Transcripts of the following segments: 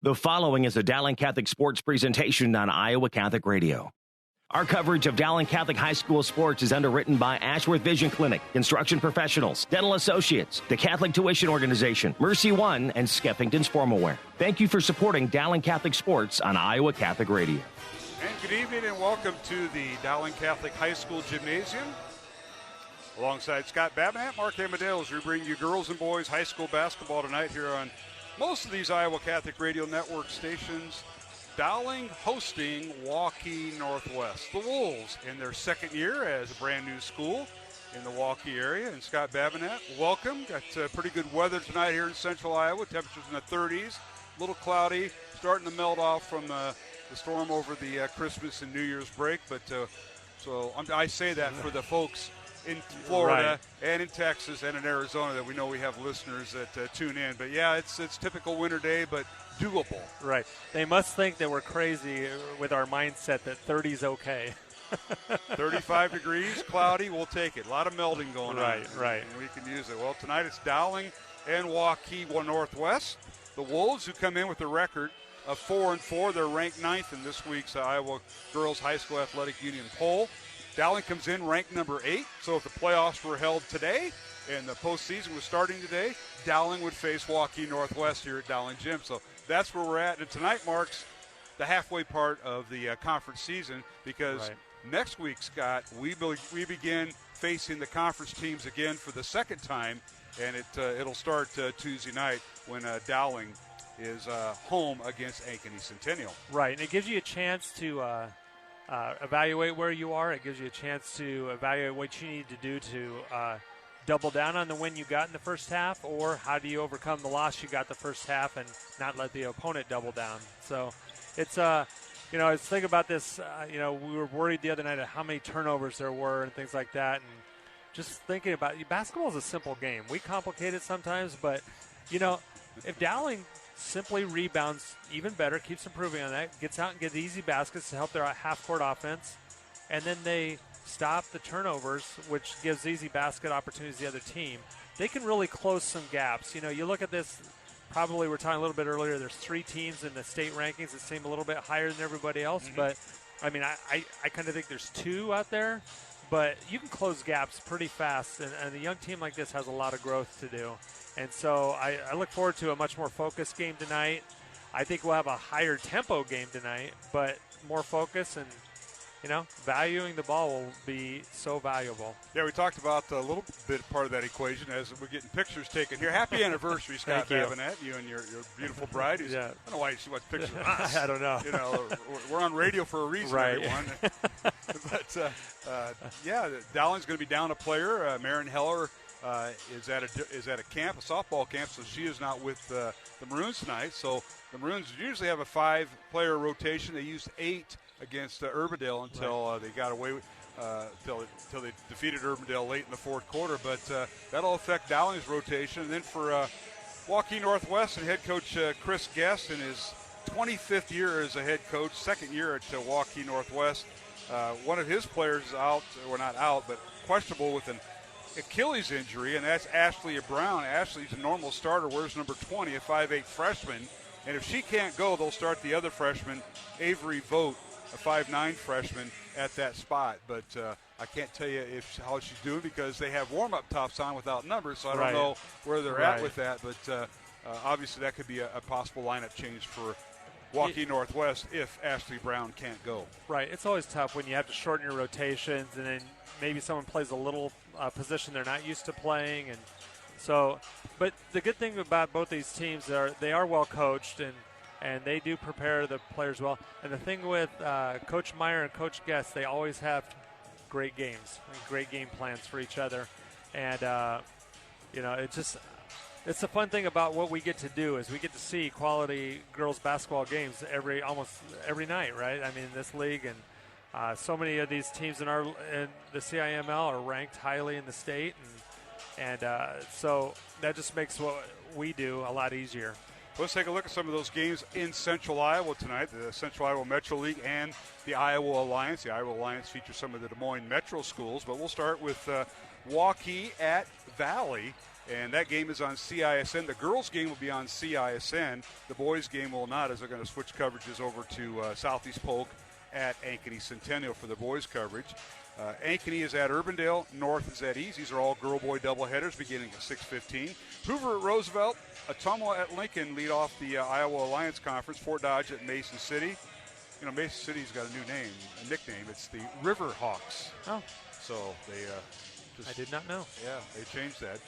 The following is a Dowling Catholic sports presentation on Iowa Catholic Radio. Our coverage of Dowling Catholic High School sports is underwritten by Ashworth Vision Clinic, Construction Professionals, Dental Associates, the Catholic Tuition Organization, Mercy One, and Skeffington's Formalware. Thank you for supporting Dowling Catholic sports on Iowa Catholic Radio. And good evening and welcome to the Dowling Catholic High School Gymnasium. Alongside Scott Babinett, Mark Amadale, as we bring you girls and boys high school basketball tonight here on most of these Iowa Catholic Radio Network stations. Dowling hosting Waukee Northwest. The Wolves in their second year as a brand new school in the Waukee area. And Scott Babinett, welcome. Got pretty good weather tonight here in central Iowa. Temperatures in the 30s, a little cloudy, starting to melt off from the storm over the Christmas and New Year's break. But so I say that for the folks in Florida and in Texas and in Arizona that we know we have listeners that tune in. But, yeah, it's typical winter day, but doable. Right. They must think that we're crazy with our mindset that 30's okay. 35 degrees, cloudy, we'll take it. A lot of melting going on. Right. And we can use it. Well, tonight it's Dowling and Waukee Northwest. The Wolves, who come in with a record of 4-4, they're ranked 9th in this week's Iowa Girls High School Athletic Union poll. Dowling comes in ranked number 8, so if the playoffs were held today and the postseason was starting today, Dowling would face Waukee Northwest here at Dowling Gym. So that's where we're at. And tonight marks the halfway part of the conference season because next week, Scott, we begin facing the conference teams again for the second time, and it'll start Tuesday night when Dowling is home against Ankeny Centennial. Right, and it gives you a chance to evaluate where you are. It gives you a chance to evaluate what you need to do to double down on the win you got in the first half, or how do you overcome the loss you got the first half and not let the opponent double down. So it's let's think about this. We were worried the other night at how many turnovers there were and things like that, and just thinking about basketball is a simple game. We complicate it sometimes, but if Dowling simply rebounds even better, keeps improving on that, gets out and gets easy baskets to help their half-court offense, and then they stop the turnovers, which gives easy basket opportunities to the other team, they can really close some gaps. You look at this, probably we were talking a little bit earlier, there's 3 teams in the state rankings that seem a little bit higher than everybody else, but, I mean, I kind of think there's 2 out there, but you can close gaps pretty fast, and a young team like this has a lot of growth to do. And so I look forward to a much more focused game tonight. I think we'll have a higher tempo game tonight, but more focus and, valuing the ball will be so valuable. Yeah, we talked about a little bit part of that equation as we're getting pictures taken here. Happy anniversary, Scott Babinett, you and your beautiful bride. I don't know why you see much pictures of us. I don't know. We're on radio for a reason, everyone. But, Dowling's going to be down a player. Marin Heller is at a camp, a softball camp, so she is not with the Maroons tonight. So the Maroons usually have a 5-player rotation. They used 8 against Urbandale until they got away until they defeated Urbandale late in the fourth quarter. But that'll affect Dowling's rotation. And then for Waukee Northwest and head coach Chris Guest in his 25th year as a head coach, second year at Waukee Northwest, one of his players is out, or not out, but questionable with an Achilles injury, and that's Ashley Brown. Ashley's a normal starter, wears number 20, a 5'8 freshman. And if she can't go, they'll start the other freshman, Avery Vogt, a 5'9 freshman, at that spot. But I can't tell you how she's doing because they have warm-up tops on without numbers, so I don't know where they're at with that. But obviously that could be a possible lineup change for Waukee Northwest if Ashley Brown can't go. Right. It's always tough when you have to shorten your rotations and then maybe someone plays a little position they're not used to playing. And so, but the good thing about both these teams are they are well coached and they do prepare the players well. And the thing with Coach Meyer and Coach Guest, they always have great games and great game plans for each other. And, it's the fun thing about what we get to do is we get to see quality girls basketball games almost every night, right? I mean, in this league, and so many of these teams in the CIML are ranked highly in the state, and so that just makes what we do a lot easier. Let's take a look at some of those games in Central Iowa tonight. The Central Iowa Metro League and the Iowa Alliance. The Iowa Alliance features some of the Des Moines Metro schools, but we'll start with Waukee at Valley. And that game is on CISN. The girls' game will be on CISN. The boys' game will not, as they're going to switch coverages over to Southeast Polk at Ankeny Centennial for the boys' coverage. Ankeny is at Urbandale. North is at East. These are all girl-boy doubleheaders beginning at 6:15. Hoover at Roosevelt. Ottumwa at Lincoln lead off the Iowa Alliance Conference. Fort Dodge at Mason City. You know, Mason City's got a new name, a nickname. It's the River Hawks. Oh. So they I did not know. Yeah, they changed that.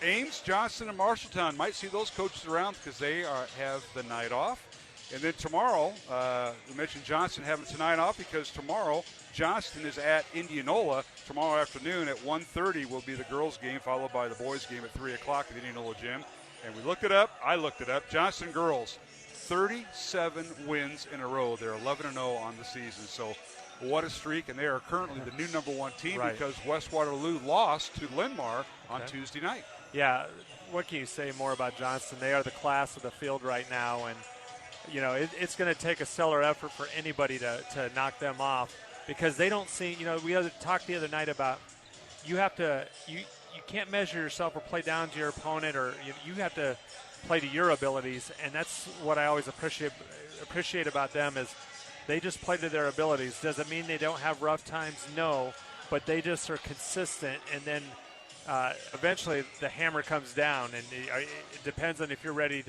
Ames, Johnston, and Marshalltown might see those coaches around because they have the night off. And then tomorrow, we mentioned Johnston having tonight off because tomorrow Johnston is at Indianola. Tomorrow afternoon at 1:30 will be the girls' game, followed by the boys' game at 3 o'clock at Indianola Gym. And we looked it up. I looked it up. Johnston girls, 37 wins in a row. They're 11-0 on the season. So what a streak. And they are currently the new number one team because West Waterloo lost to Linn-Mar on Tuesday night. Yeah, what can you say more about Johnston? They are the class of the field right now. And, you know, it's going to take a stellar effort for anybody to knock them off because they don't see, you know, we talked the other night about you have to, you can't measure yourself or play down to your opponent, or you have to play to your abilities, and that's what I always appreciate about them is they just play to their abilities. Does it mean they don't have rough times? No, but they just are consistent, and then eventually the hammer comes down, and it depends on if you're ready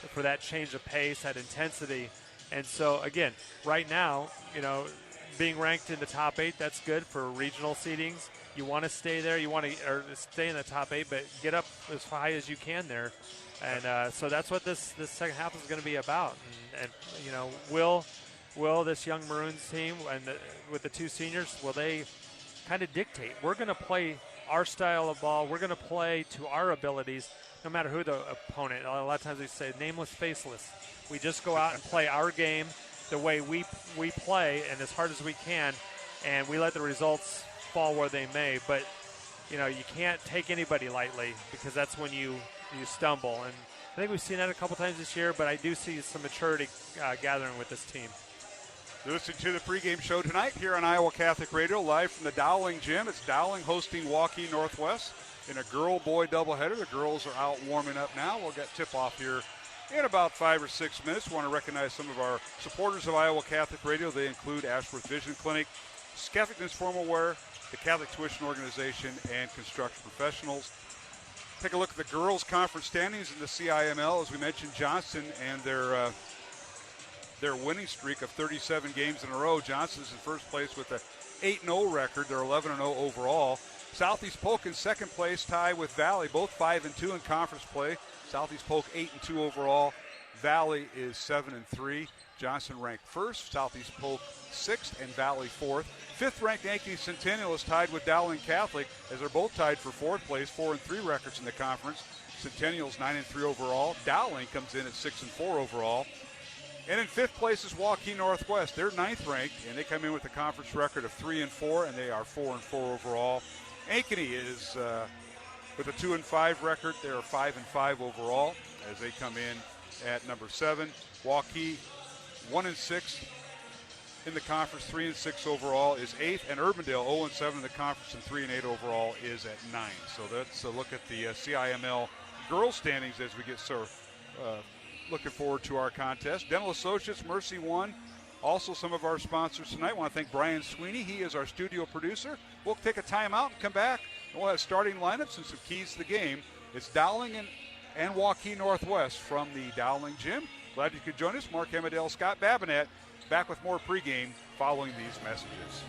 for that change of pace, that intensity. And so, again, right now, you know, being ranked in the top 8, that's good for regional seedings. You want to stay there. You want to stay in the top 8, but get up as high as you can there. And so that's what this second half is going to be about. And you know, will this young Maroons team and with the two seniors, will they kind of dictate? We're going to play our style of ball. We're going to play to our abilities, no matter who the opponent. A lot of times they say nameless, faceless. We just go out and play our game the way we play and as hard as we can, and we let the results fall where they may. But, you know, you can't take anybody lightly because that's when you stumble. And I think we've seen that a couple times this year, but I do see some maturity gathering with this team. You're listening to the pregame show tonight here on Iowa Catholic Radio, live from the Dowling Gym. It's Dowling hosting Waukee Northwest in a girl-boy doubleheader. The girls are out warming up now. We'll get tip-off here in about 5 or 6 minutes. We want to recognize some of our supporters of Iowa Catholic Radio. They include Ashworth Vision Clinic, Catholic Formal Wear, the Catholic Tuition Organization, and Construction Professionals. Take a look at the girls' conference standings in the CIML. As we mentioned, Johnston and their winning streak of 37 games in a row. Johnston's in first place with a 8-0 record. They're 11-0 overall. Southeast Polk in second place, tied with Valley, both 5-2 in conference play. Southeast Polk 8-2 overall. Valley is 7-3. Johnston ranked first, Southeast Polk 6th, and Valley 4th. Fifth-ranked Ankeny Centennial is tied with Dowling Catholic, as they're both tied for fourth place, 4-3 records in the conference. Centennial's 9-3 overall. Dowling comes in at 6-4 overall. And in fifth place is Waukee Northwest. They're ninth-ranked, and they come in with a conference record of 3-4, and they are 4-4 overall. Ankeny is with a 2-5 record. They are 5-5 overall, as they come in at number 7. Waukee 1-6 in the conference, 3-6 overall is 8th, and Urbandale 0-7 in the conference and 3-8 overall is at 9. So that's a look at the CIML girls standings as we get looking forward to our contest. Dental Associates, Mercy One, also some of our sponsors tonight. I want to thank Brian Sweeney. He is our studio producer. We'll take a timeout and come back, and we'll have starting lineups and some keys to the game. It's Dowling and Waukee Northwest from the Dowling Gym. Glad you could join us. Mark Amadale, Scott Babinet, back with more pregame following these messages.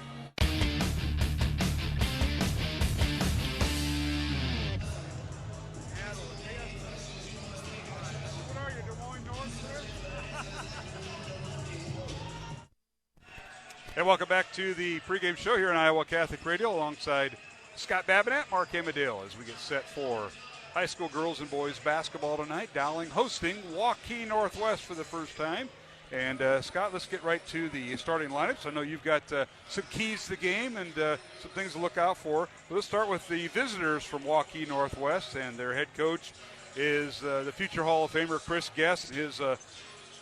And welcome back to the pregame show here on Iowa Catholic Radio alongside Scott Babinet, Mark Amadale, as we get set for high school girls and boys basketball tonight. Dowling hosting Waukee Northwest for the first time. And, Scott, let's get right to the starting lineups. I know you've got some keys to the game and some things to look out for. But let's start with the visitors from Waukee Northwest, and their head coach is the future Hall of Famer Chris Guest, his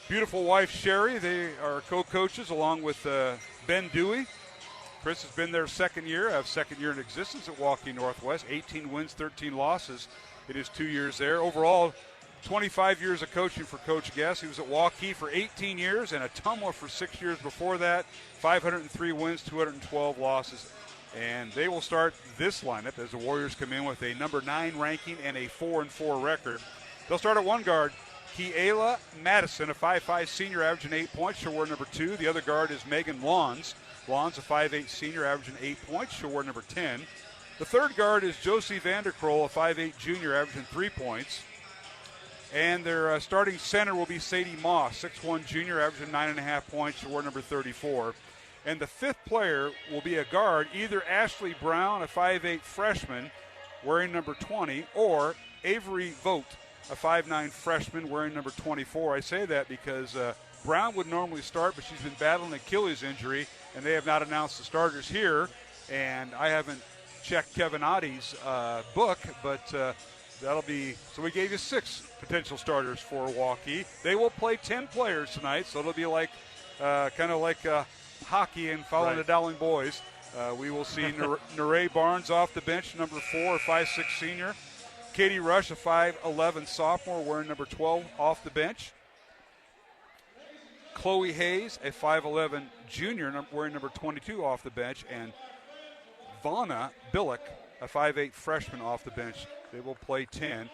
beautiful wife Sherry. They are co-coaches along with Ben Dewey. Chris has been there second year in existence at Waukee Northwest, 18 wins, 13 losses in his 2 years there. Overall, 25 years of coaching for Coach Guess. He was at Waukee for 18 years and at Tumwa for 6 years before that. 503 wins, 212 losses. And they will start this lineup as the Warriors come in with a number 9 ranking and a 4-4 record. They'll start at one guard, Kiela Madison, a 5'5 senior averaging 8 points. She'll wear number 2. The other guard is Megan Lawns. Lawns, a 5'8 senior averaging 8 points. She'll wear number 10. The third guard is Josie Vanderkroll, a 5'8 junior averaging 3 points. And their starting center will be Sadie Moss, 6'1 junior averaging 9.5 points. She'll wear number 34. And the fifth player will be a guard, either Ashley Brown, a 5'8 freshman, wearing number 20, or Avery Vogt, a 5'9 freshman, wearing number 24. I say that because Brown would normally start, but she's been battling an Achilles injury, and they have not announced the starters here. And I haven't checked Kevin Otte's book, but that'll be – so we gave you 6 potential starters for Waukee. They will play 10 players tonight, so it'll be like kind of like hockey and following the Dowling boys. We will see Neray Barnes off the bench, number 4, a 5'6 senior. Katie Rush, a 5'11 sophomore, wearing number 12 off the bench. Chloe Hayes, a 5'11 junior, wearing number 22 off the bench. And Vonna Billick, a 5'8 freshman off the bench. They will play 10.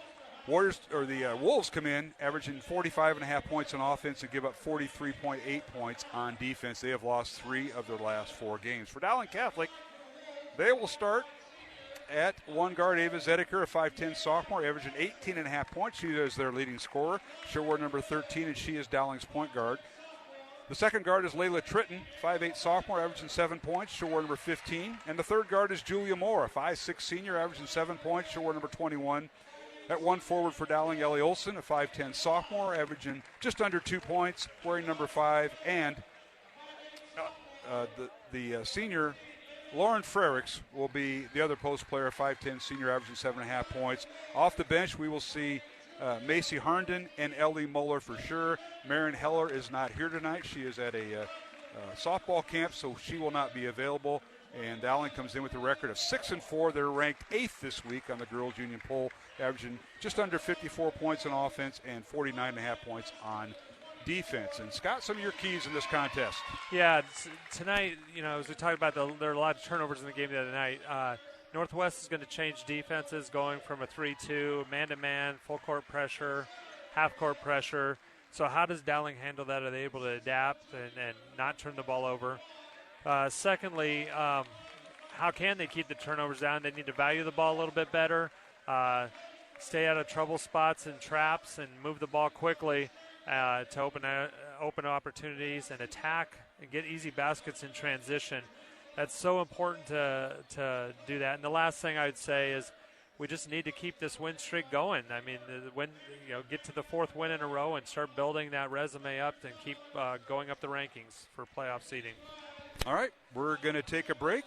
The Wolves come in averaging 45.5 points on offense and give up 43.8 points on defense. They have lost 3 of their last 4 games. For Dowling Catholic, they will start at one guard, Ava Zediker, a 5'10 sophomore, averaging 18.5 points. She is their leading scorer. She'll wear number 13, and she is Dowling's point guard. The second guard is Layla Tritton, 5'8 sophomore, averaging 7 points. She'll wear number 15. And the third guard is Julia Moore, a 5'6 senior, averaging 7 points. She'll wear number 21. At one forward for Dowling, Ellie Olson, a 5'10 sophomore, averaging just under 2 points, wearing number 5. And the senior, Lauren Frericks, will be the other post player, a 5'10 senior, averaging 7.5 points. Off the bench, we will see Macy Herndon and Ellie Muller for sure. Marion Heller is not here tonight. She is at a softball camp, so she will not be available. And Dowling comes in with a record of 6-4. They're ranked 8th this week on the girls' union poll, averaging just under 54 points on offense and 49.5 points on defense. And Scott, some of your keys in this contest. Yeah, tonight, as we talked about, there are a lot of turnovers in the game the other night. Northwest is going to change defenses, going from a 3-2, man-to-man, full-court pressure, half-court pressure. So how does Dowling handle that? Are they able to adapt and not turn the ball over? Secondly, how can they keep the turnovers down? They need to value the ball a little bit better, stay out of trouble spots and traps, and move the ball quickly to open opportunities and attack and get easy baskets in transition. That's so important to do that. And the last thing I would say is we just need to keep this win streak going. I mean, get to the 4th win in a row and start building that resume up and keep going up the rankings for playoff seeding. All right, we're going to take a break,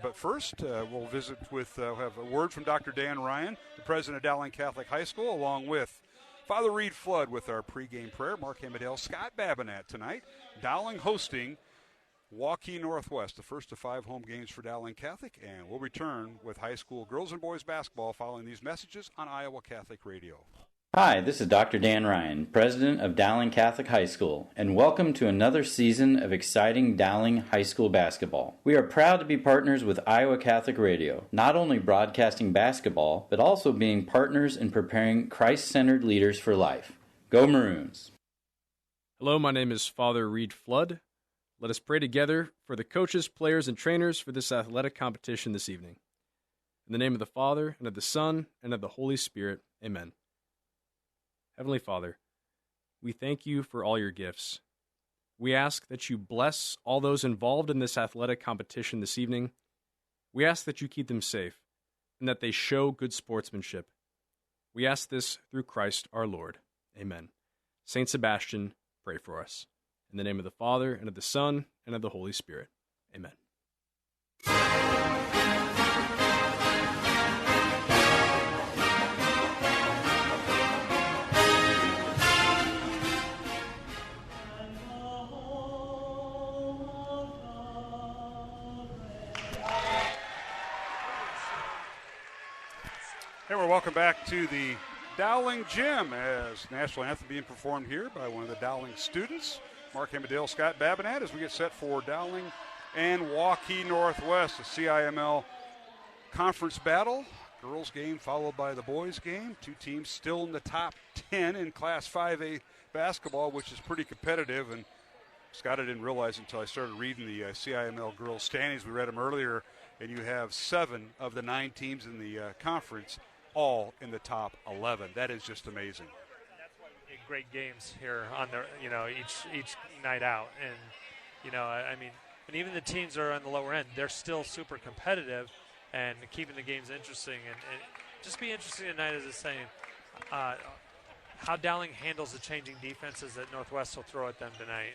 but first we'll have a word from Dr. Dan Ryan, the president of Dowling Catholic High School, along with Father Reed Flood with our pregame prayer, Mark Hamadale, Scott Babinett tonight. Dowling hosting Waukee Northwest, the first of 5 home games for Dowling Catholic, and we'll return with high school girls and boys basketball following these messages on Iowa Catholic Radio. Hi, this is Dr. Dan Ryan, president of Dowling Catholic High School, and welcome to another season of exciting Dowling High School basketball. We are proud to be partners with Iowa Catholic Radio, not only broadcasting basketball, but also being partners in preparing Christ-centered leaders for life. Go Maroons! Hello, my name is Father Reed Flood. Let us pray together for the coaches, players, and trainers for this athletic competition this evening. In the name of the Father, and of the Son, and of the Holy Spirit, amen. Heavenly Father, we thank you for all your gifts. We ask that you bless all those involved in this athletic competition this evening. We ask that you keep them safe and that they show good sportsmanship. We ask this through Christ our Lord. Amen. Saint Sebastian, pray for us. In the name of the Father, and of the Son, and of the Holy Spirit. Amen. Hey, we're welcome back to the Dowling Gym as National Anthem being performed here by one of the Dowling students, Mark Hemedale, Scott Babinat, as we get set for Dowling and Waukee Northwest, the CIML conference battle. Girls game followed by the boys game. Two teams still in the top 10 in Class 5A basketball, which is pretty competitive. And Scott, I didn't realize until I started reading the CIML girls standings. We read them earlier, and you have 7 of the 9 teams in the conference all in the top 11. That is just amazing. That's why we get great games here on the each night out, and I mean, and even the teams that are on the lower end, they're still super competitive and keeping the games interesting. And just be interesting tonight, as it's saying, how Dowling handles the changing defenses that Northwest will throw at them tonight.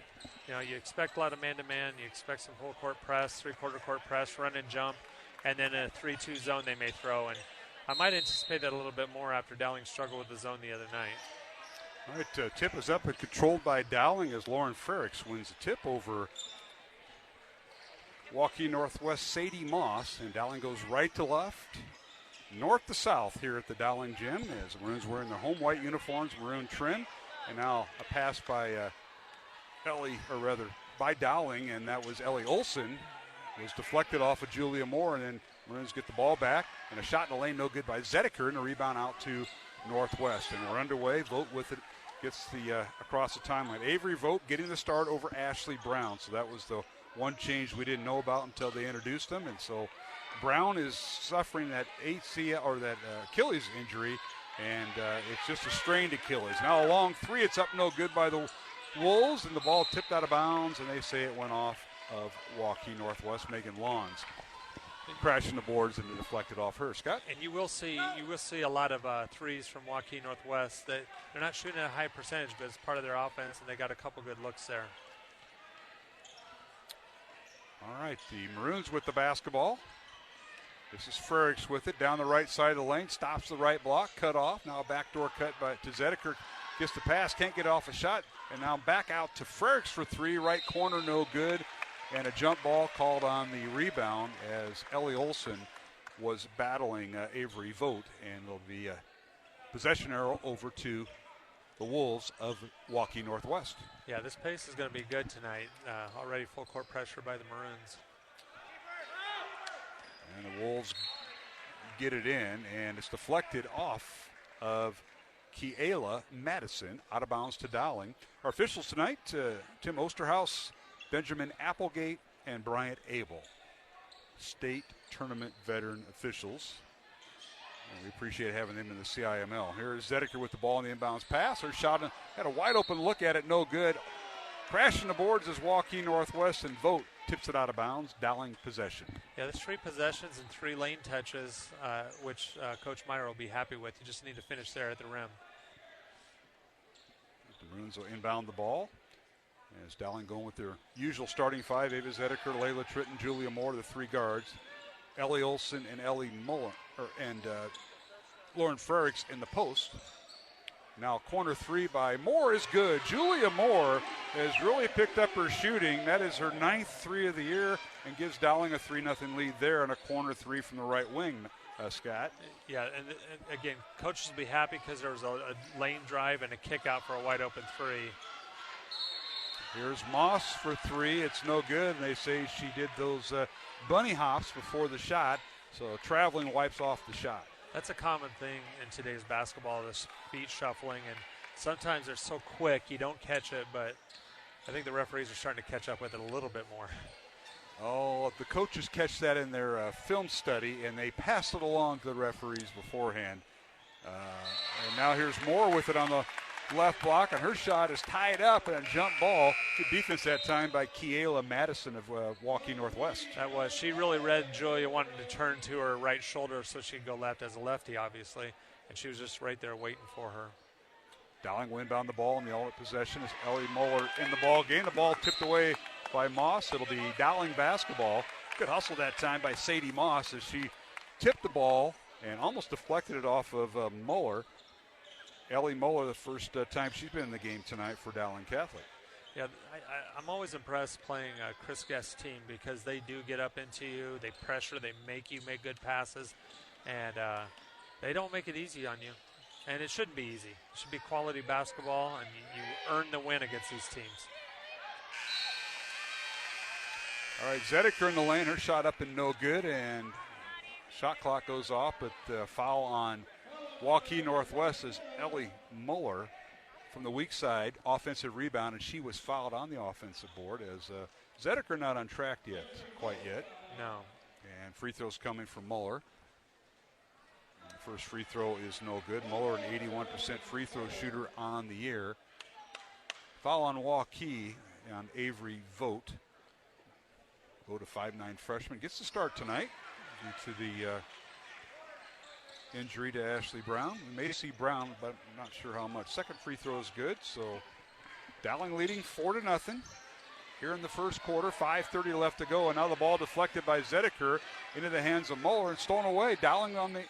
You expect a lot of man-to-man. You expect some full court press, three-quarter court press, run and jump, and then a 3-2 zone they may throw. And I might anticipate that a little bit more after Dowling struggled with the zone the other night. All right, tip is up and controlled by Dowling as Lauren Frericks wins the tip over Waukee Northwest Sadie Moss. And Dowling goes right to left, north to south here at the Dowling Gym as the Maroons wearing their home white uniforms, maroon trim. And now a pass by by Dowling, and that was Ellie Olson. Was deflected off of Julia Moore, and then Maroons get the ball back, and a shot in the lane no good by Zedeker, and a rebound out to Northwest. And we're underway. Vogt with it gets the across the timeline. Avery Vogt getting the start over Ashley Brown. So that was the one change we didn't know about until they introduced them. And so Brown is suffering that Achilles injury, and it's just a strained Achilles. Now a long three, it's up no good by the Wolves, and the ball tipped out of bounds, and they say it went off of Waukee Northwest. Megan Lawns crashing the boards and deflected off her. Scott? And you will see a lot of threes from Waukee Northwest. That they're not shooting at a high percentage, but it's part of their offense, and they got a couple good looks there. All right, the Maroons with the basketball. This is Frericks with it down the right side of the lane, stops the right block, cut off. Now a backdoor cut to Zedeker. Gets the pass, can't get off a shot, and now back out to Frericks for three. Right corner, no good. And a jump ball called on the rebound as Ellie Olson was battling Avery Vogt. And it'll be a possession arrow over to the Wolves of Waukee Northwest. Yeah, this pace is going to be good tonight. Already full court pressure by the Maroons. And the Wolves get it in, and it's deflected off of Kiela Madison, out of bounds to Dowling. Our officials tonight, Tim Osterhaus, Benjamin Applegate, and Bryant Abel, state tournament veteran officials. And we appreciate having them in the CIML. Here is Zedeker with the ball in the inbounds pass. Her shot had a wide open look at it, no good. Crashing the boards is Waukee Northwest, and Vogt tips it out of bounds. Dowling possession. Yeah, there's 3 possessions and 3 lane touches, which Coach Meyer will be happy with. You just need to finish there at the rim. The Maroons will inbound the ball. As Dowling going with their usual starting 5, Ava Zedeker, Layla Tritton, Julia Moore, the 3 guards. Ellie Olson and Ellie Muller, and Lauren Frericks in the post. Now corner 3 by Moore is good. Julia Moore has really picked up her shooting. That is her 9th 3 of the year and gives Dowling a 3-0 lead there on a corner 3 from the right wing, Scott. Yeah, and again, coaches will be happy because there was a lane drive and a kick out for a wide open 3. Here's Moss for 3. It's no good, and they say she did those bunny hops before the shot, so traveling wipes off the shot. That's a common thing in today's basketball, this feet shuffling, and sometimes they're so quick you don't catch it, but I think the referees are starting to catch up with it a little bit more. Oh, the coaches catch that in their film study, and they pass it along to the referees beforehand. And now here's Moore with it on the left block, and her shot is tied up and a jump ball. Good defense that time by Kiela Madison of Waukee Northwest. That was. She really read Julia wanting to turn to her right shoulder so she could go left as a lefty, obviously, and she was just right there waiting for her. Dowling will inbound the ball in the alternate possession as Ellie Muller in the ball game. The ball tipped away by Moss. It'll be Dowling basketball. Good hustle that time by Sadie Moss as she tipped the ball and almost deflected it off of Muller. Ellie Muller, the first time she's been in the game tonight for Dowling Catholic. Yeah, I'm always impressed playing Chris Guest's team because they do get up into you, they pressure, they make you make good passes, and They don't make it easy on you, and it shouldn't be easy. It should be quality basketball, and you earn the win against these teams. All right, Zedeker in the lane. Her shot up and no good, and shot clock goes off, but the foul on Waukee Northwest is Ellie Muller from the weak side, offensive rebound, and she was fouled on the offensive board as Zedeker not on track quite yet. No. And free throws coming from Muller. The first free throw is no good. Muller, an 81% free throw shooter on the year. Foul on Waukee on Avery Vogt. Go to 5'9" freshman. Gets the start tonight due to the injury to Ashley Brown. We may see Brown, but I'm not sure how much. Second free throw is good, so Dowling leading 4-0 here in the first quarter. 5:30 left to go, and now the ball deflected by Zedeker into the hands of Muller and stolen away. Dowling on the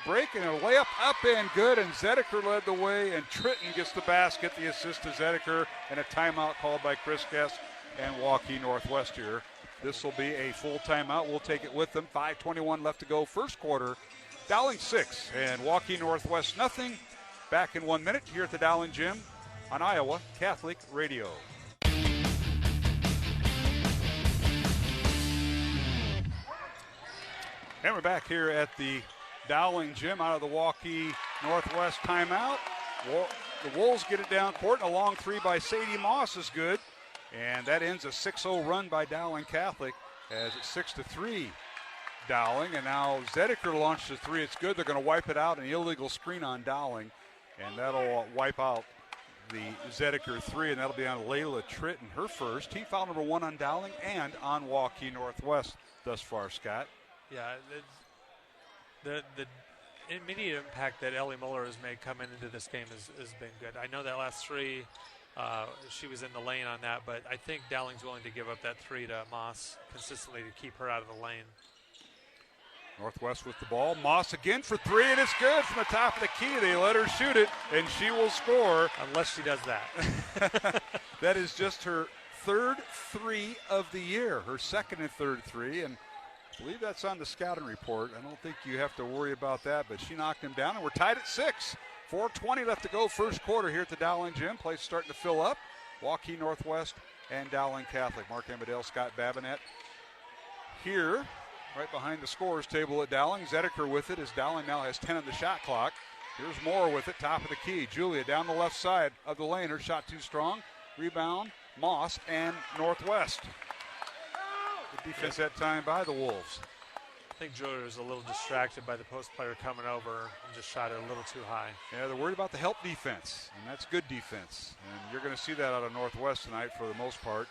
break, and a layup up and good, and Zedeker led the way, and Tritton gets the basket, the assist to Zedeker, and a timeout called by Chris Guest and Waukee Northwest here. This will be a full timeout. We'll take it with them. 5:21 left to go, first quarter. Dowling 6 and Waukee Northwest nothing. Back in 1 minute here at the Dowling Gym on Iowa Catholic Radio. And we're back here at the Dowling Gym out of the Waukee Northwest timeout. The Wolves get it down court, and a long three by Sadie Moss is good. And that ends a 6-0 run by Dowling Catholic as it's 6-3 Dowling. And now Zedeker launched a three. It's good. They're going to wipe it out, an illegal screen on Dowling. And that'll wipe out the Zedeker three, and that'll be on Layla Tritton, her first. Team foul number 1 on Dowling and on Waukee Northwest thus far, Scott. Yeah, the immediate impact that Ellie Muller has made coming into this game has been good. I know that last three, she was in the lane on that, but I think Dowling's willing to give up that three to Moss consistently to keep her out of the lane. Northwest with the ball. Moss again for three, and it's good from the top of the key. They let her shoot it, and she will score. Unless she does that. That is just her third three of the year, her second and third three, and I believe that's on the scouting report. I don't think you have to worry about that, but she knocked him down, and we're tied at 6. 4:20 left to go, first quarter here at the Dowling Gym. Place starting to fill up. Waukee Northwest and Dowling Catholic. Mark Amadale, Scott Babinet here, right behind the scorers table at Dowling. Zedeker with it as Dowling now has 10 on the shot clock. Here's Moore with it, top of the key. Julia down the left side of the lane. Her shot too strong. Rebound, Moss and Northwest. Good defense that time by the Wolves. I think Julia was a little distracted by the post player coming over and just shot it a little too high. Yeah, they're worried about the help defense, and that's good defense. And you're going to see that out of Northwest tonight for the most part.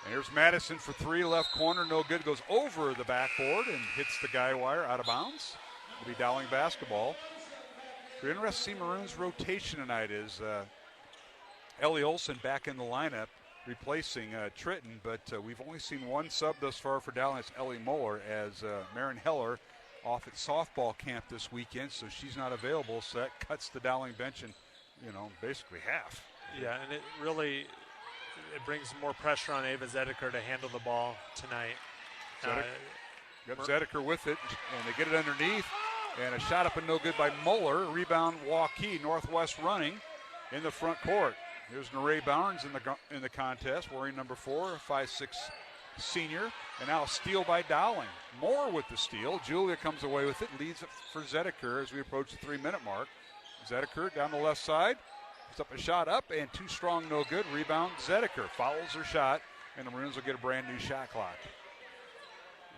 And here's Madison for three, left corner, no good. Goes over the backboard and hits the guy wire out of bounds. It'll be Dowling basketball. We're interested to see Maroons' rotation tonight is Ellie Olson back in the lineup, replacing Tritton, but we've only seen one sub thus far for Dowling. It's Ellie Muller, as Marin Heller off at softball camp this weekend, so she's not available, so that cuts the Dowling bench in, basically half. Yeah, and it really brings more pressure on Ava Zedeker to handle the ball tonight. Zedeker with it, and they get it underneath, and a shot up and no good by Muller. Rebound Waukee, Northwest running in the front court. Here's Neray Barnes in the contest, wearing number 4, a 5'6" senior, and now a steal by Dowling. Moore with the steal. Julia comes away with it, leads it for Zedeker as we approach the 3-minute mark. Zedeker down the left side, puts up a shot up, and too strong, no good. Rebound Zedeker, fouls her shot, and the Maroons will get a brand new shot clock.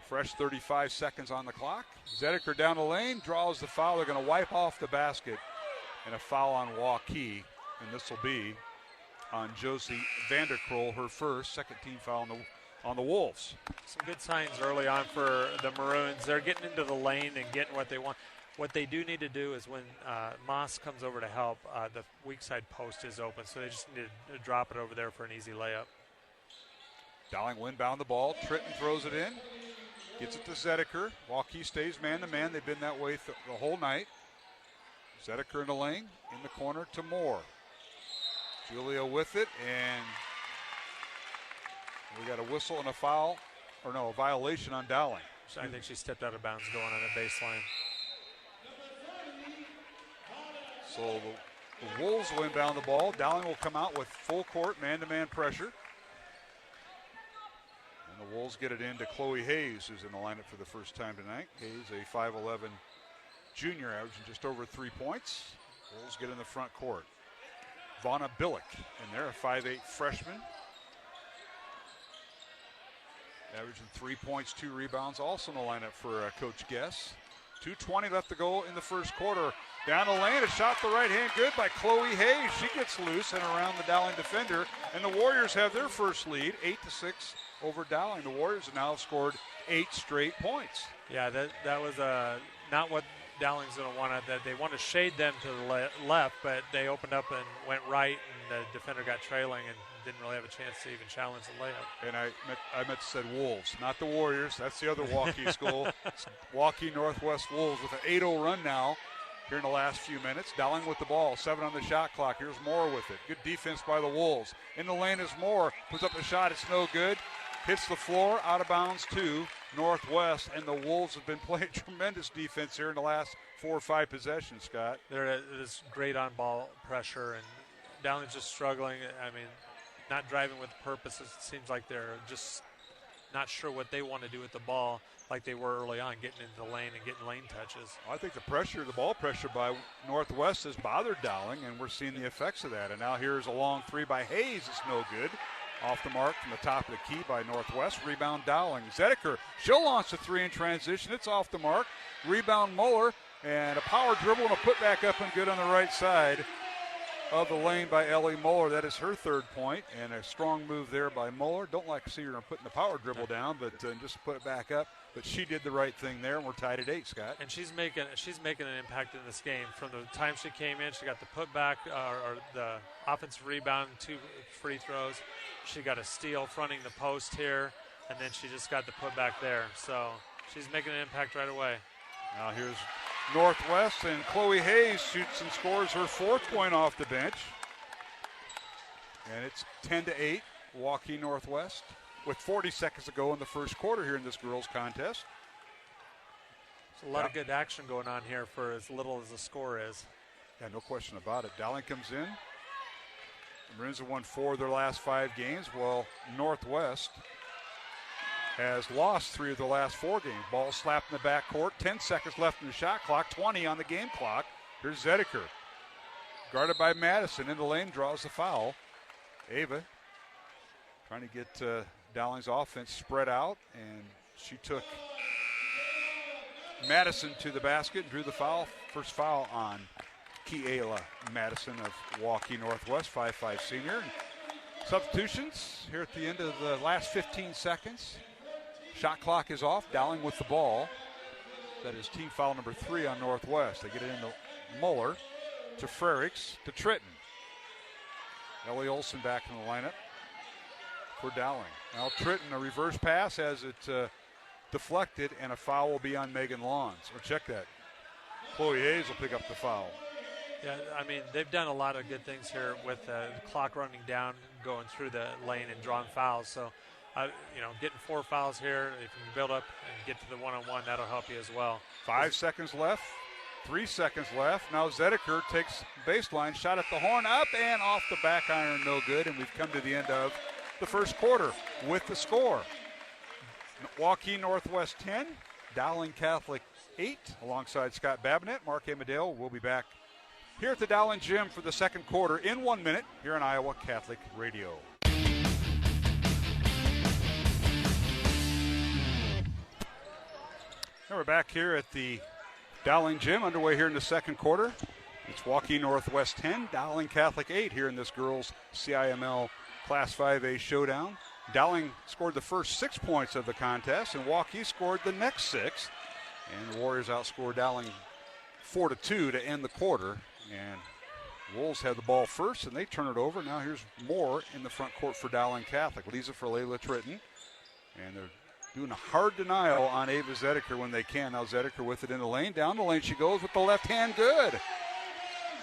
Fresh 35 seconds on the clock. Zedeker down the lane, draws the foul. They're going to wipe off the basket, and a foul on Waukee, and this will be on Josie Vanderkroll, her first, second team foul on the Wolves. Some good signs early on for the Maroons. They're getting into the lane and getting what they want. What they do need to do is when Moss comes over to help, the weak side post is open, so they just need to drop it over there for an easy layup. Dowling windbound the ball. Tritton throws it in. Gets it to Zedeker. Waukee stays man-to-man. They've been that way the whole night. Zedeker in the lane. In the corner to Moore. Julia with it, and we got a whistle and a foul, a violation on Dowling. I think she stepped out of bounds going on the baseline. So the Wolves will inbound the ball. Dowling will come out with full court, man-to-man pressure. And the Wolves get it into Chloe Hayes, who's in the lineup for the first time tonight. Hayes, a 5'11 junior, averaging just over 3 points. Wolves get in the front court. Vonna Billick in there, a 5'8 freshman. Averaging 3 points, 2 rebounds, also in the lineup for Coach Guess. 2:20 left to go in the first quarter. Down the lane, a shot the right hand, good by Chloe Hayes. She gets loose and around the Dowling defender, and the Warriors have their first lead, 8-6 over Dowling. The Warriors have now scored 8 straight points. Yeah, that was not what Dowling's going to want. That they want to shade them to the left, but they opened up and went right, and the defender got trailing and didn't really have a chance to even challenge the layup. And I meant to say Wolves, not the Warriors. That's the other Waukee school. It's Waukee Northwest Wolves with an 8-0 run now here in the last few minutes. Dowling with the ball, 7 on the shot clock. Here's Moore with it. Good defense by the Wolves. In the lane is Moore. Puts up the shot. It's no good. Hits the floor, out of bounds to Northwest. And the Wolves have been playing tremendous defense here in the last 4 or 5 possessions, Scott. There is great on-ball pressure, and Dowling's just struggling. I mean, not driving with purpose. It seems like they're just not sure what they want to do with the ball like they were early on, getting into the lane and getting lane touches. I think the ball pressure by Northwest has bothered Dowling, and we're seeing the effects of that. And now here's a long 3 by Hayes. It's no good. Off the mark from the top of the key by Northwest. Rebound Dowling. Zedeker, she'll launch a 3 in transition. It's off the mark. Rebound Muller, and a power dribble and a putback up and good on the right side of the lane by Ellie Muller. That is her 3rd point, and a strong move there by Muller. Don't like to see her putting the power dribble down, but just put it back up. But she did the right thing there, and we're tied at 8, Scott. And she's making an impact in this game. From the time she came in, she got the putback or the offensive rebound, 2 free throws. She got a steal fronting the post here, and then she just got the putback there. So she's making an impact right away. Now here's Northwest, and Chloe Hayes shoots and scores her 4th point off the bench. And it's 10-8, Waukee Northwest, with 40 seconds to go in the first quarter here in this girls' contest. There's a lot of good action going on here for as little as the score is. Yeah, no question about it. Dowling comes in. The Maroons have won 4 of their last 5 games, while Northwest has lost 3 of the last 4 games. Ball slapped in the backcourt, 10 seconds left in the shot clock, 20 on the game clock. Here's Zedeker. Guarded by Madison, in the lane, draws the foul. Ava trying to get Dowling's offense spread out, and she took Madison to the basket and drew the foul. First foul on Kiela Madison of Waukee Northwest, 5'5 senior. And substitutions here at the end of the last 15 seconds. Shot clock is off. Dowling with the ball. That is team foul number 3 on Northwest. They get it into Muller, to Frerichs, to Tritton. Ellie Olson back in the lineup for Dowling. Now Tritton, a reverse pass, has it deflected, and a foul will be on Megan Lawns. Or check that. Chloe Hayes will pick up the foul. Yeah, I mean, they've done a lot of good things here with the clock running down, going through the lane and drawing fouls. So, getting 4 fouls here, if you can build up and get to the one-on-one, that'll help you as well. 5 seconds left, 3 seconds left. Now Zedeker takes baseline, shot at the horn, up and off the back iron, no good. And we've come to the end of the first quarter with the score. Waukee Northwest 10, Dowling Catholic 8. Alongside Scott Babinet, Mark Amadale will be back here at the Dowling Gym for the second quarter in 1 minute here on Iowa Catholic Radio. And we're back here at the Dowling Gym, underway here in the second quarter. It's Waukee Northwest 10, Dowling Catholic 8 here in this girls' CIML Class 5A showdown. Dowling scored the first 6 points of the contest, and Waukee scored the next 6. And the Warriors outscored Dowling 4-2 to end the quarter. And Wolves had the ball first, and they turn it over. Now here's Moore in the front court for Dowling Catholic. Lisa for Layla Tritton. And they're doing a hard denial on Ava Zedeker when they can. Now Zedeker with it in the lane. Down the lane she goes with the left hand. Good.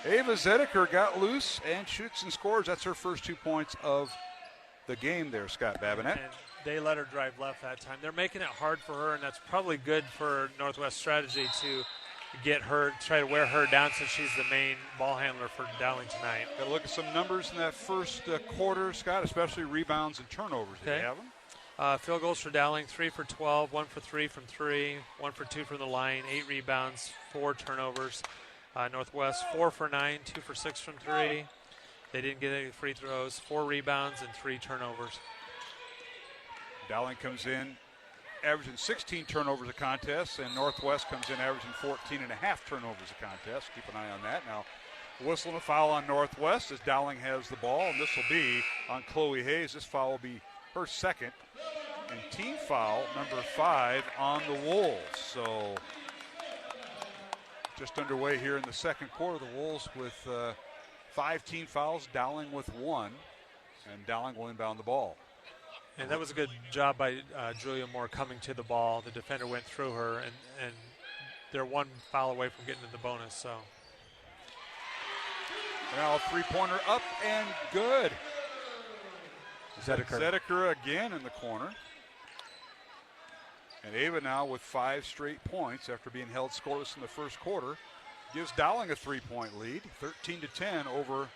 Ava Zedeker got loose and shoots and scores. That's her first 2 points of the game there, Scott Babinet. And they let her drive left that time. They're making it hard for her, and that's probably good for Northwest strategy to get her, try to wear her down since she's the main ball handler for Dowling tonight. Got to look at some numbers in that first quarter, Scott, especially rebounds and turnovers. Do you have them? Field goals for Dowling, 3 for 12, 1 for 3 from 3, 1 for 2 from the line, 8 rebounds, 4 turnovers. Northwest, 4 for 9, 2 for 6 from 3. They didn't get any free throws, 4 rebounds and 3 turnovers. Dowling comes in averaging 16 turnovers a contest, and Northwest comes in averaging 14 and a half turnovers a contest. Keep an eye on that. Now, whistling a foul on Northwest as Dowling has the ball, and this will be on Chloe Hayes. This foul will be her second, and team foul number 5 on the Wolves. So just underway here in the second quarter. The Wolves with 5 team fouls, Dowling with 1, and Dowling will inbound the ball. And that was a good job by Julia Moore coming to the ball. The defender went through her, and they're 1 foul away from getting to the bonus. So now a three-pointer up and good. Zedeker. Zedeker again in the corner. And Ava now with 5 straight points after being held scoreless in the first quarter gives Dowling a 3-point lead, 13-10 over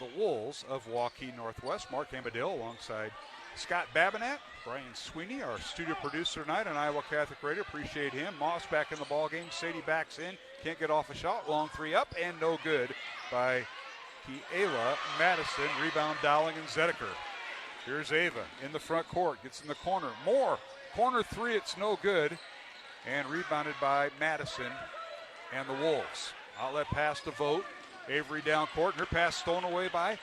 the Wolves of Waukee Northwest. Mark Amadale alongside Scott Babinette, Brian Sweeney, our studio producer tonight on Iowa Catholic Radio. Appreciate him. Moss back in the ball game. Sadie backs in. Can't get off a shot. Long 3 up and no good by Kiela Madison. Rebound Dowling and Zedeker. Here's Ava in the front court. Gets in the corner. Moore. Corner 3. It's no good. And rebounded by Madison and the Wolves. Outlet pass to Vogt. Avery down court. And her pass stolen away by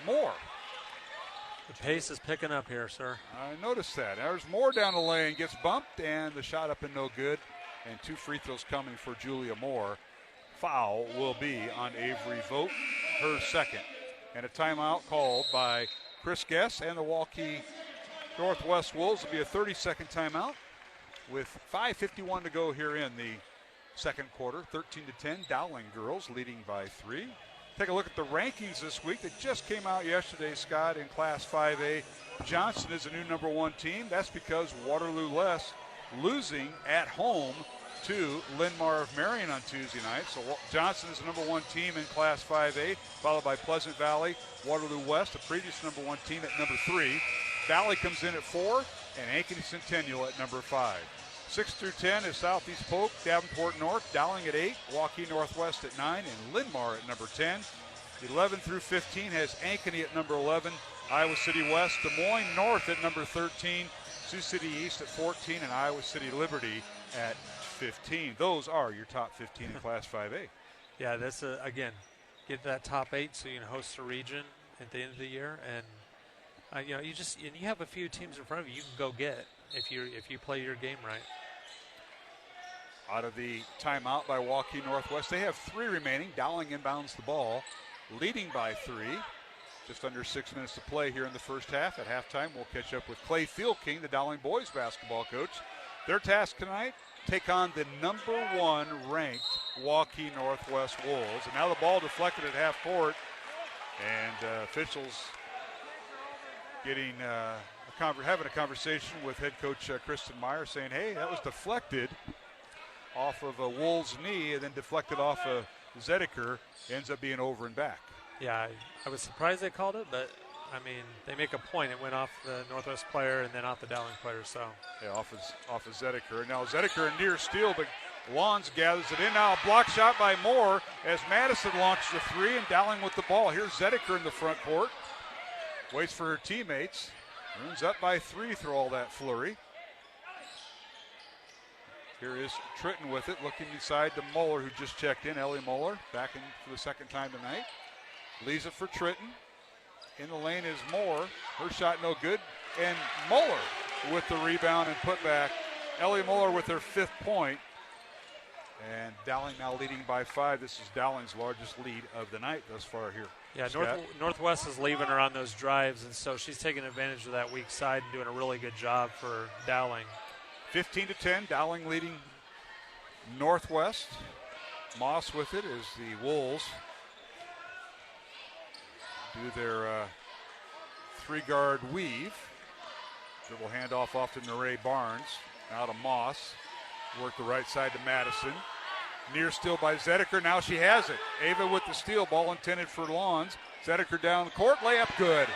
Moore. The pace is picking up here, sir. I noticed that. There's Moore down the lane, gets bumped, and the shot up and no good. And 2 free throws coming for Julia Moore. Foul will be on Avery Vogt, her second. And a timeout called by Chris Guess and the Waukee Northwest Wolves. Will be a 30-second timeout with 5:51 to go here in the second quarter. 13-10, Dowling girls leading by 3. Take a look at the rankings this week that just came out yesterday, Scott, in Class 5A. Johnson is a new number 1 team. That's because Waterloo Less losing at home to Linn-Mar of Marion on Tuesday night. So Johnson is the number 1 team in Class 5A, followed by Pleasant Valley, Waterloo West, the previous number 1 team at number 3. Valley comes in at 4, and Ankeny Centennial at number 5. 6 through 10 is Southeast Polk, Davenport North, Dowling at 8, Waukee Northwest at 9, and Linn-Mar at number 10. 11 through 15 has Ankeny at number 11, Iowa City West, Des Moines North at number 13, Sioux City East at 14, and Iowa City Liberty at 15. Those are your top 15 in Class 5A. Yeah, that's again, get that top 8 so you can host a region at the end of the year, and you have a few teams in front of you can go get if you play your game right. Out of the timeout by Waukee Northwest, they have 3 remaining. Dowling inbounds the ball, leading by 3. Just under 6 minutes to play here in the first half. At halftime, we'll catch up with Clay Fieldking, the Dowling boys basketball coach. Their task tonight, take on the number 1 ranked Waukee Northwest Wolves. And now the ball deflected at half court, and officials having a conversation with head coach Kristen Meyer, saying, hey, that was deflected off of a Wolves' knee and then deflected off of Zedeker. Ends up being over and back. Yeah, I was surprised they called it, but, I mean, they make a point. It went off the Northwest player and then off the Dowling player, so. Yeah, off of Zedeker. Now Zedeker near steal, but Lawns gathers it in. Now a block shot by Moore as Madison launches a 3 and Dowling with the ball. Here's Zedeker in the front court. Waits for her teammates. Runs up by 3 through all that flurry. Here is Tritton with it, looking inside to Moeller, who just checked in. Ellie Moeller back in for the second time tonight. Leaves it for Tritton. In the lane is Moore. Her shot no good. And Moeller with the rebound and putback. Ellie Moeller with her 5th point. And Dowling now leading by 5. This is Dowling's largest lead of the night thus far here. Yeah, Northwest is leaving her on those drives, and so she's taking advantage of that weak side and doing a really good job for Dowling. 15-10, Dowling leading Northwest. Moss with it as the Wolves do their 3-guard weave. Dribble handoff off to Neray Barnes. Now to Moss. Work the right side to Madison. Near steal by Zedeker. Now she has it. Ava with the steal. Ball intended for Lawns. Zedeker down the court. Layup good.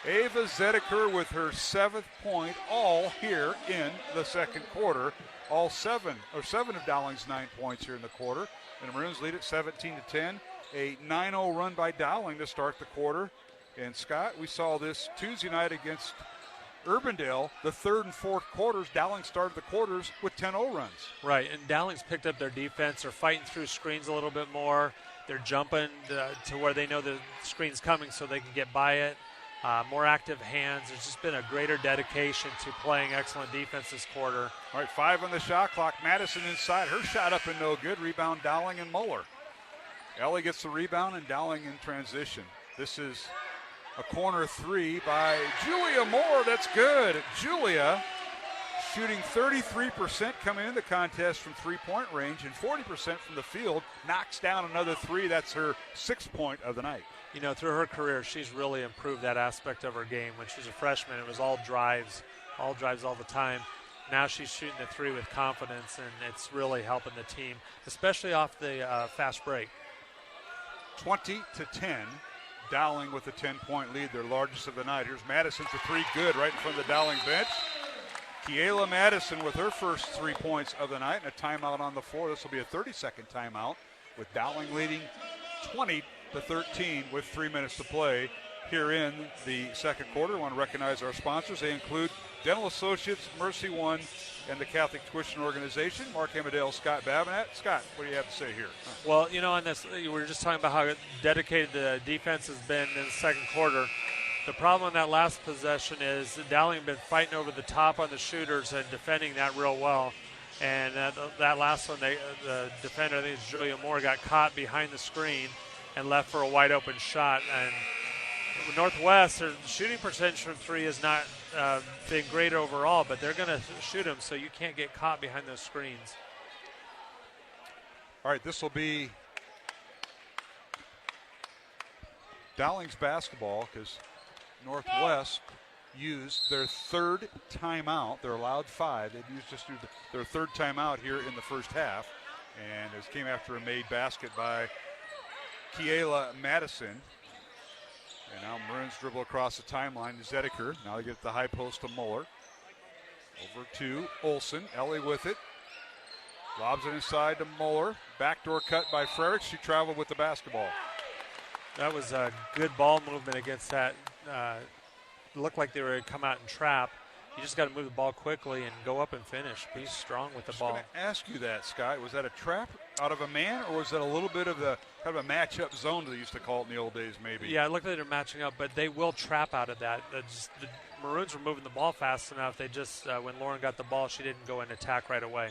Ava Zedeker with her 7th point, all here in the second quarter. All seven of Dowling's 9 points here in the quarter. And the Maroons lead at 17-10. A 9-0 run by Dowling to start the quarter. And Scott, we saw this Tuesday night against Urbandale, the third and fourth quarters. Dowling started the quarters with 10-0 runs. Right, and Dowling's picked up their defense. They're fighting through screens a little bit more. They're jumping to where they know the screen's coming so they can get by it. More active hands. There's just been a greater dedication to playing excellent defense this quarter. All right, 5 on the shot clock. Madison inside. Her shot up and no good. Rebound Dowling and Muller. Ellie gets the rebound and Dowling in transition. This is a corner 3 by Julia Moore. That's good. Julia shooting 33% coming in the contest from three-point range and 40% from the field. Knocks down another 3. That's her 6th point of the night. You know, through her career, she's really improved that aspect of her game. When she was a freshman, it was all drives all the time. Now she's shooting the 3 with confidence, and it's really helping the team, especially off the fast break. 20-10. Dowling with a 10-point lead, their largest of the night. Here's Madison for 3, good, right in front of the Dowling bench. Kiela Madison with her first 3 points of the night and a timeout on the floor. This will be a 30-second timeout with Dowling leading 20-13 with 3 minutes to play here in the second quarter. I want to recognize our sponsors. They include Dental Associates, Mercy One, and the Catholic Tuition Organization. Mark Amadale, Scott Babinet. Scott, what do you have to say here? Well, you know, on this, we were just talking about how dedicated the defense has been in the second quarter. The problem on that last possession is Dowling been fighting over the top on the shooters and defending that real well. And that last one, the defender, I think it's Julia Moore, got caught behind the screen and left for a wide open shot. And Northwest, their shooting percentage from 3 has not been great overall, but they're going to shoot them, so you can't get caught behind those screens. All right, this will be Dowling's basketball because Northwest used their 3rd timeout. They're allowed 5. They'd used just their 3rd timeout here in the first half, and it came after a made basket by Kiela Madison. And now Maroons dribble across the timeline to Zedeker. Now they get the high post to Muller. Over to Olsen. Ellie with it. Lobs it inside to Muller. Backdoor cut by Frerichs. She traveled with the basketball. That was a good ball movement against that. Looked like they were going to come out and trap. You just got to move the ball quickly and go up and finish. Be strong with the ball. I was going to ask you that, Scott. Was that a trap out of a man, or was that a little bit of the kind of a matchup zone they used to call it in the old days, maybe? Yeah, it looked like they're matching up, but they will trap out of that. The Maroons were moving the ball fast enough. They just, when Lauren got the ball, she didn't go and attack right away.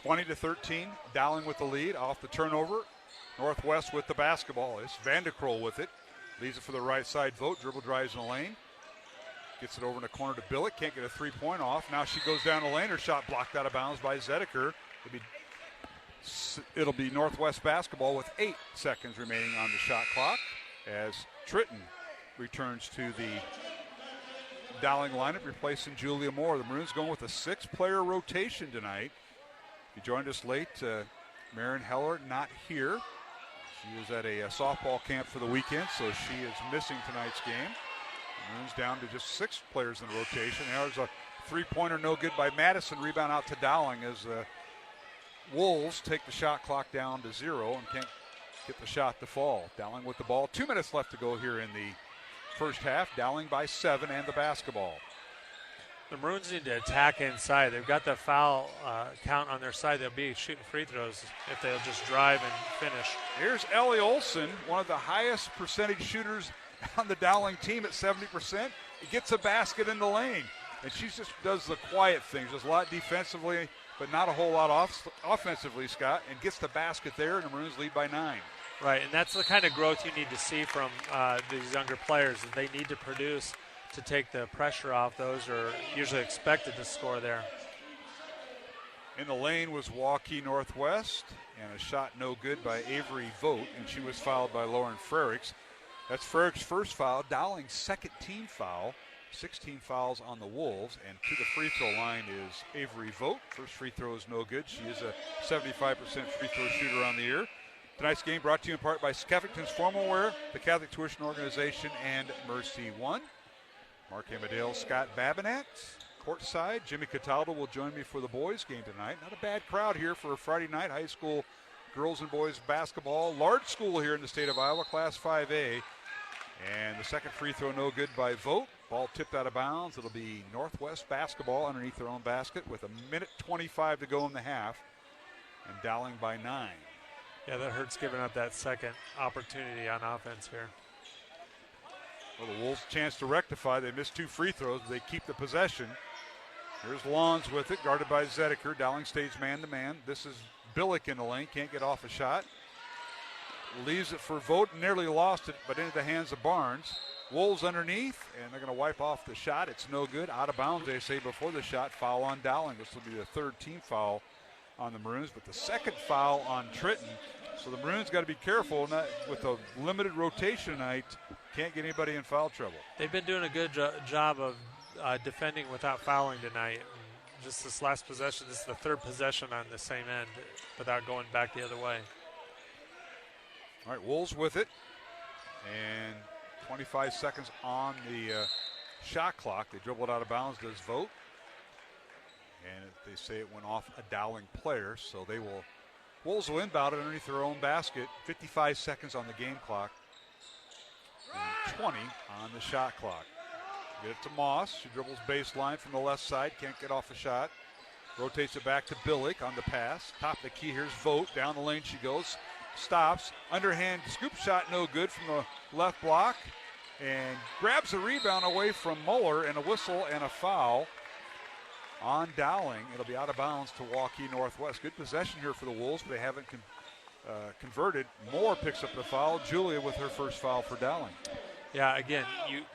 20-13, Dowling with the lead off the turnover. Northwest with the basketball. It's Vanderkroll with it. Leaves it for the right side. Vogt dribble drives in the lane. Gets it over in the corner to Billick. Can't get a 3-point off. Now she goes down the lane. Her shot blocked out of bounds by Zedeker. It'll be Northwest basketball with 8 seconds remaining on the shot clock as Tritton returns to the Dowling lineup, replacing Julia Moore. The Maroons going with a 6-player rotation tonight. If you joined us late, Marin Heller not here. She was at a softball camp for the weekend, so she is missing tonight's game. The Maroons down to just 6 players in the rotation. There's a 3-pointer no good by Madison. Rebound out to Dowling as the Wolves take the shot clock down to 0 and can't get the shot to fall. Dowling with the ball. 2 minutes left to go here in the first half. Dowling by 7 and the basketball. The Maroons need to attack inside. They've got the foul count on their side. They'll be shooting free throws if they'll just drive and finish. Here's Ellie Olsen, one of the highest percentage shooters on the Dowling team at 70%. It gets a basket in the lane. And she just does the quiet things. There's a lot defensively, but not a whole lot offensively, Scott, and gets the basket there, and the Maroons lead by 9. Right, and that's the kind of growth you need to see from these younger players. They need to produce to take the pressure off. Those are usually expected to score there. In the lane was Waukee Northwest, and a shot no good by Avery Vogt, and she was fouled by Lauren Frerichs. That's Frerichs' first foul, Dowling's second team foul. 16 fouls on the Wolves, and to the free throw line is Avery Vogt. First free throw is no good. She is a 75% free throw shooter on the year. Tonight's game brought to you in part by Skeffington's Formal Wear, the Catholic Tuition Organization, and Mercy One. Mark Amadale, Scott Babinette, courtside. Jimmy Cataldo will join me for the boys game tonight. Not a bad crowd here for a Friday night high school girls and boys basketball. Large school here in the state of Iowa, Class 5A. And the second free throw no good by Vogt. Ball tipped out of bounds. It'll be Northwest basketball underneath their own basket with 1:25 to go in the half. And Dowling by 9. Yeah, that hurts giving up that second opportunity on offense here. Well, the Wolves' chance to rectify. They missed 2 free throws, but they keep the possession. Here's Lawns with it, guarded by Zedeker. Dowling stays man-to-man. This is Billick in the lane, can't get off a shot. Leaves it for Vogt, nearly lost it, but into the hands of Barnes. Wolves underneath, and they're going to wipe off the shot. It's no good. Out of bounds, they say, before the shot. Foul on Dowling. This will be the third team foul on the Maroons, but the second foul on Tritton. So the Maroons got to be careful with a limited rotation tonight. Can't get anybody in foul trouble. They've been doing a good job of defending without fouling tonight. And just this last possession, this is the third possession on the same end without going back the other way. All right, Wolves with it. And 25 seconds on the shot clock. They dribbled out of bounds, does Vogt. And they say it went off a Dowling player, so Wolves will inbound it underneath their own basket. 55 seconds on the game clock. And 20 on the shot clock. Get it to Moss. She dribbles baseline from the left side. Can't get off a shot. Rotates it back to Billick on the pass. Top of the key. Here's Vogt. Down the lane she goes. Stops. Underhand scoop shot no good from the left block. And grabs the rebound away from Muller, and a whistle and a foul on Dowling. It'll be out of bounds to Waukee Northwest. Good possession here for the Wolves, but they haven't converted. Moore picks up the foul. Julia with her first foul for Dowling. Yeah, again,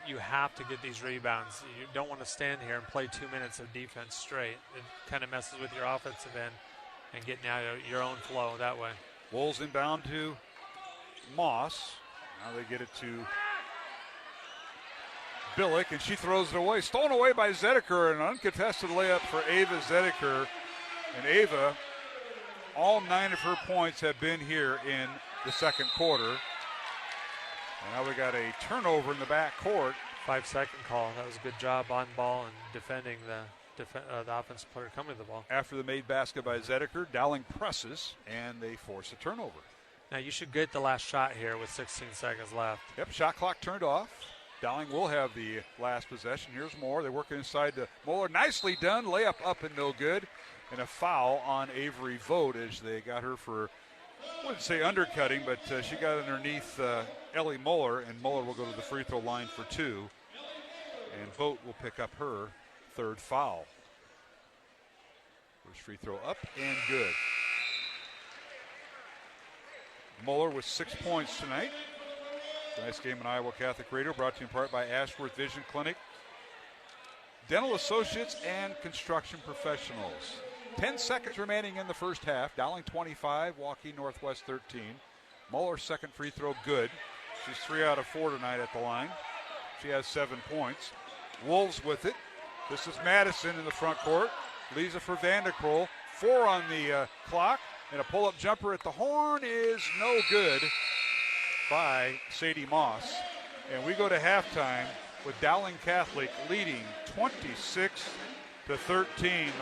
you have to get these rebounds. You don't want to stand here and play 2 minutes of defense straight. It kind of messes with your offensive end and getting out of your own flow that way. Wolves inbound to Moss. Now they get it to Billick, and she throws it away. Stolen away by Zedeker, an uncontested layup for Ava Zedeker. And Ava, all 9 of her points have been here in the second quarter. And now we got a turnover in the back court. 5-second call. That was a good job on ball and defending the offensive player coming to the ball. After the made basket by Zedeker, Dowling presses, and they force a turnover. Now you should get the last shot here with 16 seconds left. Yep, shot clock turned off. Dowling will have the last possession. Here's Moore. They're working inside to Muller. Nicely done. Layup up and no good. And a foul on Avery Vogt as they got her for, I wouldn't say undercutting, but she got underneath Ellie Muller, and Muller will go to the free throw line for 2. And Vogt will pick up her third foul. First free throw up and good. Muller with 6 points tonight. Tonight's game on Iowa Catholic Radio brought to you in part by Ashworth Vision Clinic, Dental Associates, and Construction Professionals. 10 seconds remaining in the first half. Dowling 25, Waukee Northwest 13. Muller's second free throw good. She's 3 out of 4 tonight at the line. She has 7 points. Wolves with it. This is Madison in the front court. Lisa for Vanderkroll. 4 on the clock. And a pull-up jumper at the horn is no good by Sadie Moss. And we go to halftime with Dowling Catholic leading 26-13. The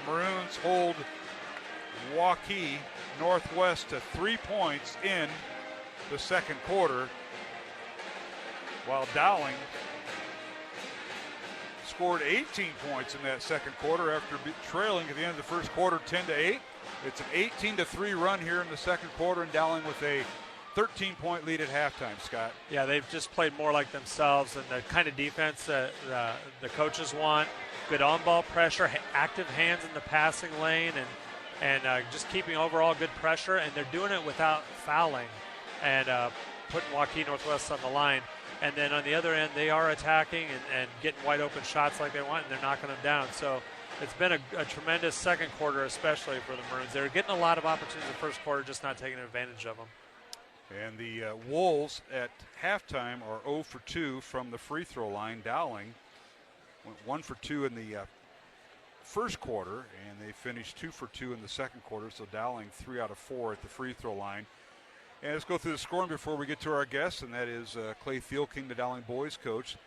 Maroons hold Waukee Northwest to 3 points in the second quarter, while Dowling scored 18 points in that second quarter after trailing at the end of the first quarter 10-8. It's an 18-3 run here in the second quarter, and Dowling with a 13-point lead at halftime, Scott. Yeah, they've just played more like themselves and the kind of defense that the coaches want. Good on-ball pressure, active hands in the passing lane, and just keeping overall good pressure. And they're doing it without fouling and putting Waukee Northwest on the line. And then on the other end, they are attacking and getting wide-open shots like they want, and they're knocking them down. So it's been a tremendous second quarter, especially for the Maroons. They were getting a lot of opportunities in the first quarter, just not taking advantage of them. And the Wolves at halftime are 0 for 2 from the free throw line. Dowling went 1 for 2 in the first quarter, and they finished 2 for 2 in the second quarter, so Dowling 3 out of 4 at the free throw line. And let's go through the scoring before we get to our guest, and that is Clay Thielking, the Dowling boys coach.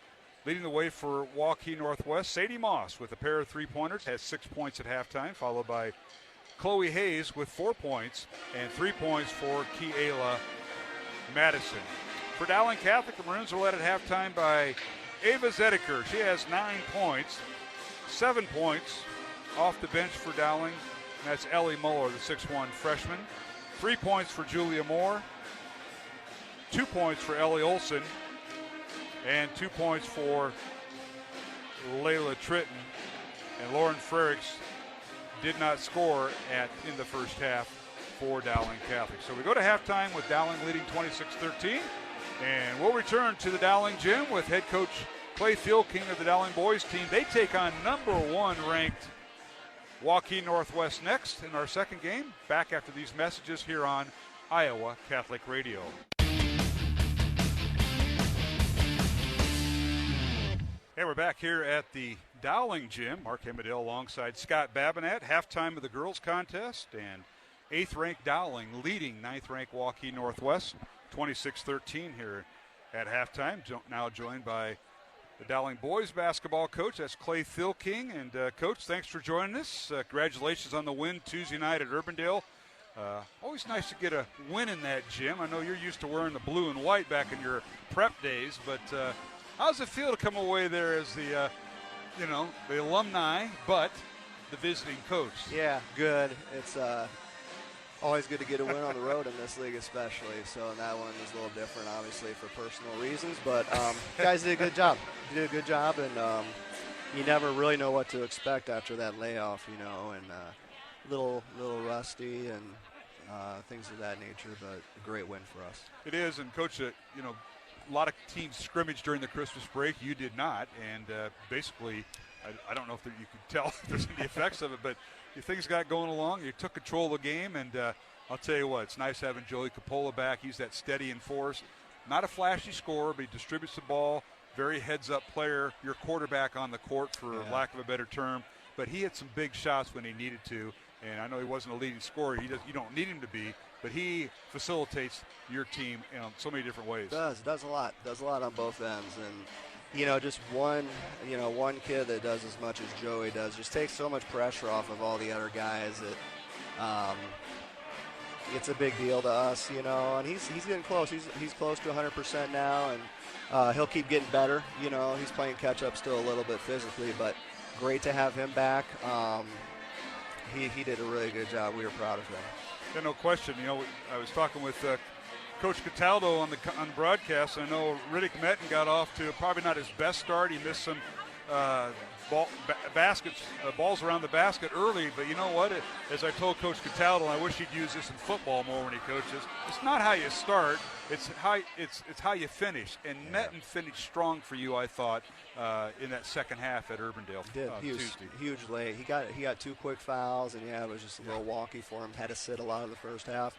Leading the way for Waukee Northwest, Sadie Moss with a pair of three-pointers, has 6 points at halftime, followed by Chloe Hayes with 4 points and 3 points for Kiela Madison. For Dowling Catholic, the Maroons are led at halftime by Ava Zediker. She has 9 points, 7 points off the bench for Dowling. And that's Ellie Muller, the 6'1 freshman. 3 points for Julia Moore, 2 points for Ellie Olson, and 2 points for Layla Tritton. And Lauren Frericks did not score in the first half for Dowling Catholic. So we go to halftime with Dowling leading 26-13. And we'll return to the Dowling gym with head coach Clay Thielking of the Dowling boys team. They take on number 1 ranked Waukee Northwest next in our second game. Back after these messages here on Iowa Catholic Radio. Hey, we're back here at the Dowling gym. Mark Hemedale alongside Scott Babinett. Halftime of the girls contest, and 8th-ranked Dowling leading 9th-ranked Waukee Northwest, 26-13 here at halftime. Now joined by the Dowling boys basketball coach, that's Clay Thielking. And Coach, thanks for joining us. Congratulations on the win Tuesday night at Urbandale. Always nice to get a win in that gym. I know you're used to wearing the blue and white back in your prep days, but how does it feel to come away there as the, the alumni, but the visiting coach? Yeah, good. It's always good to get a win on the road in this league especially. So that one was a little different, obviously, for personal reasons. But guys did a good job. You did a good job, and you never really know what to expect after that layoff, and a little rusty and things of that nature, but a great win for us. It is, and Coach, a lot of teams scrimmaged during the Christmas break. You did not, and basically, I don't know if you could tell if there's any effects of it, but things got going along. You took control of the game, and I'll tell you what, it's nice having Joey Coppola back. He's that steady and force. Not a flashy scorer, but he distributes the ball. Very heads-up player. Your quarterback on the court, for lack of a better term. But he hit some big shots when he needed to, and I know he wasn't a leading scorer. You don't need him to be, but he facilitates your team in so many different ways. Does a lot on both ends, and just one kid that does as much as Joey does just takes so much pressure off of all the other guys that it's a big deal to us, and he's getting close. He's close to 100% now, and he'll keep getting better. He's playing catch up still a little bit physically, but great to have him back. He did a really good job. We were proud of him. Yeah, no question. I was talking with Coach Cataldo on broadcast. I know Riddick Metten got off to probably not his best start. He missed some balls around the basket early. But you know what? As I told Coach Cataldo, I wish he'd use this in football more when he coaches. It's not how you start; it's how you finish. And Metten finished strong for you, I thought, in that second half at Urbandale. He was Tuesday. Huge late. He got 2 quick fouls, and it was just a little wonky for him. Had to sit a lot of the first half.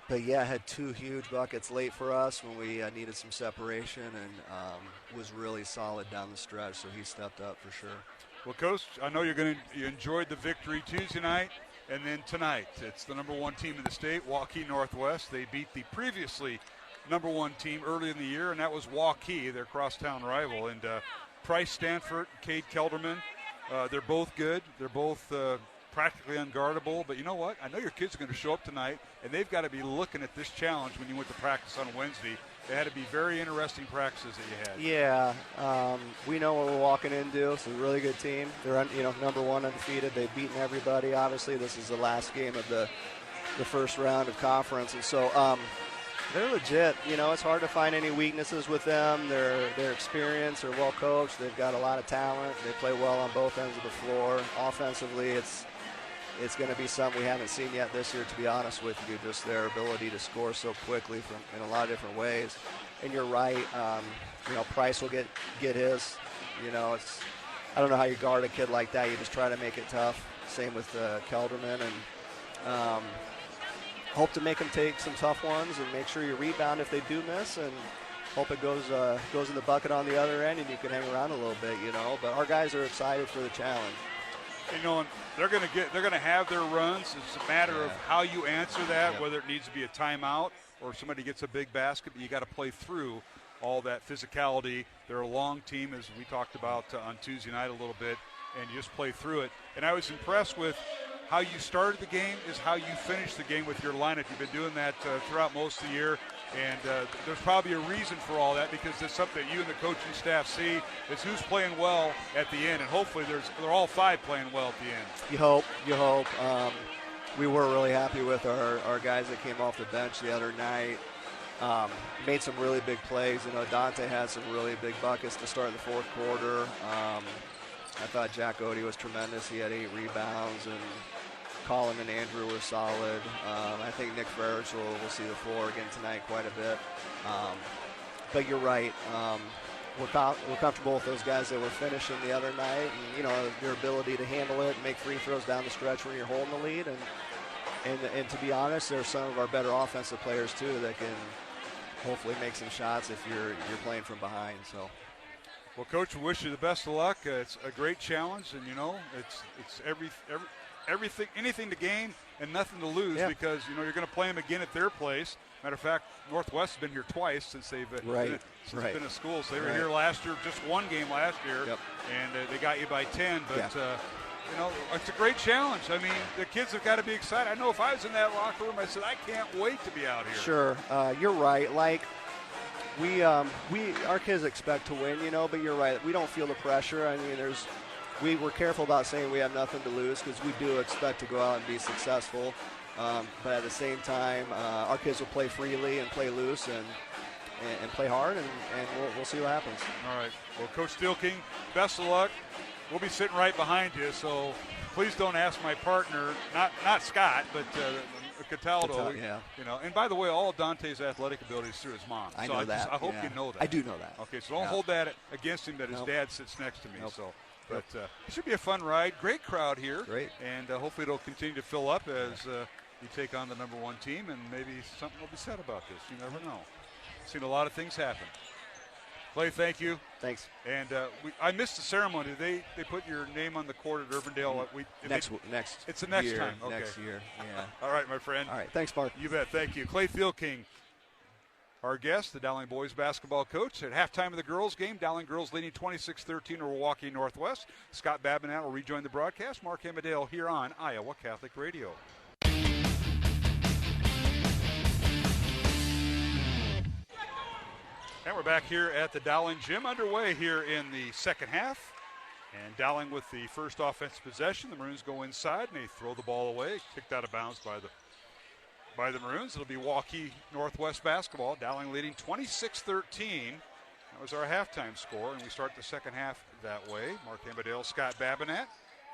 But had 2 huge buckets late for us when we needed some separation, and was really solid down the stretch. So he stepped up for sure. Well, Coach, I know you enjoyed the victory Tuesday night, and then tonight it's the number 1 team in the state, Waukee Northwest. They beat the previously number 1 team early in the year, and that was Waukee, their crosstown rival. And Price Stanford, Cade Kelderman, they're both good. They're both practically unguardable, but you know what? I know your kids are going to show up tonight, and they've got to be looking at this challenge when you went to practice on Wednesday. They had to be very interesting practices that you had. Yeah, we know what we're walking into. It's a really good team. They're number 1 undefeated. They've beaten everybody. Obviously, this is the last game of the first round of conference, and so they're legit. It's hard to find any weaknesses with them. They're experienced. They're well coached. They've got a lot of talent. They play well on both ends of the floor. Offensively, it's going to be something we haven't seen yet this year, to be honest with you, just their ability to score so quickly in a lot of different ways. And you're right, Price will get his. I don't know how you guard a kid like that. You just try to make it tough. Same with Kelderman, and hope to make them take some tough ones and make sure you rebound if they do miss. And hope it goes in the bucket on the other end, and you can hang around a little bit, But our guys are excited for the challenge. And they're going to have their runs. It's a matter of how you answer that, whether it needs to be a timeout or somebody gets a big basket. But you got to play through all that physicality. They're a long team, as we talked about on Tuesday night a little bit, and you just play through it. And I was impressed with how you started the game is how you finished the game with your lineup. You've been doing that throughout most of the year, and there's probably a reason for all that, because there's something that you and the coaching staff see is who's playing well at the end, and hopefully they're all five playing well at the end. You hope. We were really happy with our guys that came off the bench the other night. Made some really big plays. Dante had some really big buckets to start the fourth quarter. I thought Jack Odie was tremendous. He had 8 rebounds, and Colin and Andrew were solid. I think Nick Ferris will see the floor again tonight quite a bit. But you're right. We're comfortable with those guys that were finishing the other night, and their ability to handle it and make free throws down the stretch when you're holding the lead. And to be honest, there's some of our better offensive players too that can hopefully make some shots if you're playing from behind. So. Well, Coach, we wish you the best of luck. It's a great challenge, and it's everything, anything to gain and nothing to lose, because you're going to play them again at their place. Matter of fact, Northwest has been here twice since they've been a school. So they were here last year, just one game last year, and they got you by 10. But it's a great challenge. I mean, the kids have got to be excited. I know if I was in that locker room, I said I can't wait to be out here. Sure, you're right. Like. Our kids expect to win, but you're right. We don't feel the pressure. I mean, we're careful about saying we have nothing to lose, because we do expect to go out and be successful. But at the same time, our kids will play freely and play loose and play hard, and we'll see what happens. All right. Well, Coach Steelking, best of luck. We'll be sitting right behind you, so please don't ask my partner, not Scott, but Cataldo. And by the way, all of Dante's athletic ability is through his mom. I know that. I hope you know that. I do know that. Okay, so don't hold that against him that his dad sits next to me. So, but it should be a fun ride. Great crowd here. Great. And hopefully it'll continue to fill up as you take on the number 1 team, and maybe something will be said about this. You never know. Seen a lot of things happen. Clay, thank you. Thanks. And I missed the ceremony. They put your name on the court at Urbandale. Next. It's the next year, time. Okay. Next year. Yeah. All right, my friend. All right. Thanks, Mark. You bet. Thank you. Clay Thielking, our guest, the Dowling boys basketball coach. At halftime of the girls game, Dowling girls leading 26-13 over Waukee Northwest. Scott Babinette will rejoin the broadcast. Mark Amadale here on Iowa Catholic Radio. And we're back here at the Dowling Gym, underway here in the second half. And Dowling with the first offensive possession. The Maroons go inside, and they throw the ball away. Kicked out of bounds by the Maroons. It'll be Waukee Northwest basketball. Dowling leading 26-13. That was our halftime score, and we start the second half that way. Mark Amadale, Scott Babinette,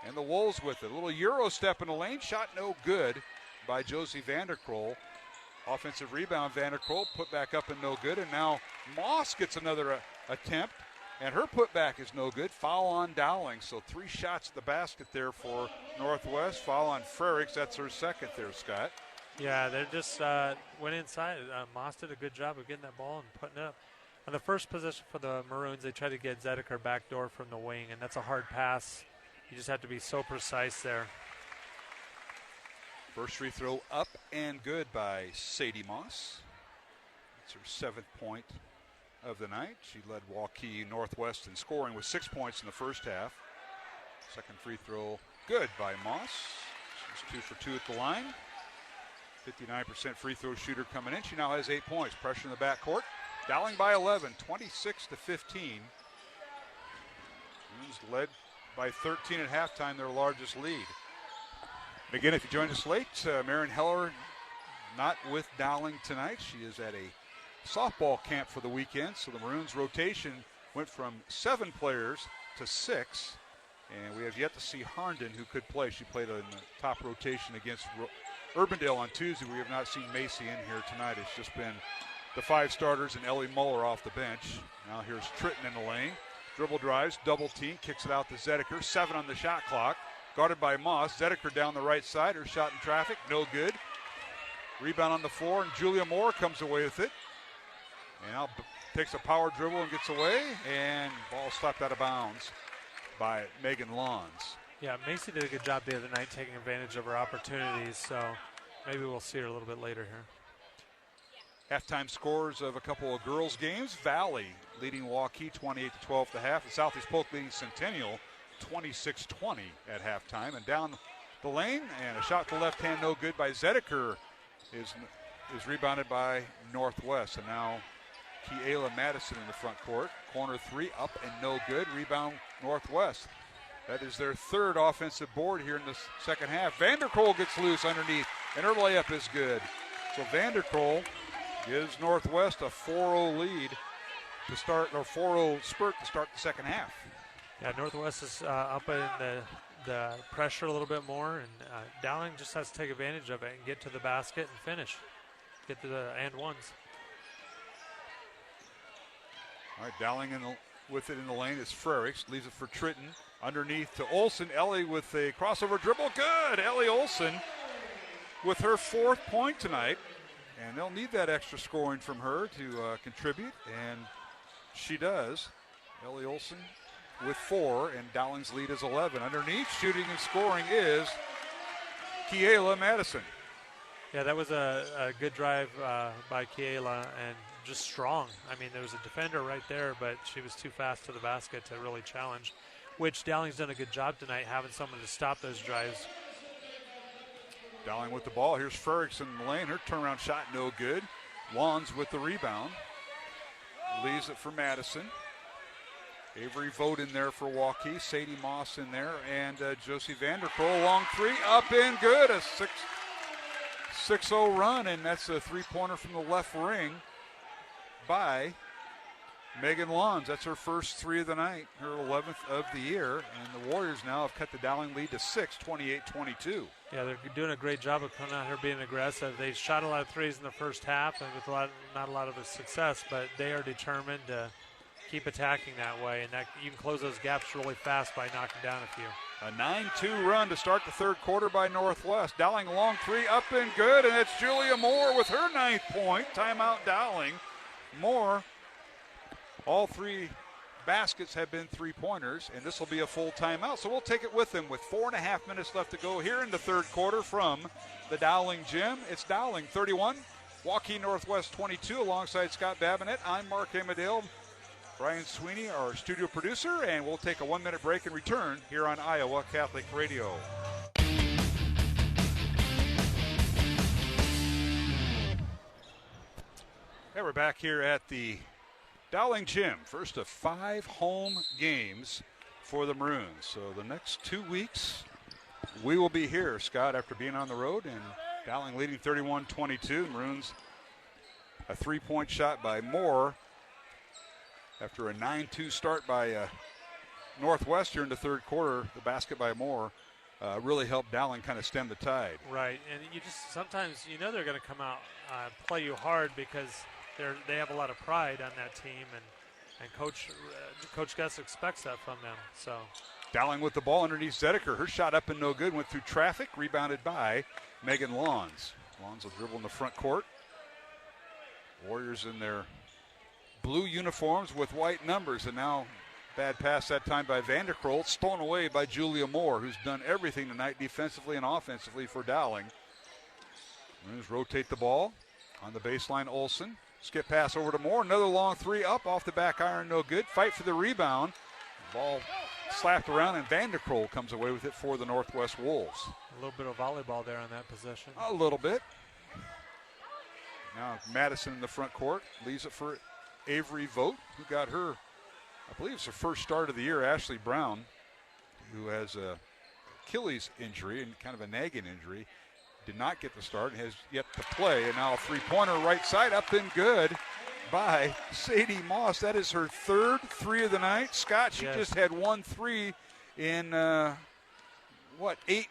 and the Wolves with it. A little Euro step in the lane. Shot no good by Josie Vanderkroll. Offensive rebound, Vanderkroll put back up and no good. And now Moss gets another attempt, and her putback is no good. Foul on Dowling. So 3 shots at the basket there for Northwest. Foul on Frericks. That's her second there, Scott. Yeah, they just went inside. Moss did a good job of getting that ball and putting it up. On the first possession for the Maroons, they tried to get Zedeker backdoor from the wing, and that's a hard pass. You just have to be so precise there. First free throw up and good by Sadie Moss. It's her 7th point of the night. She led Waukee Northwest in scoring with 6 points in the first half. Second free throw good by Moss. She's 2 for 2 at the line. 59% free throw shooter coming in. She now has 8 points. Pressure in the backcourt. Dowling by 11, 26-15. Maroons led by 13 at halftime, their largest lead. And again, if you join us late, Marion Heller not with Dowling tonight. She is at a softball camp for the weekend. So the Maroons rotation went from 7 players to 6. And we have yet to see Harnden, who could play. She played in the top rotation against Urbandale on Tuesday. We have not seen Macy in here tonight. It's just been the 5 starters and Ellie Muller off the bench. Now here's Tritton in the lane. Dribble drives, double team, kicks it out to Zedeker. 7 on the shot clock. Guarded by Moss. Zedeker down the right side. Her shot in traffic, no good. Rebound on the floor, and Julia Moore comes away with it. And now takes a power dribble and gets away, and ball slapped out of bounds by Megan Lawns. Yeah, Macy did a good job the other night taking advantage of her opportunities, so maybe we'll see her a little bit later here. Halftime scores of a couple of girls' games. Valley leading Waukee 28-12 at the half, and Southeast Polk leading Centennial 26-20 at halftime. And down the lane, and a shot to the left hand, no good by Zedeker, is rebounded by Northwest. And now Kiela Madison in the front court. Corner three, up and no good. Rebound Northwest. That is their third offensive board here in the second half. Vanderkool gets loose underneath, and her layup is good. So Vanderkool gives Northwest a 4-0 lead to start, or 4-0 spurt to start the second half. Yeah, Northwest is up in the pressure a little bit more, and Dowling just has to take advantage of it and get to the basket and finish. Get to the and ones. All right, Dowling with it in the lane is Frerichs. Leaves it for Tritton. Underneath to Olsen. Ellie with a crossover dribble. Good. Ellie Olsen with her 4th point tonight. And they'll need that extra scoring from her to contribute. And she does. Ellie Olsen with 4. And Dowling's lead is 11. Underneath, shooting and scoring is Kiela Madison. Yeah, that was a good drive by Kiela and just strong. I mean, there was a defender right there, but she was too fast to the basket to really challenge, which Dowling's done a good job tonight, having someone to stop those drives. Dowling with the ball. Here's Ferguson in the lane. Her turnaround shot no good. Wands with the rebound. Leaves it for Madison. Avery Vogt in there for Waukee. Sadie Moss in there. And Josie Vanderkool, long three, up and good. A 6-0 run, and that's a three-pointer from the left ring by Megan Lawns. That's her first 3 of the night, her 11th of the year. And the Warriors now have cut the Dowling lead to 6, 28-22. Yeah, they're doing a great job of coming out here being aggressive. They shot a lot of threes in the first half and with not a lot of success, but they are determined to keep attacking that way, and that you can close those gaps really fast by knocking down a few. A 9-2 run to start the third quarter by Northwest. Dowling a long three, up and good, and it's Julia Moore with her 9th point. Timeout Dowling. Moore, all 3 baskets have been 3-pointers, and this will be a full timeout. So we'll take it with them with 4.5 minutes left to go here in the third quarter from the Dowling gym. It's Dowling 31, Waukee Northwest 22, alongside Scott Babinet. I'm Mark Amadale. Brian Sweeney, our studio producer, and we'll take a 1-minute break and return here on Iowa Catholic Radio. Hey, we're back here at the Dowling Gym. First of 5 home games for the Maroons. So the next 2 weeks, we will be here, Scott, after being on the road, and Dowling leading 31-22. Maroons, a 3-point shot by Moore. After a 9-2 start by Northwest here in the third quarter, the basket by Moore really helped Dowling kind of stem the tide. Right, and you just sometimes they're going to come out play you hard because they have a lot of pride on that team, and Coach Gus expects that from them. So Dowling with the ball underneath Zedeker. Her shot up and no good, went through traffic, rebounded by Megan Lawns. Lawns will dribble in the front court. Warriors in their blue uniforms with white numbers, and now bad pass that time by Vanderkool, stolen away by Julia Moore, who's done everything tonight defensively and offensively for Dowling. Maroons rotate the ball on the baseline. Olsen, skip pass over to Moore, another long three up off the back iron, no good. Fight for the rebound. Ball slapped around, and Vanderkool comes away with it for the Northwest Wolves. A little bit of volleyball there on that possession. A little bit. Now Madison in the front court, leaves it for Avery Vogt, who got her, I believe it's her first start of the year. Ashley Brown, who has a Achilles injury and kind of a nagging injury, did not get the start and has yet to play. And now a three-pointer right side, up and good by Sadie Moss. That is her third 3 of the night. Scott, she just had 1 3 in 8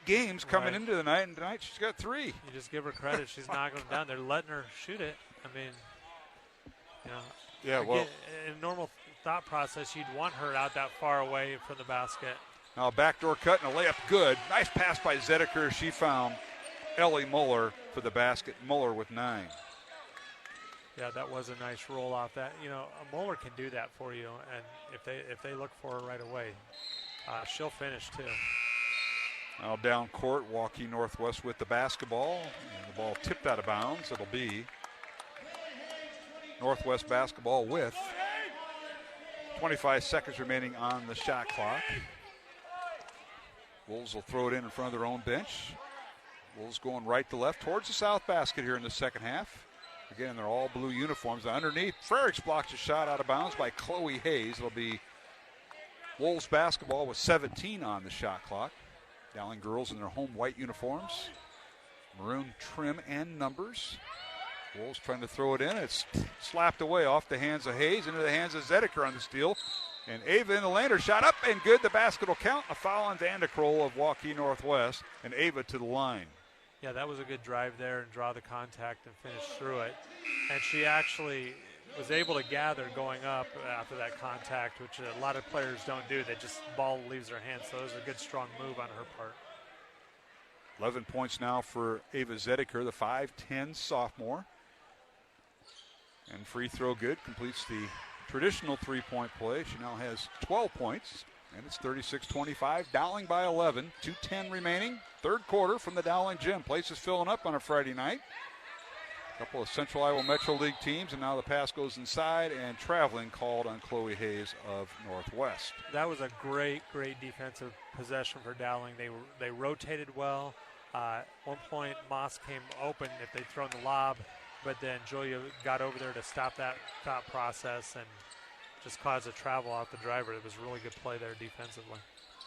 games coming into the night, and tonight she's got 3. You just give her credit. She's knocking them down. They're letting her shoot it. I mean, yeah, well, in a normal thought process, you'd want her out that far away from the basket. Now a backdoor cut and a layup good. Nice pass by Zedeker. She found Ellie Muller for the basket. Muller with 9. Yeah, that was a nice roll off. That, you know, a Moeller can do that for you, and if they look for her right away, she'll finish too. Now down court, Waukee Northwest with the basketball, and the ball tipped out of bounds. It'll be Northwest basketball with 25 seconds remaining on the shot clock. Wolves will throw it in front of their own bench. Wolves going right to left towards the south basket here in the second half. Again, they're all blue uniforms. Underneath, Frerichs blocks a shot out of bounds by Chloe Hayes. It'll be Wolves basketball with 17 on the shot clock. Dowling girls in their home white uniforms. Maroon trim and numbers. Wolves trying to throw it in. It's slapped away off the hands of Hayes into the hands of Zedeker on the steal. And Ava in the lane, her shot up and good. The basket will count. A foul on Vandekroll of Waukee Northwest, and Ava to the line. Yeah, that was a good drive there and draw the contact and finish through it. And she actually was able to gather going up after that contact, which a lot of players don't do. They just, ball leaves their hands. So it was a good, strong move on her part. 11 points now for Ava Zedeker, the 5'10 sophomore. And free throw good, completes the traditional three-point play. She now has 12 points, and it's 36-25. Dowling by 11, 2:10 remaining. Third quarter from the Dowling gym. Place is filling up on a Friday night. A couple of Central Iowa Metro League teams, and now the pass goes inside, and traveling called on Chloe Hayes of Northwest. That was a great, great defensive possession for Dowling. They rotated well. At one point, Moss came open if they'd thrown the lob, but then Julia got over there to stop that thought process and just caused a travel off the driver. It was a really good play there defensively.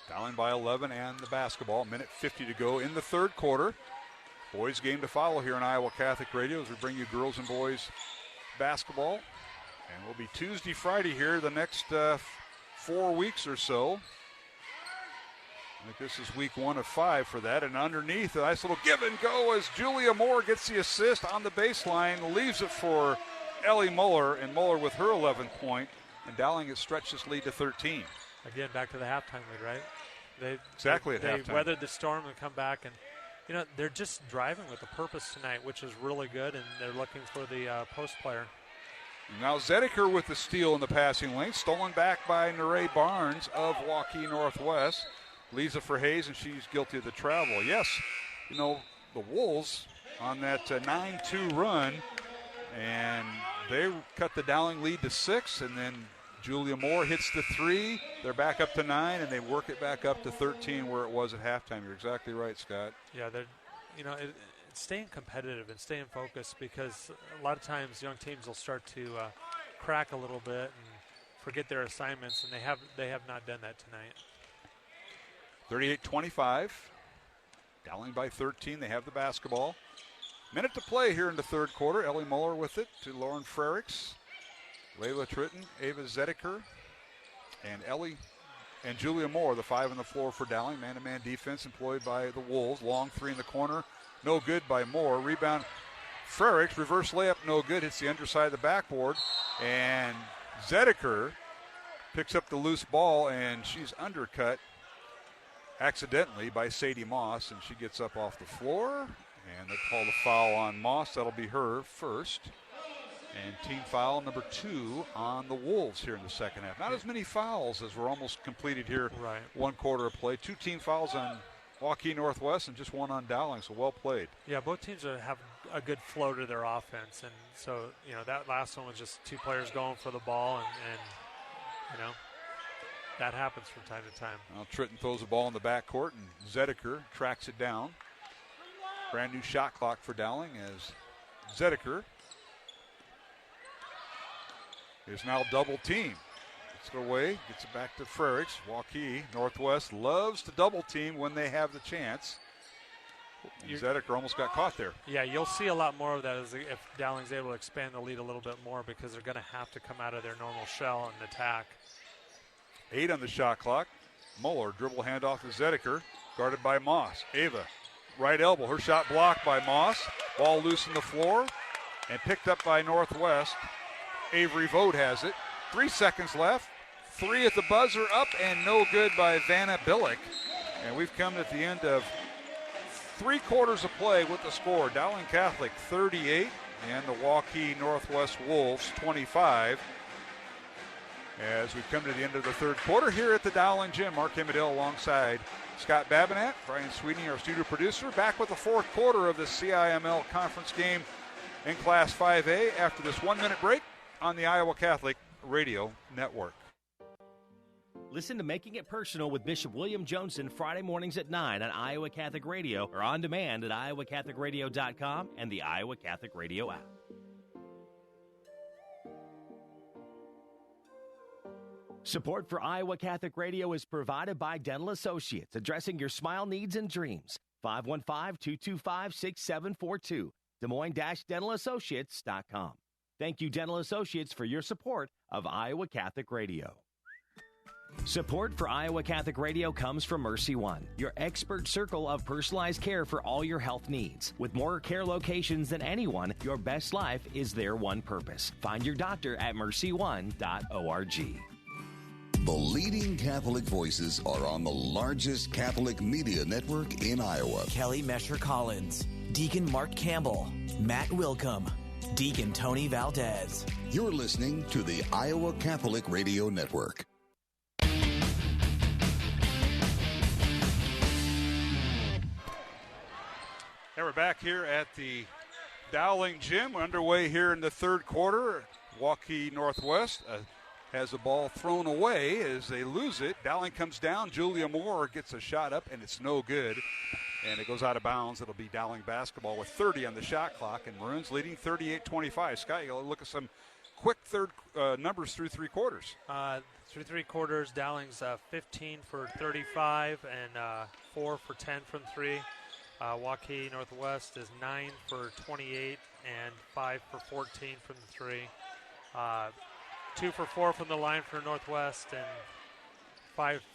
Dowling by 11 and the basketball. Minute 50 to go in the third quarter. Boys game to follow here on Iowa Catholic Radio as we bring you girls and boys basketball. And we'll be Tuesday, Friday here the next 4 weeks or so. I think this is week 1 of 5 for that. And underneath, a nice little give and go as Julia Moore gets the assist on the baseline, leaves it for Ellie Muller, and Muller with her 11th point. And Dowling has stretched this lead to 13. Again, back to the halftime lead, right? Exactly they at halftime. Weathered the storm and come back. And, you know, they're just driving with a purpose tonight, which is really good, and they're looking for the post player. Now Zedeker with the steal in the passing lane, stolen back by Neray Barnes of Waukee Northwest. Leaves it for Hayes, and she's guilty of the travel. Yes, you know, the Wolves on that 9-2 run, and they cut the Dowling lead to 6, and then Julia Moore hits the 3. They're back up to 9, and they work it back up to 13 where it was at halftime. You're exactly right, Scott. Yeah, they're, you know, it's staying competitive and staying focused, because a lot of times young teams will start to crack a little bit and forget their assignments, and they have not done that tonight. 38-25. Dowling by 13. They have the basketball. Minute to play here in the third quarter. Ellie Muller with it to Lauren Frerichs. Layla Tritton, Ava Zedeker, and Ellie and Julia Moore, the 5 on the floor for Dowling. Man-to-man defense employed by the Wolves. Long 3 in the corner. No good by Moore. Rebound Frerichs. Reverse layup, no good. Hits the underside of the backboard. And Zedeker picks up the loose ball, and she's undercut accidentally by Sadie Moss, and she gets up off the floor, and they call the foul on Moss. That'll be her first, and team foul number 2 on the Wolves here in the second half. Not as many fouls as we're almost completed here. Right. 1 quarter of play. 2 team fouls on Waukee Northwest and just 1 on Dowling, so well played. Yeah, both teams have a good flow to their offense, and so, you know, that last one was just 2 players going for the ball, and you know, that happens from time to time. Well, Tritton throws the ball in the backcourt, and Zedeker tracks it down. Brand new shot clock for Dowling as Zedeker is now double team. Gets it away, gets it back to Frerichs. Waukee Northwest loves to double team when they have the chance. Zedeker almost got caught there. Yeah, you'll see a lot more of that if Dowling's able to expand the lead a little bit more, because they're going to have to come out of their normal shell and attack. 8 on the shot clock. Muller dribble handoff to Zedeker, guarded by Moss. Ava, right elbow. Her shot blocked by Moss. Ball loose on the floor and picked up by Northwest. Avery Vogt has it. 3 seconds left. 3 at the buzzer, up and no good by Vanna Billick. And we've come at the end of 3 quarters of play with the score. Dowling Catholic 38, and the Waukee Northwest Wolves 25. As we come to the end of the third quarter here at the Dowling Gym, Mark Hemedale alongside Scott Babinett, Brian Sweeney, our studio producer, back with the fourth quarter of the CIML conference game in Class 5A after this 1-minute break on the Iowa Catholic Radio Network. Listen to Making It Personal with Bishop William Joensen Friday mornings at 9 on Iowa Catholic Radio or on demand at iowacatholicradio.com and the Iowa Catholic Radio app. Support for Iowa Catholic Radio is provided by Dental Associates, addressing your smile needs and dreams. 515-225-6742, Des Moines-DentalAssociates.com. Thank you, Dental Associates, for your support of Iowa Catholic Radio. Support for Iowa Catholic Radio comes from Mercy One, your expert circle of personalized care for all your health needs. With more care locations than anyone, your best life is their one purpose. Find your doctor at mercyone.org. The leading Catholic voices are on the largest Catholic media network in Iowa. Kelly Mesher Collins, Deacon Mark Campbell, Matt Wilcom, Deacon Tony Valdez. You're listening to the Iowa Catholic Radio Network. And we're back here at the Dowling Gym. We're underway here in the third quarter. Waukee Northwest has the ball thrown away as they lose it. Dowling comes down. Julia Moore gets a shot up, and it's no good. And it goes out of bounds. It'll be Dowling basketball with 30 on the shot clock. And Maroons leading 38-25. Scott, you'll look at some quick third numbers through three quarters. Through three quarters, Dowling's 15 for 35 and 4 for 10 from three. Waukee Northwest is 9 for 28 and 5 for 14 from the three. 2 for 4 from the line for Northwest and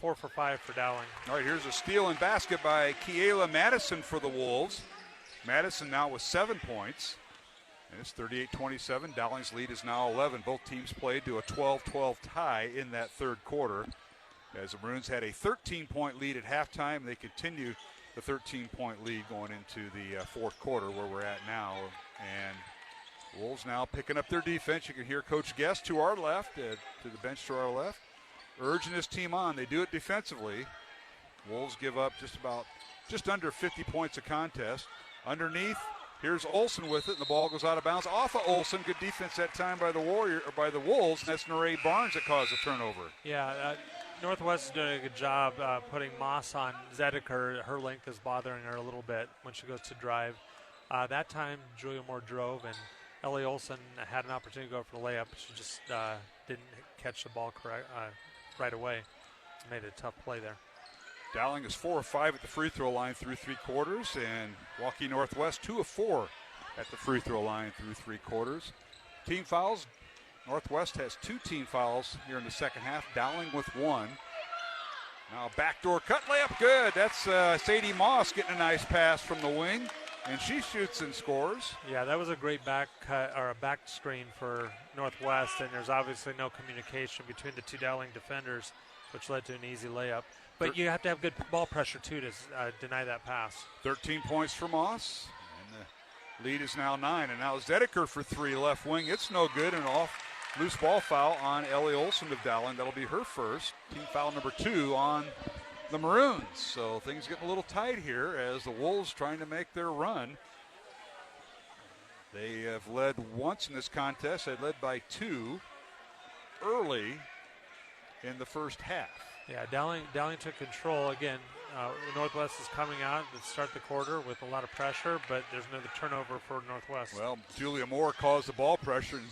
4 for 5 for Dowling. All right, here's a steal and basket by Kiela Madison for the Wolves. Madison now with 7 points. And it's 38-27. Dowling's lead is now 11. Both teams played to a 12-12 tie in that third quarter. As the Maroons had a 13-point lead at halftime, they continue the 13-point lead going into the fourth quarter where we're at now. And Wolves now picking up their defense. You can hear Coach Guest to our left, to the bench to our left, urging his team on. They do it defensively. Wolves give up just under 50 points a contest. Underneath, here's Olsen with it, and the ball goes out of bounds. Off of Olsen, good defense that time by the Wolves, and that's Nerea Barnes that caused the turnover. Yeah, Northwest is doing a good job putting Moss on Zedeker. Her length is bothering her a little bit when she goes to drive. That time, Julia Moore drove, and Ellie Olsen had an opportunity to go for the layup. She just didn't catch the ball right away. Made a tough play there. Dowling is 4 of 5 at the free throw line through three quarters, and Waukee Northwest 2 of 4 at the free throw line through three quarters. Team fouls. Northwest has 2 team fouls here in the second half. Dowling with 1. Now backdoor cut layup, good. That's Sadie Moss getting a nice pass from the wing, and she shoots and scores. Yeah, that was a great back cut or a back screen for Northwest, and there's obviously no communication between the two Dowling defenders, which led to an easy layup. But you have to have good ball pressure, too, to deny that pass. 13 points for Moss, and the lead is now 9. And now Zedeker for 3 left wing. It's no good, and off loose ball foul on Ellie Olsen of Dowling. That'll be her first. Team foul number 2 on the Maroons. So things getting a little tight here as the Wolves trying to make their run. They have led once in this contest. They led by 2 early in the first half. Yeah, Dowling took control. Again, Northwest is coming out to start the quarter with a lot of pressure, but there's another turnover for Northwest. Well, Julia Moore caused the ball pressure, and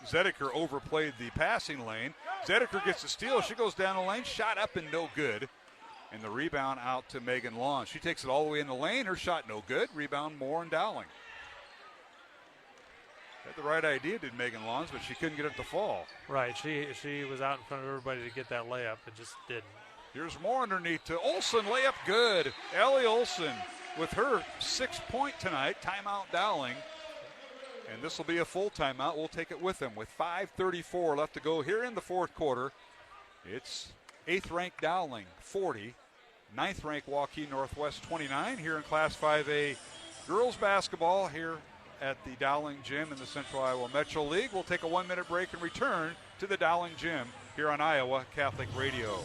Zedeker overplayed the passing lane. Zedeker gets the steal. She goes down the lane, shot up and no good. And the rebound out to Megan Long. She takes it all the way in the lane. Her shot no good. Rebound Moore and Dowling. Had the right idea, did Megan Lawns, but she couldn't get it to fall. Right, she was out in front of everybody to get that layup. It just didn't. Here's more underneath to Olsen. Layup good. Ellie Olsen with her 6th point tonight. Timeout Dowling. And this will be a full timeout. We'll take it with them with 5:34 left to go here in the fourth quarter. It's 8th-ranked Dowling 40. 9th-ranked Waukee Northwest 29 here in Class 5A girls basketball here at the Dowling Gym in the Central Iowa Metro League. We'll take a 1-minute break and return to the Dowling Gym here on Iowa Catholic Radio.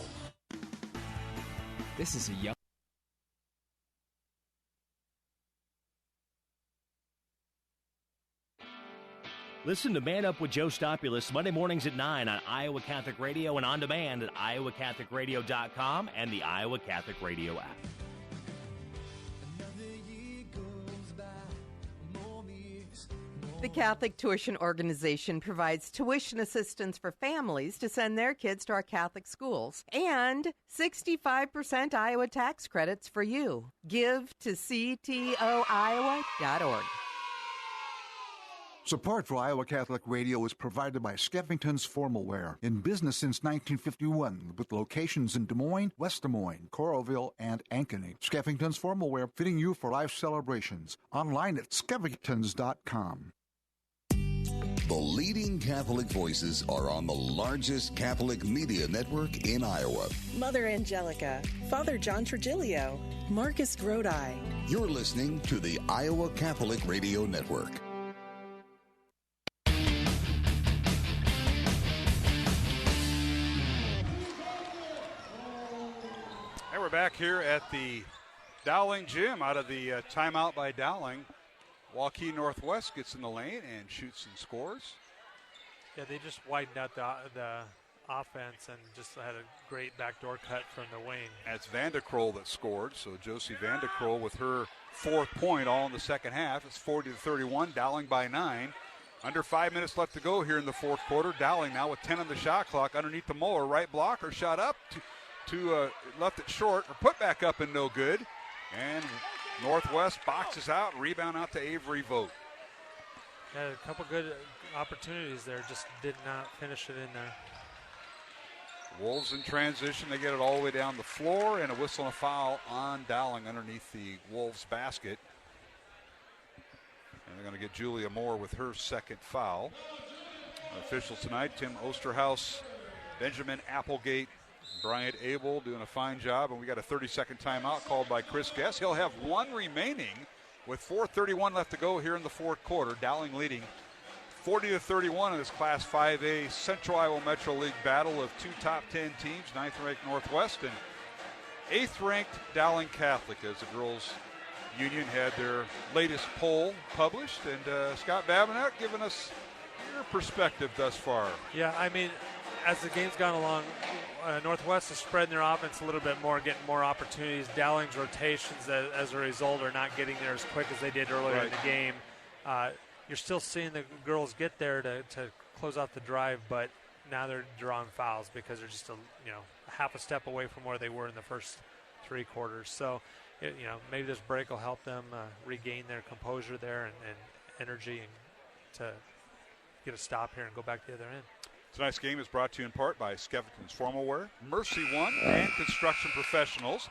This is a young... Listen to Man Up with Joe Stopulos Monday mornings at 9 on Iowa Catholic Radio and on demand at iowacatholicradio.com and the Iowa Catholic Radio app. The Catholic Tuition Organization provides tuition assistance for families to send their kids to our Catholic schools and 65% Iowa tax credits for you. Give to ctoiowa.org. Support for Iowa Catholic Radio is provided by Skeffington's Formal Wear, in business since 1951, with locations in Des Moines, West Des Moines, Coralville, and Ankeny. Skeffington's Formal Wear, fitting you for life celebrations. Online at skeffingtons.com. The leading Catholic voices are on the largest Catholic media network in Iowa. Mother Angelica, Father John Trigilio, Marcus Grodi. You're listening to the Iowa Catholic Radio Network. And we're back here at the Dowling Gym out of the timeout by Dowling. Waukee Northwest gets in the lane and shoots and scores. Yeah, they just widened out the offense and just had a great backdoor cut from the wing. That's Vandekroll that scored, so Josie Vandekroll with her 4th point all in the second half. It's 40-31, Dowling by 9. Under 5 minutes left to go here in the fourth quarter. Dowling now with 10 on the shot clock underneath the Muller. Right blocker shot up to left it short, or put back up and no good. And Northwest boxes out, rebound out to Avery Vogt. Yeah, a couple good opportunities there, just did not finish it in there. Wolves in transition, they get it all the way down the floor, and a whistle and a foul on Dowling underneath the Wolves basket. And they're going to get Julia Moore with her second foul. Officials tonight, Tim Osterhaus, Benjamin Applegate, Bryant Abel doing a fine job, and we got a 30-second timeout called by Chris Guess. He'll have one remaining with 4:31 left to go here in the fourth quarter. Dowling leading 40-31 in this Class 5A Central Iowa Metro League battle of two top 10 teams, 9th-ranked Northwest and 8th-ranked Dowling Catholic, as the girls' union had their latest poll published. And Scott Babinet giving us your perspective thus far. Yeah, I mean, as the game's gone along, Northwest is spreading their offense a little bit more, getting more opportunities. Dowling's rotations, as a result, are not getting there as quick as they did earlier in the game. You're still seeing the girls get there to close out the drive, but now they're drawing fouls because they're just half a step away from where they were in the first 3 quarters. So, maybe this break will help them regain their composure there and energy and to get a stop here and go back to the other end. Tonight's game is brought to you in part by Skeffington's Formal Wear, Mercy One, and Construction Professionals.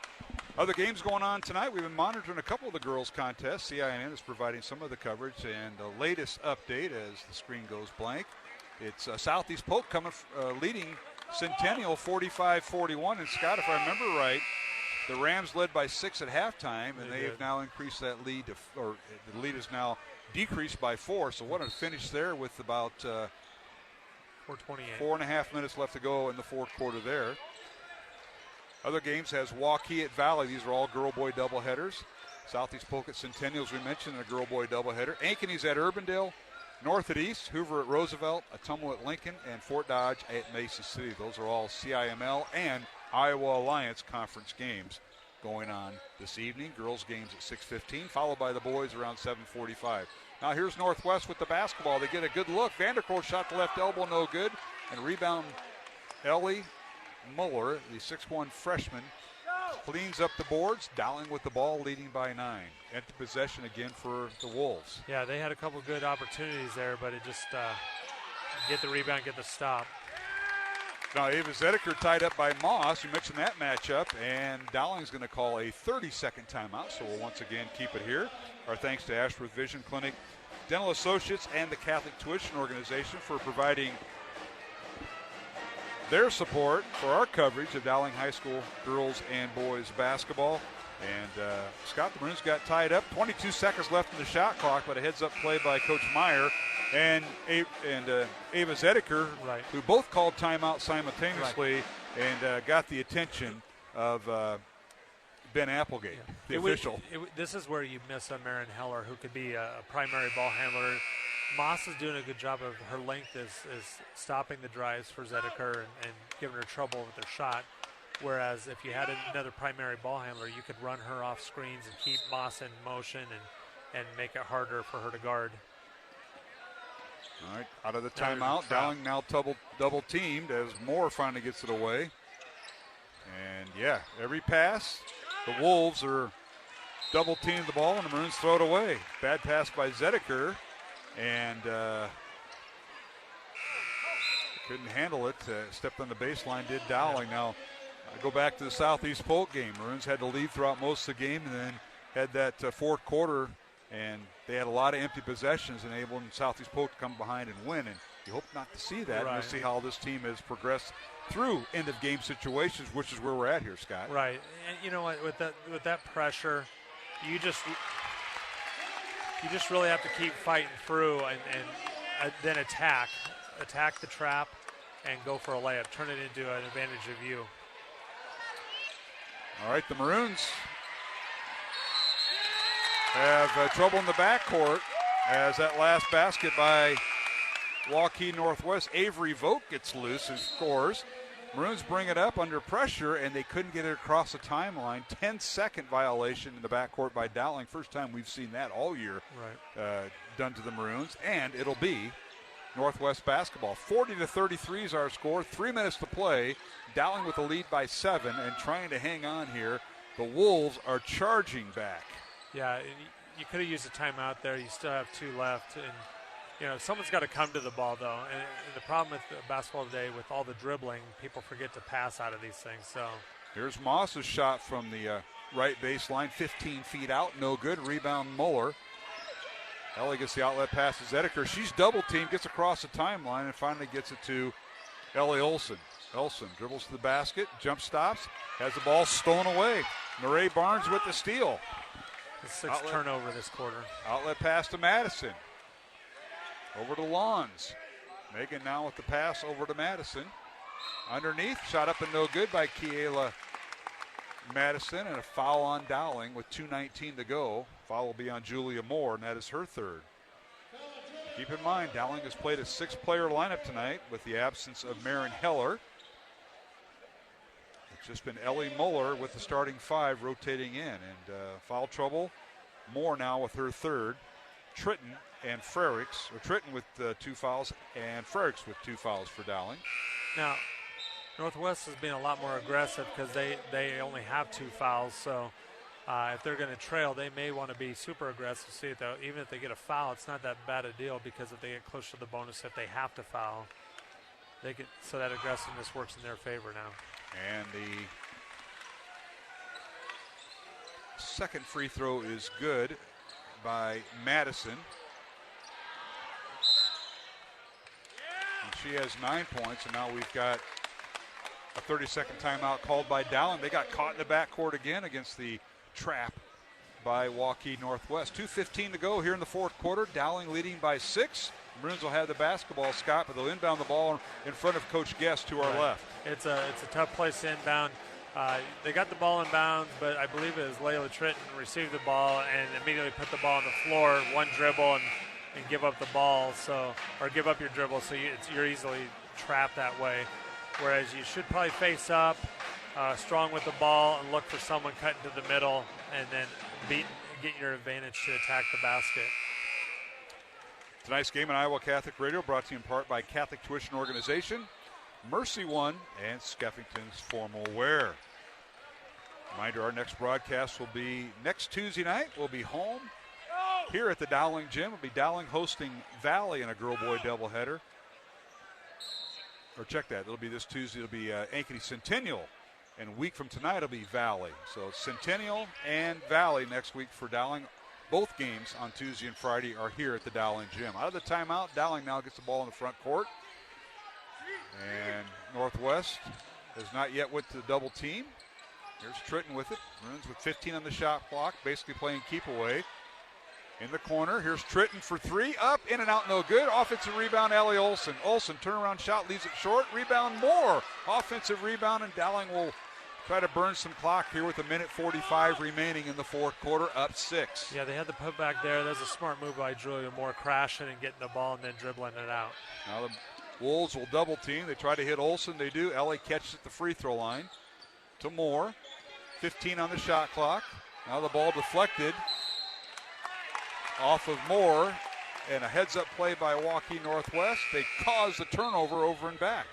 Other games going on tonight. We've been monitoring a couple of the girls' contests. CINN is providing some of the coverage, and the latest update as the screen goes blank. It's Southeast Polk leading Centennial 45-41. And Scott, if I remember right, the Rams led by 6 at halftime, and they have now increased that lead the lead is now decreased by 4. So what a finish there with about 4.5 minutes left to go in the fourth quarter there. Other games has Waukee at Valley. These are all girl-boy doubleheaders. Southeast Polk at Centennial, as we mentioned, a girl-boy doubleheader. Ankeny's at Urbandale, North at East, Hoover at Roosevelt, Atumwa at Lincoln, and Fort Dodge at Mesa City. Those are all CIML and Iowa Alliance conference games going on this evening. Girls games at 6:15, followed by the boys around 7:45. Now here's Northwest with the basketball. They get a good look. Vanderkool shot the left elbow, no good. And rebound, Ellie Muller, the 6'1 freshman, cleans up the boards. Dowling with the ball, leading by 9. At the possession again for the Wolves. Yeah, they had a couple good opportunities there, but it just get the rebound, get the stop. Now Ava Zedeker tied up by Moss. You mentioned that matchup, and Dowling's going to call a 30-second timeout, so we'll once again keep it here. Our thanks to Ashworth Vision Clinic, Dental Associates, and the Catholic Tuition Organization for providing their support for our coverage of Dowling High School girls and boys basketball. And Scott, the Maroons got tied up. 22 seconds left in the shot clock, but a heads-up play by Coach Meyer and Ava Zedeker, who both called timeout simultaneously and got the attention of Ben Applegate, the official. This is where you miss a Marin Heller, who could be a primary ball handler. Moss is doing a good job of her length is stopping the drives for Zedeker and giving her trouble with her shot. Whereas if you had another primary ball handler, you could run her off screens and keep Moss in motion and make it harder for her to guard. All right, out of the timeout. Dowling now double teamed as Moore finally gets it away. And yeah, every pass, the Wolves are double teamed the ball and the Maroons throw it away. Bad pass by Zedeker, and couldn't handle it. Stepped on the baseline, did Dowling. Now, I go back to the Southeast Polk game. Maroons had to lead throughout most of the game and then had that fourth quarter, and they had a lot of empty possessions, enabling Southeast Polk to come behind and win. And you hope not to see that. And we'll see how this team has progressed through end-of-game situations, which is where we're at here, Scott. Right. And you know what? With that pressure, you just really have to keep fighting through and then attack the trap and go for a layup. Turn it into an advantage of you. All right, the Maroons have trouble in the backcourt as that last basket by Waukee Northwest. Avery Vogt gets loose and scores. Maroons bring it up under pressure, and they couldn't get it across the timeline. 10-second violation in the backcourt by Dowling. First time we've seen that all year done to the Maroons, and it'll be Northwest basketball. 40-33 is our score. 3 minutes to play. Dowling with the lead by 7 and trying to hang on here. The Wolves are charging back. Yeah, you could have used a timeout there. You still have 2 left. And, someone's got to come to the ball, though. And the problem with basketball today, with all the dribbling, people forget to pass out of these things. So here's Moss's shot from the right baseline, 15 feet out. No good. Rebound Muller. Ellie gets the outlet pass to Zedeker. She's double-teamed, gets across the timeline, and finally gets it to Ellie Olsen. Olsen dribbles to the basket, jump stops, has the ball stolen away. Murray Barnes with the steal. The 6th turnover this quarter. Outlet pass to Madison. Over to Lawns. Megan now with the pass over to Madison. Underneath, shot up and no good by Kiela Madison, and a foul on Dowling with 2:19 to go. Foul will be on Julia Moore, and that is her 3rd. Keep in mind, Dowling has played a 6-player lineup tonight with the absence of Marin Heller. It's just been Ellie Muller with the starting 5 rotating in, and foul trouble. Moore now with her 3rd. Tritton and Frericks, or Tritton with 2 fouls, and Frericks with 2 fouls for Dowling. Now, Northwest has been a lot more aggressive because they only have 2 fouls, so if they're going to trail, they may want to be super aggressive. See it though, even if they get a foul, it's not that bad a deal because if they get close to the bonus, if they have to foul, so that aggressiveness works in their favor now. And the second free throw is good by Madison. And she has 9 points, and now we've got a 30-second timeout called by Dowling. They got caught in the backcourt again against the trap by Waukee Northwest. 2:15 to go here in the fourth quarter. Dowling leading by 6. Maroons will have the basketball, Scott, but they'll inbound the ball in front of Coach Guest to our left. It's a tough place to inbound. They got the ball in bounds, but I believe it was Layla Tritton received the ball and immediately put the ball on the floor, one dribble, and give up the ball, or give up your dribble, so you're easily trapped that way. Whereas you should probably face up, strong with the ball, and look for someone cutting to the middle, and then get your advantage to attack the basket. Tonight's game on Iowa Catholic Radio brought to you in part by Catholic Tuition Organization, Mercy One, and Skeffington's Formal Wear. Reminder, our next broadcast will be next Tuesday night. We'll be home here at the Dowling Gym. We'll be Dowling hosting Valley in a girl-boy doubleheader. Or check that. It'll be this Tuesday. It'll be Ankeny Centennial. And a week from tonight, it'll be Valley. So Centennial and Valley next week for Dowling. Both games on Tuesday and Friday are here at the Dowling Gym. Out of the timeout, Dowling now gets the ball in the front court. And Northwest has not yet went to the double team. Here's Tritton with it. Runs with 15 on the shot clock, basically playing keep away. In the corner, here's Tritton for three. Up, in and out, no good. Offensive rebound, Allie Olsen. Olsen, turnaround shot, leaves it short. Rebound, Moore. Offensive rebound, and Dowling will try to burn some clock here with 1:45 remaining in the fourth quarter, up 6. Yeah, they had the putback there. That's a smart move by Julia Moore, crashing and getting the ball and then dribbling it out. Now the Wolves will double team. They try to hit Olsen. They do. Ellie catches at the free throw line to Moore. 15 on the shot clock. Now the ball deflected off of Moore, and a heads-up play by Waukee Northwest. They caused the turnover over and back.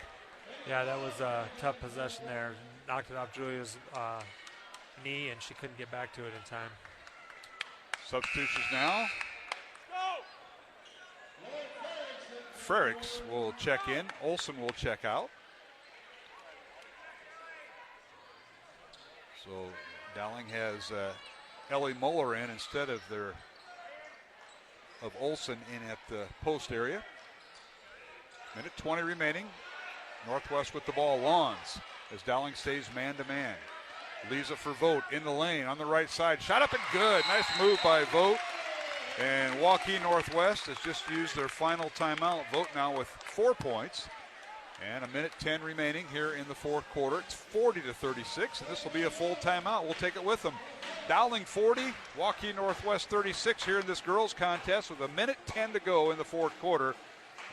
Yeah, that was a tough possession there. Knocked it off Julia's knee, and she couldn't get back to it in time. Substitutions now. Frericks will check in. Olsen will check out. So Dowling has Ellie Muller in instead of Olsen in at the post area. 1:20 remaining. Northwest with the ball. Lawns as Dowling stays man-to-man. Leaves it for Vogt in the lane on the right side. Shot up and good. Nice move by Vogt. And Waukee Northwest has just used their final timeout. Vogt now with 4 points. And 1:10 remaining here in the fourth quarter. It's 40-36, and this will be a full timeout. We'll take it with them. Dowling 40, Waukee Northwest 36 here in this girls contest with 1:10 to go in the fourth quarter.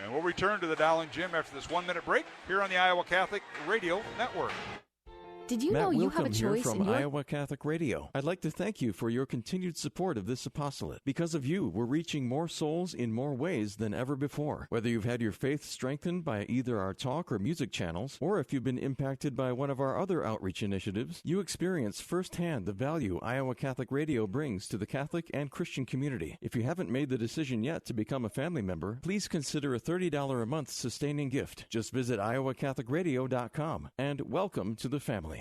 And we'll return to the Dowling gym after this 1-minute break here on the Iowa Catholic Radio Network. Did you Matt know you Wilkham have a here choice from in your... Iowa Catholic Radio. I'd like to thank you for your continued support of this apostolate. Because of you, we're reaching more souls in more ways than ever before. Whether you've had your faith strengthened by either our talk or music channels, or if you've been impacted by one of our other outreach initiatives, you experience firsthand the value Iowa Catholic Radio brings to the Catholic and Christian community. If you haven't made the decision yet to become a family member, please consider a $30 a month sustaining gift. Just visit iowacatholicradio.com, and welcome to the family.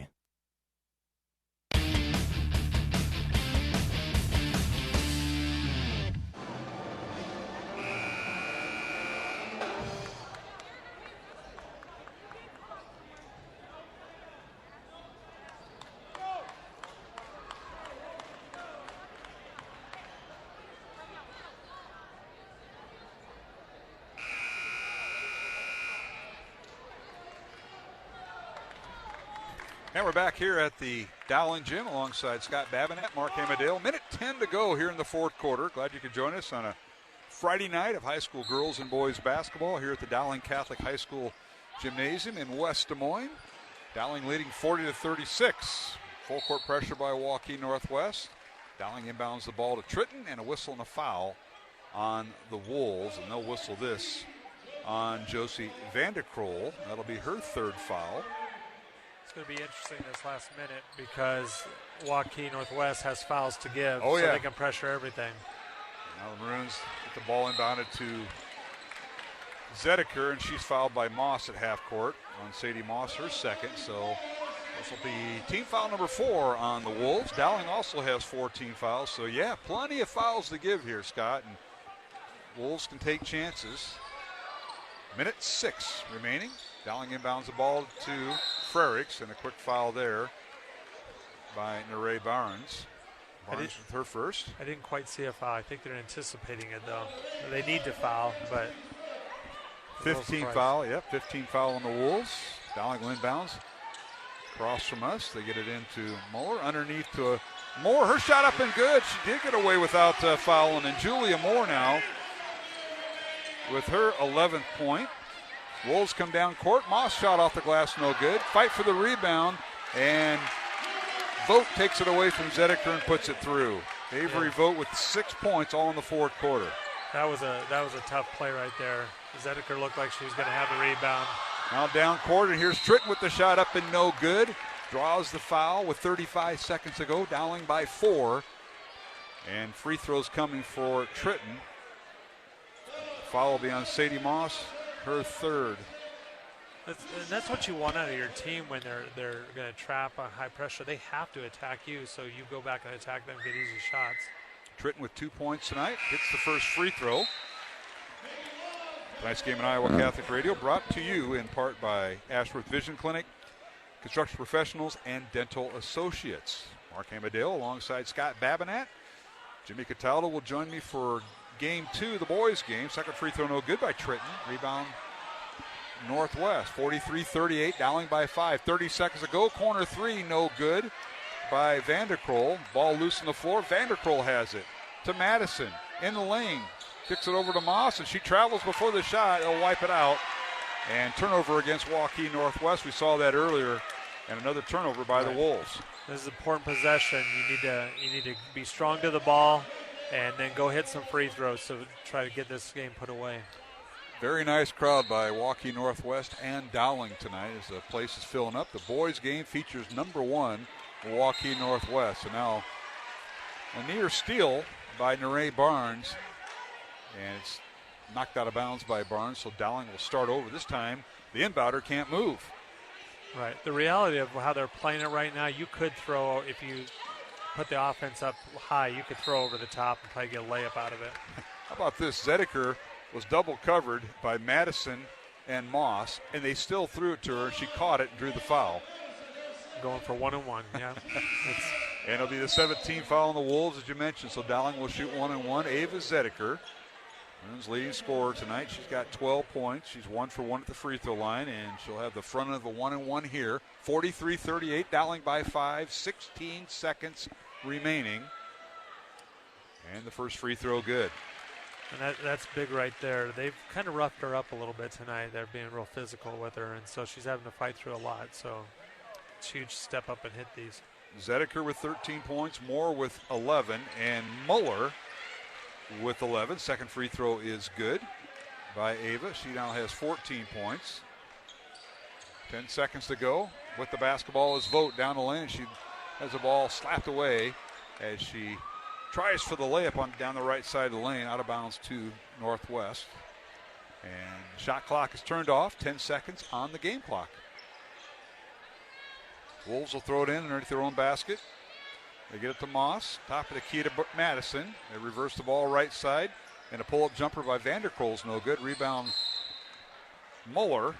And we're back here at the Dowling Gym alongside Scott Babinett, Mark Amadale. 1:10 to go here in the fourth quarter. Glad you could join us on a Friday night of high school girls and boys basketball here at the Dowling Catholic High School Gymnasium in West Des Moines. Dowling leading 40-36. Full court pressure by Waukee Northwest. Dowling inbounds the ball to Tritton, and a whistle and a foul on the Wolves. And they'll whistle this on Josie Vanderkroll. That'll be her third foul. It's going to be interesting this last minute because Waukee Northwest has fouls to give, so they can pressure everything. Now the Maroons get the ball inbounded to Zedeker, and she's fouled by Moss at half court on Sadie Moss, her second. So this will be team foul number 4 on the Wolves. Dowling also has 14 fouls. So, yeah, plenty of fouls to give here, Scott. And Wolves can take chances. 1:06 remaining. Dowling inbounds the ball to Frericks, and a quick foul there by Neray Barnes. Barnes with her first. I didn't quite see a foul. I think they're anticipating it, though. They need to foul, but 15 foul, 15 foul on the Wolves. Dowling inbounds. Across from us, they get it into Moore. Underneath to Moore. Her shot up and good. She did get away without fouling. And Julia Moore now with her 11th point. Wolves come down court. Moss shot off the glass, no good. Fight for the rebound, and Vogt takes it away from Zedeker and puts it through. Avery Vogt with 6 points, all in the fourth quarter. That was a tough play right there. Zedeker looked like she was going to have the rebound. Now down court, and here's Tritton with the shot up and no good. Draws the foul with 35 seconds to go. Dowling by 4. And free throws coming for Tritton. Foul will be on Sadie Moss, her third. That's what you want out of your team when they're going to trap on high pressure. They have to attack you, so you go back and attack them, get easy shots. Tritton with 2 points tonight. Hits the first free throw. Tonight's game on Iowa Catholic Radio brought to you in part by Ashworth Vision Clinic, Construction Professionals, and Dental Associates. Mark Amadale alongside Scott Babinat. Jimmy Cataldo will join me for Game 2, the boys' game. Second free throw no good by Trenton. Rebound Northwest. 43-38, Dowling by 5. 30 seconds to go. Corner 3, no good by Vanderkroll. Ball loose on the floor. Vanderkroll has it to Madison in the lane. Kicks it over to Moss, and she travels before the shot. They'll wipe it out. And turnover against Waukee Northwest. We saw that earlier. And another turnover by the Wolves. This is an important possession. You need to be strong to the ball and then go hit some free throws to try to get this game put away. Very nice crowd by Waukee Northwest and Dowling tonight as the place is filling up. The boys' game features number 1, Waukee Northwest. So now a near steal by Neray Barnes. And it's knocked out of bounds by Barnes, so Dowling will start over. This time, the inbounder can't move. Right. The reality of how they're playing it right now, you could throw, if you put the offense up high, you could throw over the top and probably get a layup out of it. How about this? Zedeker was double covered by Madison and Moss, and they still threw it to her. She caught it and drew the foul. Going for 1-and-1, yeah. And it'll be the 17th foul on the Wolves, as you mentioned, so Dowling will shoot 1-and-1. Ava Zedeker, Maroon's leading scorer tonight. She's got 12 points. She's 1 for 1 at the free throw line, and she'll have the front of the 1-and-1 here. 43-38, Dowling by 5, 16 seconds remaining. And the first free throw good. And that's big right there. They've kind of roughed her up a little bit tonight. They're being real physical with her, and so she's having to fight through a lot. So it's a huge step up and hit these. Zedeker with 13 points, Moore with 11, and Muller with 11. Second free throw is good by Ava. She now has 14 points. 10 seconds to go. With the basketball is Vogt down the lane. She has the ball slapped away as she tries for the layup on down the right side of the lane, out of bounds to Northwest. And shot clock is turned off. 10 seconds on the game clock. Wolves will throw it in underneath their own basket. They get it to Moss. Top of the key to Madison. They reverse the ball right side. And a pull-up jumper by Vanderkroll's no good. Rebound Muller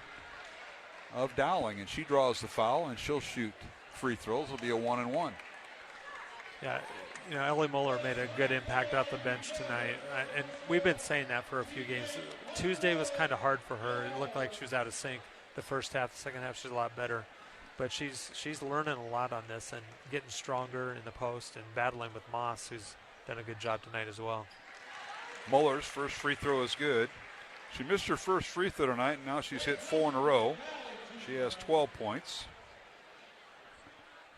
of Dowling. And she draws the foul, and she'll shoot free throws. It'll be a 1-and-1. Yeah, you know, Ellie Muller made a good impact off the bench tonight. And we've been saying that for a few games. Tuesday was kind of hard for her. It looked like she was out of sync the first half. The second half, she's a lot better. But she's learning a lot on this and getting stronger in the post and battling with Moss, who's done a good job tonight as well. Muller's first free throw is good. She missed her first free throw tonight, and now she's hit 4 in a row. She has 12 points.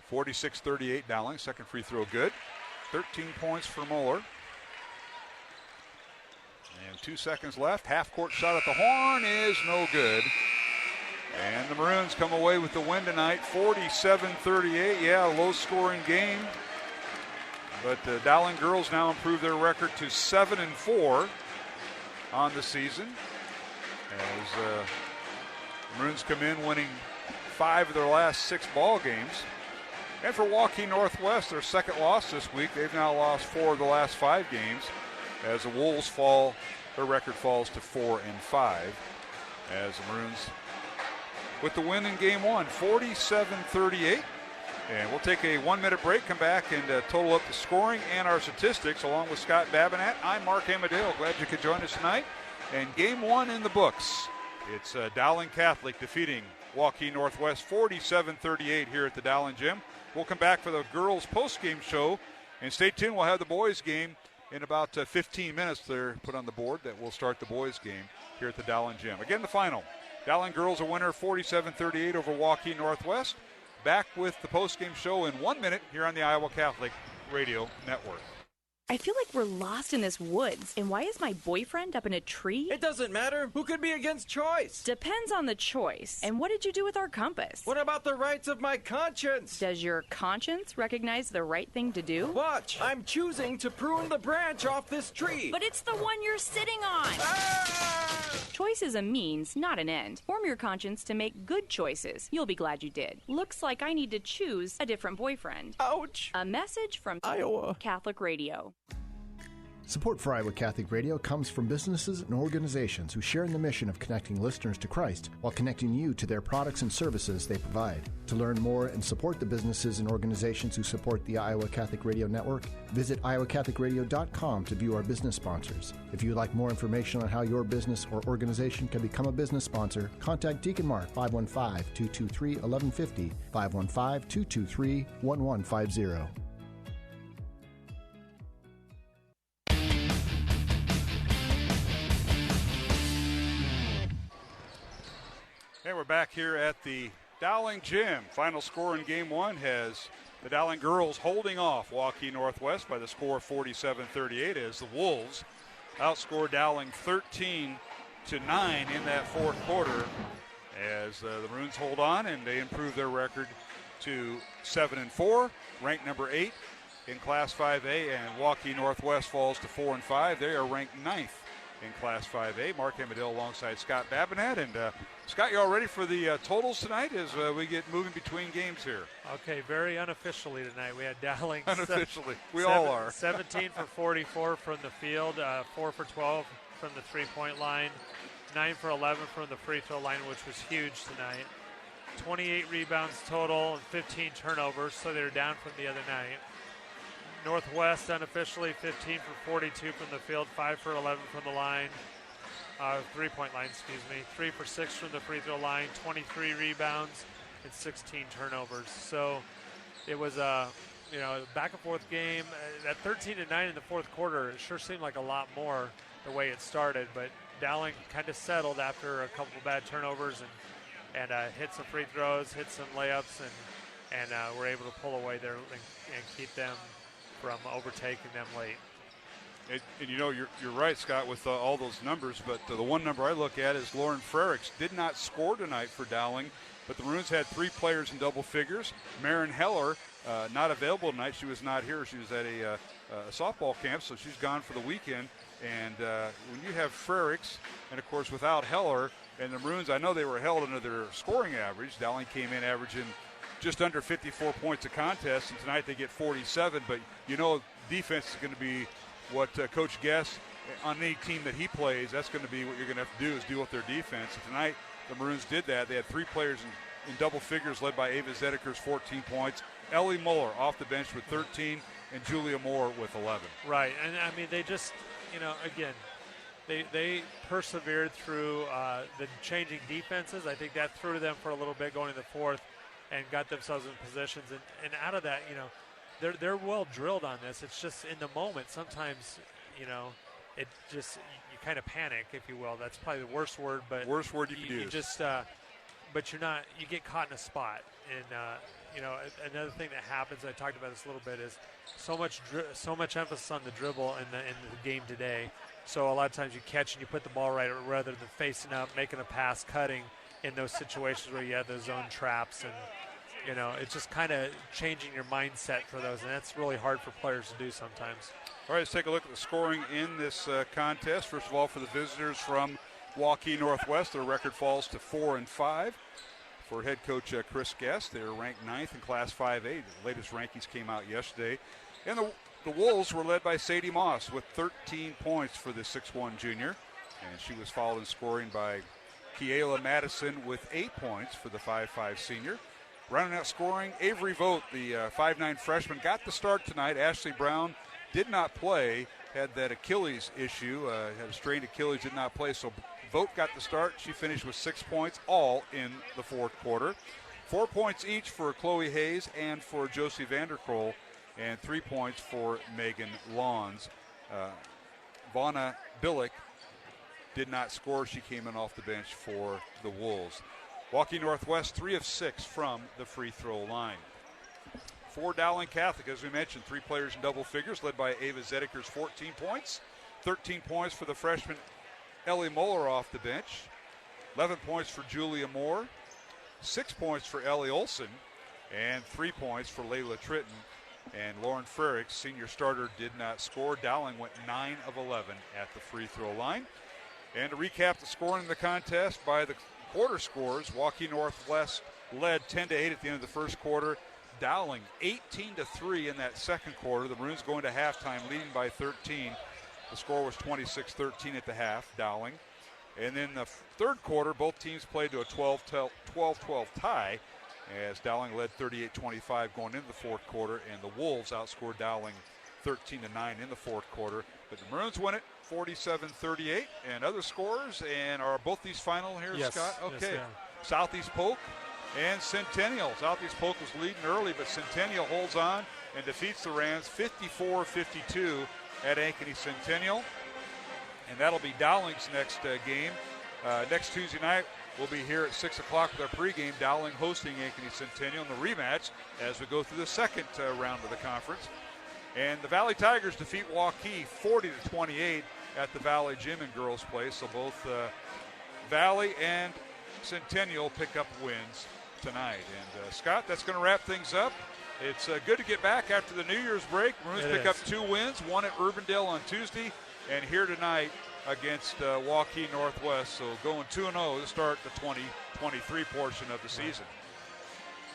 46-38 Dowling. Second free throw good. 13 points for Muller. And 2 seconds left. Half-court shot at the horn is no good. And the Maroons come away with the win tonight, 47-38. Yeah, a low-scoring game. But the Dowling girls now improve their record to 7-4 on the season. As the Maroons come in winning 5 of their last 6 ball games. And for Waukee Northwest, their second loss this week. They've now lost 4 of the last 5 games. As the Wolves fall, their record falls to 4-5. As the Maroons with the win in game 1, 47-38. And we'll take a 1-minute break, come back and total up the scoring and our statistics along with Scott Babinat. I'm Mark Amadale. Glad you could join us tonight. And game 1 in the books. It's Dowling Catholic defeating Waukee Northwest 47-38 here at the Dowling Gym. We'll come back for the girls' post-game show. And stay tuned. We'll have the boys' game in about 15 minutes. They're put on the board that will start the boys' game here at the Dowling Gym. Again, the final. Dowling girls a winner 47-38 over Waukee Northwest. Back with the post-game show in 1 minute here on the Iowa Catholic Radio Network. I feel like we're lost in this woods. And why is my boyfriend up in a tree? It doesn't matter. Who could be against choice? Depends on the choice. And what did you do with our compass? What about the rights of my conscience? Does your conscience recognize the right thing to do? Watch. I'm choosing to prune the branch off this tree. But it's the one you're sitting on. Ah! Choice is a means, not an end. Form your conscience to make good choices. You'll be glad you did. Looks like I need to choose a different boyfriend. Ouch. A message from Iowa Catholic Radio. Support for Iowa Catholic Radio comes from businesses and organizations who share in the mission of connecting listeners to Christ while connecting you to their products and services they provide. To learn more and support the businesses and organizations who support the Iowa Catholic Radio Network, visit iowacatholicradio.com to view our business sponsors. If you would like more information on how your business or organization can become a business sponsor, contact Deacon Mark 515-223-1150, 515-223-1150. And we're back here at the Dowling Gym. Final score in Game 1 has the Dowling girls holding off Waukee Northwest by the score of 47-38 as the Wolves outscored Dowling 13-9 in that fourth quarter as the Maroons hold on and they improve their record to 7-4, ranked number 8 in Class 5A, and Waukee Northwest falls to 4-5. They are ranked 9th in Class 5A. Mark Amadale alongside Scott Babinet. And Scott, you all ready for the totals tonight as we get moving between games here? Okay, very unofficially tonight. We had Dowling. Unofficially. We all are. 17 for 44 from the field, 4 for 12 from the three-point line, 9 for 11 from the free throw line, which was huge tonight. 28 rebounds total and 15 turnovers, so they're down from the other night. Northwest unofficially 15 for 42 from the field, 5 for 11 from the line, three-point line, 3 for 6 from the free throw line, 23 rebounds and 16 turnovers. So it was a back and forth game. At 13-9 in the fourth quarter, it sure seemed like a lot more the way it started, but Dowling kind of settled after a couple of bad turnovers and hit some free throws, hit some layups, and were able to pull away there and keep them from overtaking them late. And you're right, Scott, with all those numbers, but the one number I look at is Lauren Frericks did not score tonight for Dowling, but the Maroons had 3 players in double figures. Maren Heller, not available tonight. She was not here. She was at a softball camp, so she's gone for the weekend. And when you have Frericks, and of course without Heller, and the Maroons, I know they were held under their scoring average. Dowling came in averaging just under 54 points a contest, and tonight they get 47. But defense is going to be what Coach Guess, on any team that he plays, that's going to be what you're going to have to do is deal with their defense. And tonight the Maroons did that. They had 3 players in double figures led by Ava Zedekers, 14 points. Ellie Muller off the bench with 13, and Julia Moore with 11. Right, and I mean they just, again, they persevered through the changing defenses. I think that threw them for a little bit going into the fourth and got themselves in positions. And out of that, they're well drilled on this. It's just in the moment, sometimes, it just, you kind of panic, if you will. That's probably the worst word. But worst word you can use. Just, but you get caught in a spot. And, another thing that happens, I talked about this a little bit, is so much emphasis on the dribble in the game today. So a lot of times you catch and you put the ball right rather than facing up, making a pass, cutting in those situations where you have those zone traps. And, it's just kind of changing your mindset for those. And that's really hard for players to do sometimes. All right, let's take a look at the scoring in this contest. First of all, for the visitors from Waukee Northwest, their record falls to 4-5. For head coach Chris Guest, they're ranked 9th in Class 5A. The latest rankings came out yesterday. And the Wolves were led by Sadie Moss with 13 points for the 6'1 junior. And she was followed in scoring by Kiela Madison with 8 points for the 5'5 senior. Rounding out scoring, Avery Vogt, the 5'9 freshman, got the start tonight. Ashley Brown did not play, had that Achilles issue, had a strained Achilles, did not play. So Vogt got the start. She finished with 6 points, all in the fourth quarter. 4 points each for Chloe Hayes and for Josie Vanderkroll, and 3 points for Megan Lawns. Vonna Billick did not score. She came in off the bench for the Wolves. Waukee Northwest, 3 of 6 from the free throw line. For Dowling Catholic, as we mentioned, 3 players in double figures, led by Ava Zedekers, 14 points. 13 points for the freshman Ellie Muller off the bench. 11 points for Julia Moore. 6 points for Ellie Olson. And 3 points for Layla Tritton. And Lauren Frericks, senior starter, did not score. Dowling went 9 of 11 at the free throw line. And to recap the scoring in the contest by the quarter scores, Waukee Northwest led 10-8 at the end of the first quarter. Dowling 18-3 in that second quarter. The Maroons going to halftime leading by 13. The score was 26-13 at the half, Dowling. And then the third quarter, both teams played to a 12-12 tie as Dowling led 38-25 going into the fourth quarter, and the Wolves outscored Dowling 13-9 in the fourth quarter. But the Maroons win it 47-38. And other scores, and are both these final here, yes. Scott? Okay. Yes, Southeast Polk and Centennial. Southeast Polk was leading early, but Centennial holds on and defeats the Rams 54-52 at Ankeny Centennial. And that'll be Dowling's next game. Next Tuesday night, we'll be here at 6 o'clock with our pregame. Dowling hosting Ankeny Centennial in the rematch as we go through the second round of the conference. And the Valley Tigers defeat Waukee 40-28 at the Valley Gym in Girls Place. So both Valley and Centennial pick up wins tonight. And Scott, that's going to wrap things up. It's good to get back after the New Year's break. Maroons pick up 2 wins, one at Urbandale on Tuesday, and here tonight against Waukee Northwest. So going 2-0 to start the 2023 portion of the season.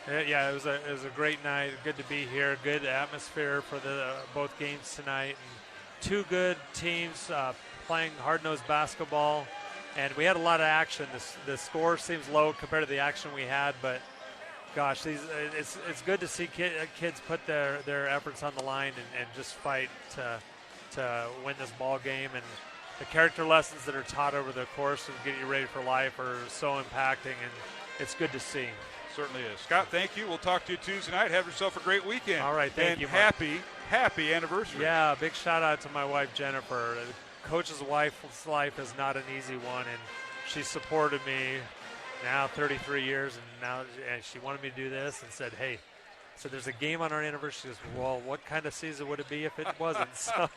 Yeah, it was a great night. Good to be here. Good atmosphere for the both games tonight. And 2 good teams playing hard-nosed basketball, and we had a lot of action. The score seems low compared to the action we had, but gosh, it's good to see kids put their efforts on the line and just fight to win this ball game. And the character lessons that are taught over the course of getting you ready for life are so impacting, and it's good to see. Certainly is. Scott, thank you. We'll talk to you Tuesday night. Have yourself a great weekend. All right, thank you, Mark. Happy anniversary. Yeah, big shout out to my wife, Jennifer. The coach's wife's life is not an easy one, and she supported me now 33 years, and she wanted me to do this and said, hey, so there's a game on our anniversary. She goes, well, what kind of season would it be if it wasn't? So,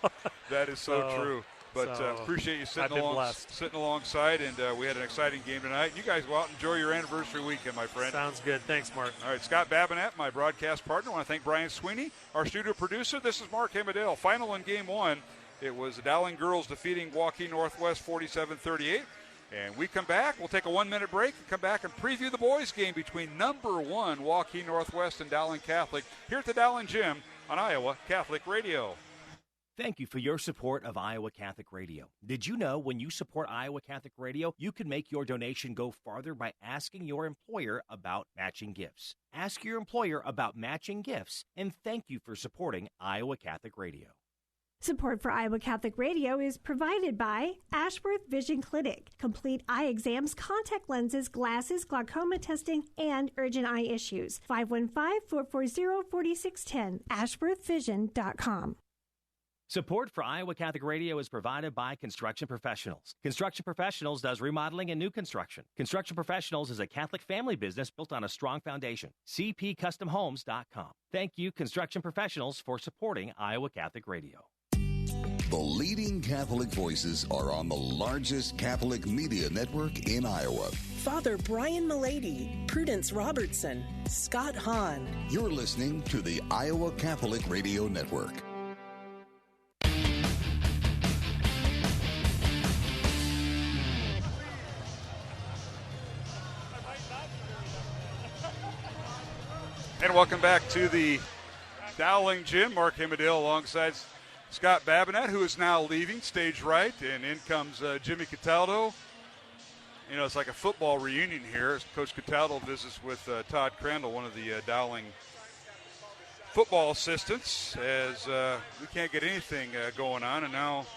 that is so true. But appreciate you sitting alongside, and we had an exciting game tonight. You guys go out and enjoy your anniversary weekend, my friend. Sounds good. Thanks, Mark. All right, Scott Babinet, my broadcast partner. I want to thank Brian Sweeney, our studio producer. This is Mark Hemedale. Final in Game 1, it was the Dowling girls defeating Waukee Northwest 47-38. And we come back. We'll take a 1-minute break and come back and preview the boys' game between number 1 Waukee Northwest and Dowling Catholic here at the Dowling Gym on Iowa Catholic Radio. Thank you for your support of Iowa Catholic Radio. Did you know when you support Iowa Catholic Radio, you can make your donation go farther by asking your employer about matching gifts? Ask your employer about matching gifts, and thank you for supporting Iowa Catholic Radio. Support for Iowa Catholic Radio is provided by Ashworth Vision Clinic. Complete eye exams, contact lenses, glasses, glaucoma testing, and urgent eye issues. 515-440-4610. AshworthVision.com. Support for Iowa Catholic Radio is provided by Construction Professionals. Construction Professionals does remodeling and new construction. Construction Professionals is a Catholic family business built on a strong foundation. CPCustomHomes.com. Thank you, Construction Professionals, for supporting Iowa Catholic Radio. The leading Catholic voices are on the largest Catholic media network in Iowa. Father Brian Milady, Prudence Robertson, Scott Hahn. You're listening to the Iowa Catholic Radio Network. And welcome back to the Dowling Gym. Mark Hemedale alongside Scott Babinet, who is now leaving stage right. And in comes Jimmy Cataldo. You know, it's like a football reunion here. Coach Cataldo visits with Todd Crandall, one of the Dowling football assistants, as we can't get anything going on. And now,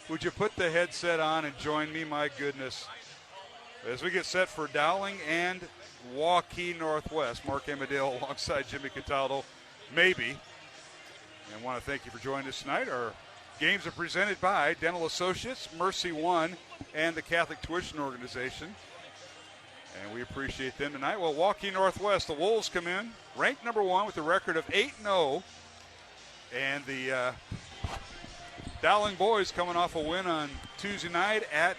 would you put the headset on and join me? My goodness. As we get set for Dowling and Waukee Northwest, Mark Hemedale alongside Jimmy Cataldo, maybe. And want to thank you for joining us tonight. Our games are presented by Dental Associates, Mercy One, and the Catholic Tuition Organization. And we appreciate them tonight. Well, Waukee Northwest, the Wolves come in, ranked number 1 with a record of 8-0. And the Dowling boys coming off a win on Tuesday night at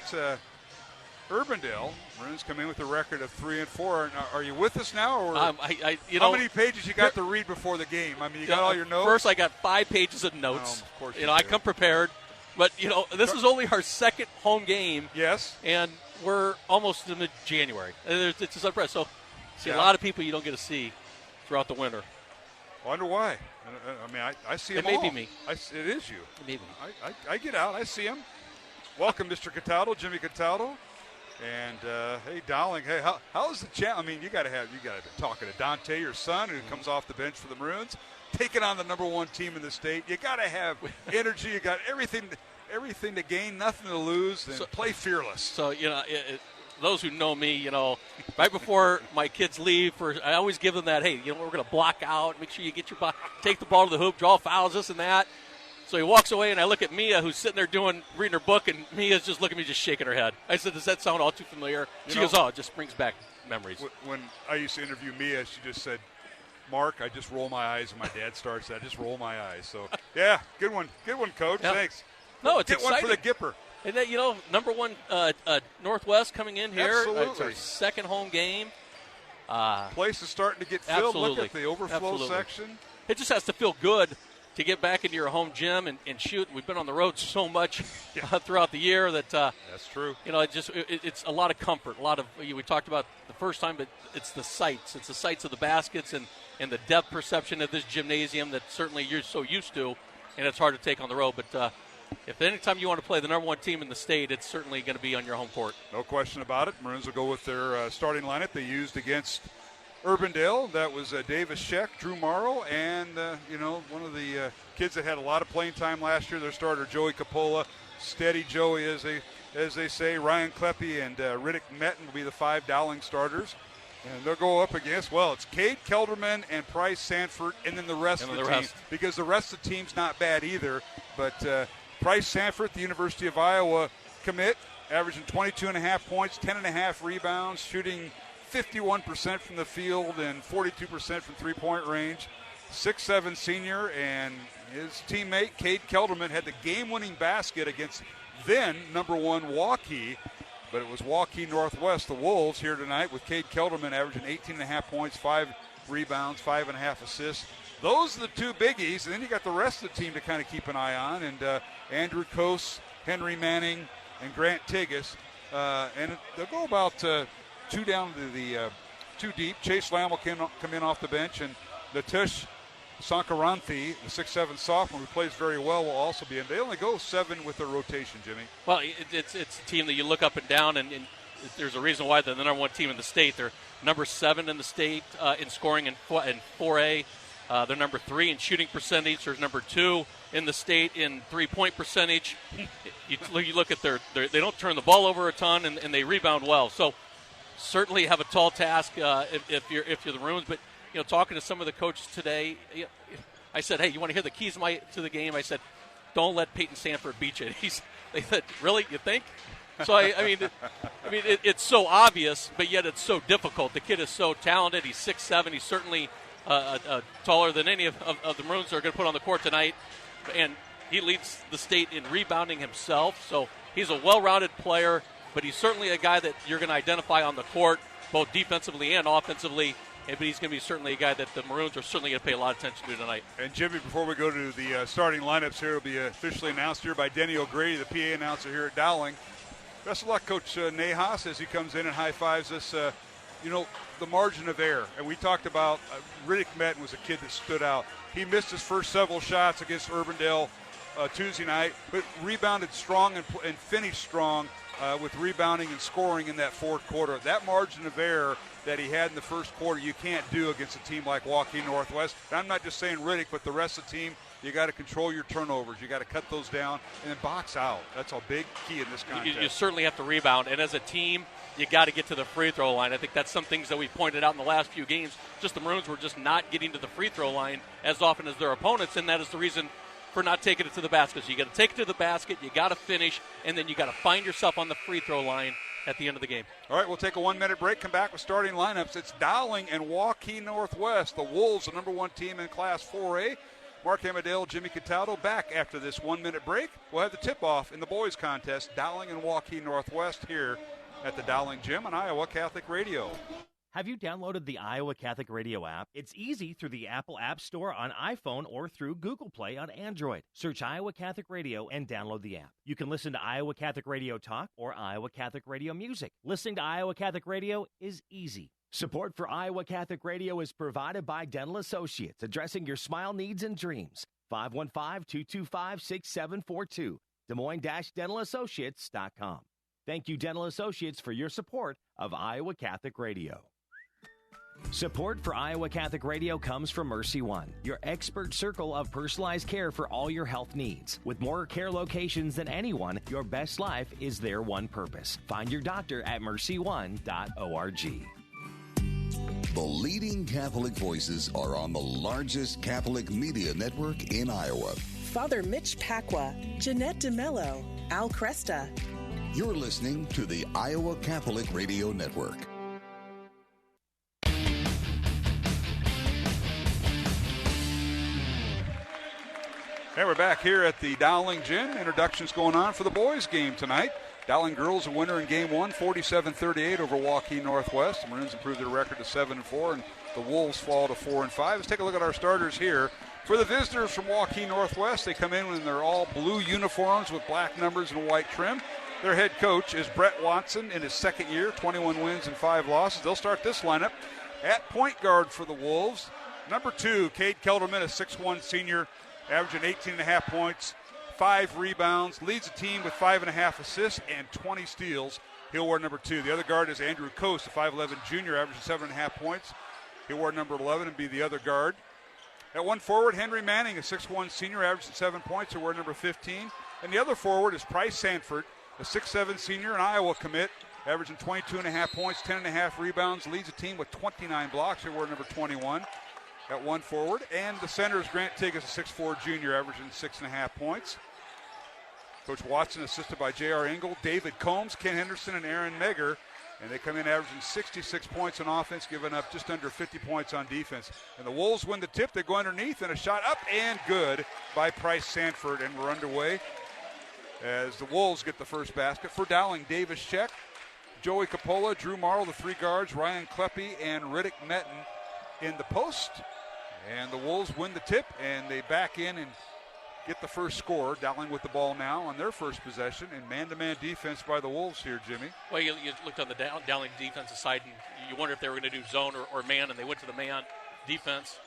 Urbandale. Maroons come in with a record of 3-4. Are you with us now? Or how many pages you got to read before the game? I mean, you got all your notes? First, I got 5 pages of notes. Of course I come prepared. But, this is only our second home game. Yes. And we're almost in January. It's just unprecedented. So, a lot of people you don't get to see throughout the winter. Wonder why. I mean, I see them all. all. It may be me. It is you. It may be me. I get out. I see them. Welcome, Mr. Cataldo, Jimmy Cataldo. And, hey, Dowling, hey, how's the champ? I mean, you got to be talking to Dante, your son, who comes off the bench for the Maroons, taking on the number one team in the state. You got to have energy. You got everything to gain, nothing to lose, and play fearless. So, those who know me, right before my kids leave, I always give them that, hey, we're going to block out, make sure you get take the ball to the hoop, draw fouls, this and that. So he walks away, and I look at Mia, who's sitting there reading her book, and Mia's just looking at me, just shaking her head. I said, does that sound all too familiar? She goes, oh, it just brings back memories. When I used to interview Mia, she just said, Mark, I just roll my eyes. When my dad starts that, I just roll my eyes. So, yeah, good one, Coach. Yeah. Thanks. No, it's Get exciting. one for the Gipper. And that, number one, Northwest coming in here. Absolutely. It's our second home game. Place is starting to get filled. Absolutely. Look at the overflow section. It just has to feel good to get back into your home gym and shoot. We've been on the road so much throughout the year that that's true. It's a lot of comfort. A lot of we talked about the first time, but it's the sights. It's the sights of the baskets and the depth perception of this gymnasium that certainly you're so used to, and it's hard to take on the road. But if any time you want to play the number one team in the state, it's certainly going to be on your home court. No question about it. Maroons will go with their starting lineup they used against Urbandale. That was Davis Sheck, Drew Morrow, and one of the kids that had a lot of playing time last year, their starter Joey Capola, steady Joey as they say. Ryan Kleppe and Riddick Metten will be the 5 Dowling starters, and they'll go up against it's Cade Kelderman and Price Sanford, and then the rest of the team, because the rest of the team's not bad either. But Price Sanford, the University of Iowa commit, averaging 22.5 points, 10.5 rebounds, shooting 51% from the field and 42% from three-point range. 6'7" senior, and his teammate Cade Kelderman had the game-winning basket against then number one Waukee, but it was Waukee Northwest, the Wolves, here tonight with Cade Kelderman averaging 18.5 points, 5 rebounds, 5.5 assists. Those are the two biggies, and then you got the rest of the team to kind of keep an eye on, and Andrew Coase, Henry Manning, and Grant Tigas. And they'll go about 2 down to the 2 deep. Chase Lamb will come in off the bench, and Natish Sankaranthi, the 6'7" sophomore who plays very well, will also be in. They only go 7 with their rotation, Jimmy. Well, it's a team that you look up and down, and there's a reason why they're the number one team in the state. They're number 7 in the state in scoring in 4A. They're number 3 in shooting percentage. They're number 2 in the state in three-point percentage. You look at they don't turn the ball over a ton, and they rebound well. So certainly have a tall task if you're the Maroons. But talking to some of the coaches today, I said, hey, you want to hear the keys to the game? I said, don't let Peyton Sanford beat you. They said, really? You think? So I mean, it's so obvious, but yet it's so difficult. The kid is so talented. He's 6'7". He's certainly taller than any of the Maroons that are going to put on the court tonight, and he leads the state in rebounding himself. So he's a well-rounded player, but he's certainly a guy that you're going to identify on the court, both defensively and offensively. But he's going to be certainly a guy that the Maroons are certainly going to pay a lot of attention to tonight. And Jimmy, before we go to the starting lineups here, will be officially announced here by Denny O'Grady, the PA announcer here at Dowling. Best of luck, Coach Nahas, as he comes in and high-fives us. The margin of error. And we talked about Riddick Metten was a kid that stood out. He missed his first several shots against Urbandale Tuesday night, but rebounded strong and finished strong with rebounding and scoring in that fourth quarter. That margin of error that he had in the first quarter, you can't do against a team like Waukee Northwest. And I'm not just saying Riddick, but the rest of the team. You got to control your turnovers. You got to cut those down and then box out. That's a big key in this contest. You certainly have to rebound, and as a team, you got to get to the free throw line. I think that's some things that we pointed out in the last few games. Just the Maroons were just not getting to the free throw line as often as their opponents, and that is the reason for not taking it to the basket. So you got to take it to the basket, you got to finish, and then you got to find yourself on the free throw line at the end of the game. All right, we'll take a 1-minute break, come back with starting lineups. It's Dowling and Waukee Northwest. The Wolves, the number 1 team in Class 4A. Mark Amadale, Jimmy Cataldo, back after this 1-minute break. We'll have the tip-off in the boys' contest, Dowling and Waukee Northwest, here at the Dowling Gym on Iowa Catholic Radio. Have you downloaded the Iowa Catholic Radio app? It's easy through the Apple App Store on iPhone or through Google Play on Android. Search Iowa Catholic Radio and download the app. You can listen to Iowa Catholic Radio Talk or Iowa Catholic Radio Music. Listening to Iowa Catholic Radio is easy. Support for Iowa Catholic Radio is provided by Dental Associates, addressing your smile needs and dreams. 515-225-6742. Des Moines-DentalAssociates.com. Thank you, Dental Associates, for your support of Iowa Catholic Radio. Support for Iowa Catholic Radio comes from Mercy One, your expert circle of personalized care for all your health needs. With more care locations than anyone, your best life is their one purpose. Find your doctor at mercyone.org. The leading Catholic voices are on the largest Catholic media network in Iowa. Father Mitch Pacwa, Jeanette DeMello, Al Cresta. You're listening to the Iowa Catholic Radio Network. Hey, we're back here at the Dowling Gym. Introductions going on for the boys' game tonight. Dowling girls a winner in Game 1, 47-38 over Waukee Northwest. The Maroons improved their record to 7-4, and the Wolves fall to 4-5. Let's take a look at our starters here. For the visitors from Waukee Northwest, they come in in their all blue uniforms with black numbers and white trim. Their head coach is Brett Watson in his second year, 21 wins and 5 losses. They'll start this lineup at point guard for the Wolves. Number 2, Cade Kelderman, a 6'1 senior, averaging 18.5 points, 5 rebounds, leads the team with 5.5 assists and 20 steals. He'll wear number 2. The other guard is Andrew Coast, a 5'11 junior, averaging 7.5 points. He'll wear number 11 and be the other guard. At one forward, Henry Manning, a 6'1 senior, averaging 7 points. He'll wear number 15. And the other forward is Price Sanford, a 6'7 senior, an Iowa commit, averaging 22.5 points, 10.5 rebounds, leads the team with 29 blocks. He'll wear number 21. At one forward, and the center is Grant Tigges, a 6'4 junior, averaging 6.5 points. Coach Watson assisted by J.R. Engel, David Combs, Ken Henderson, and Aaron Megger, and they come in averaging 66 points on offense, giving up just under 50 points on defense. And the Wolves win the tip. They go underneath, and a shot up and good by Price Sanford, and we're underway as the Wolves get the first basket. For Dowling, Davis Check, Joey Coppola, Drew Marl, the 3 guards, Ryan Kleppe, and Riddick Metten in the post. And the Wolves win the tip, and they back in and get the first score. Dowling with the ball now on their first possession, and man-to-man defense by the Wolves here, Jimmy. Well, you looked on the Dowling defensive side, and you wonder if they were going to do zone or man, and they went to the man defense.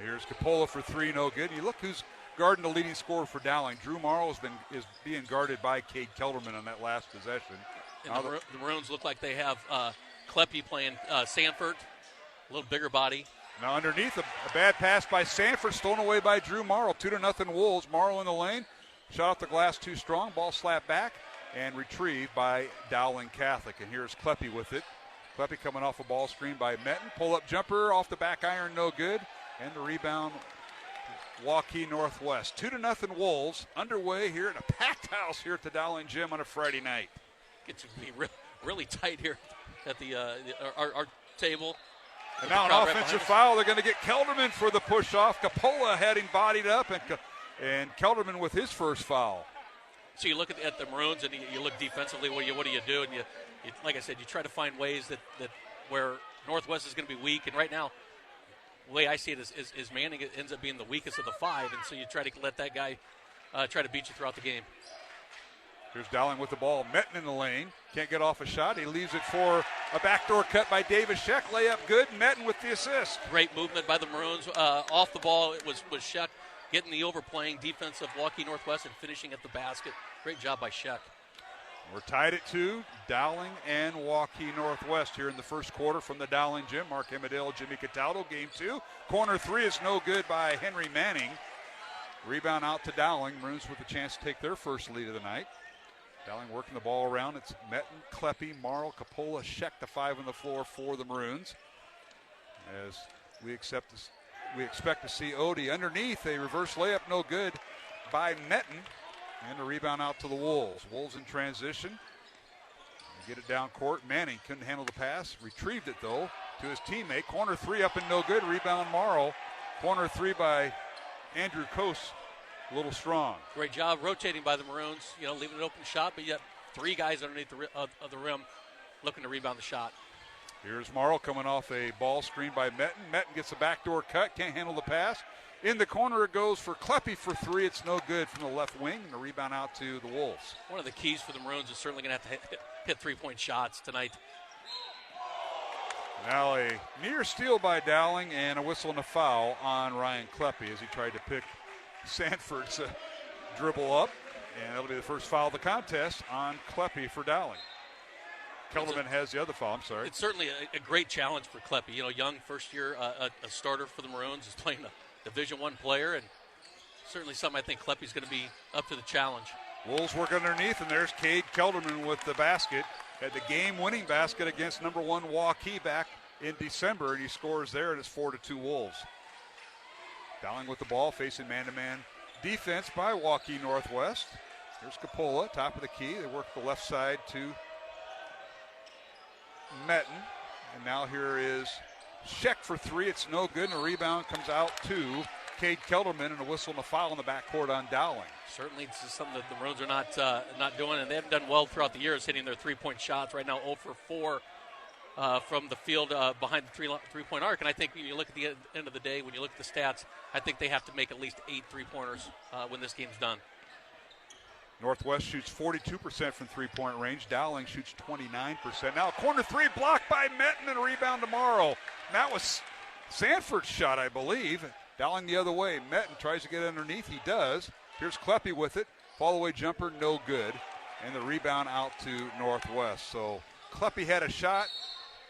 Here's Coppola for 3, no good. You look who's guarding the leading scorer for Dowling. Drew Marl is being guarded by Cade Kelderman on that last possession. And the Maroons look like they have Kleppe playing Sanford, a little bigger body. Now underneath, a bad pass by Sanford, stolen away by Drew Marl. 2-0 Wolves. Marl in the lane. Shot off the glass too strong. Ball slapped back and retrieved by Dowling Catholic. And here's Kleppe with it. Kleppe coming off a ball screen by Metten. Pull-up jumper off the back iron, no good. And the rebound, Waukee Northwest. 2-0 Wolves. Underway here in a packed house here at the Dowling Gym on a Friday night. Gets to be really tight here at our table. And now an offensive foul. They're going to get Kelderman for the push-off. Coppola had him bodied up, and Kelderman with his first foul. So you look at the Maroons, and you look defensively. What do you do? And you, like I said, you try to find ways that where Northwest is going to be weak. And right now, the way I see it is Manning ends up being the weakest of the 5, and so you try to let that guy try to beat you throughout the game. Here's Dowling with the ball. Metten in the lane. Can't get off a shot. He leaves it for a backdoor cut by Davis Sheck. Layup good. Metten with the assist. Great movement by the Maroons. Off the ball, it was Sheck getting the overplaying defense of Waukee Northwest and finishing at the basket. Great job by Sheck. We're tied at 2. Dowling and Waukee Northwest here in the first quarter from the Dowling Gym. Mark Emmerdale, Jimmy Cataldo, game 2. Corner 3 is no good by Henry Manning. Rebound out to Dowling. Maroons with a chance to take their first lead of the night. Dowling working the ball around. It's Metten, Kleppe, Marl, Coppola, Sheck, the 5 on the floor for the Maroons. As we expect to see Odie underneath. A reverse layup, no good by Metten. And a rebound out to the Wolves. Wolves in transition. Get it down court. Manning couldn't handle the pass. Retrieved it, though, to his teammate. Corner 3 up and no good. Rebound Marl. Corner 3 by Andrew Coase. A little strong. Great job rotating by the Maroons, leaving an open shot, but yet 3 guys underneath the rim looking to rebound the shot. Here's Marl coming off a ball screen by Metten. Metten gets a backdoor cut, can't handle the pass. In the corner it goes for Kleppe for 3. It's no good from the left wing, and the rebound out to the Wolves. One of the keys for the Maroons is certainly going to have to hit 3-point shots tonight. Now a near steal by Dowling and a whistle and a foul on Ryan Kleppe as he tried to pick Sanford's dribble up. And that'll be the first foul of the contest on Kleppe for Dowling. Kelderman has the other foul. I'm sorry. It's certainly a great challenge for Kleppe. You know, young first year, a starter for the Maroons, is playing a Division I player, and certainly something I think Kleppe's going to be up to the challenge. Wolves work underneath, and there's Cade Kelderman with the basket. Had the game-winning basket against number 1 Waukee back in December, and he scores there, and it's 4-2 Wolves. Dowling with the ball, facing man-to-man defense by Waukee Northwest. Here's Capola, top of the key. They work the left side to Metten. And now here is Scheck for 3. It's no good, and a rebound comes out to Cade Kelderman, and a whistle and a foul in the backcourt on Dowling. Certainly it's something that the Maroons are not doing, and they haven't done well throughout the years hitting their three-point shots. Right now 0 for 4 from the field behind the three-point arc. And I think when you look at the end of the day, when you look at the stats, I think they have to make at least 8 three-pointers when this game's done. Northwest shoots 42% from three-point range. Dowling shoots 29%. Now a corner 3 blocked by Metten, and a rebound to Morrow. And that was Sanford's shot, I believe. Dowling the other way. Metten tries to get underneath. He does. Here's Kleppe with it. Fall-away jumper, no good. And the rebound out to Northwest. So Kleppe had a shot,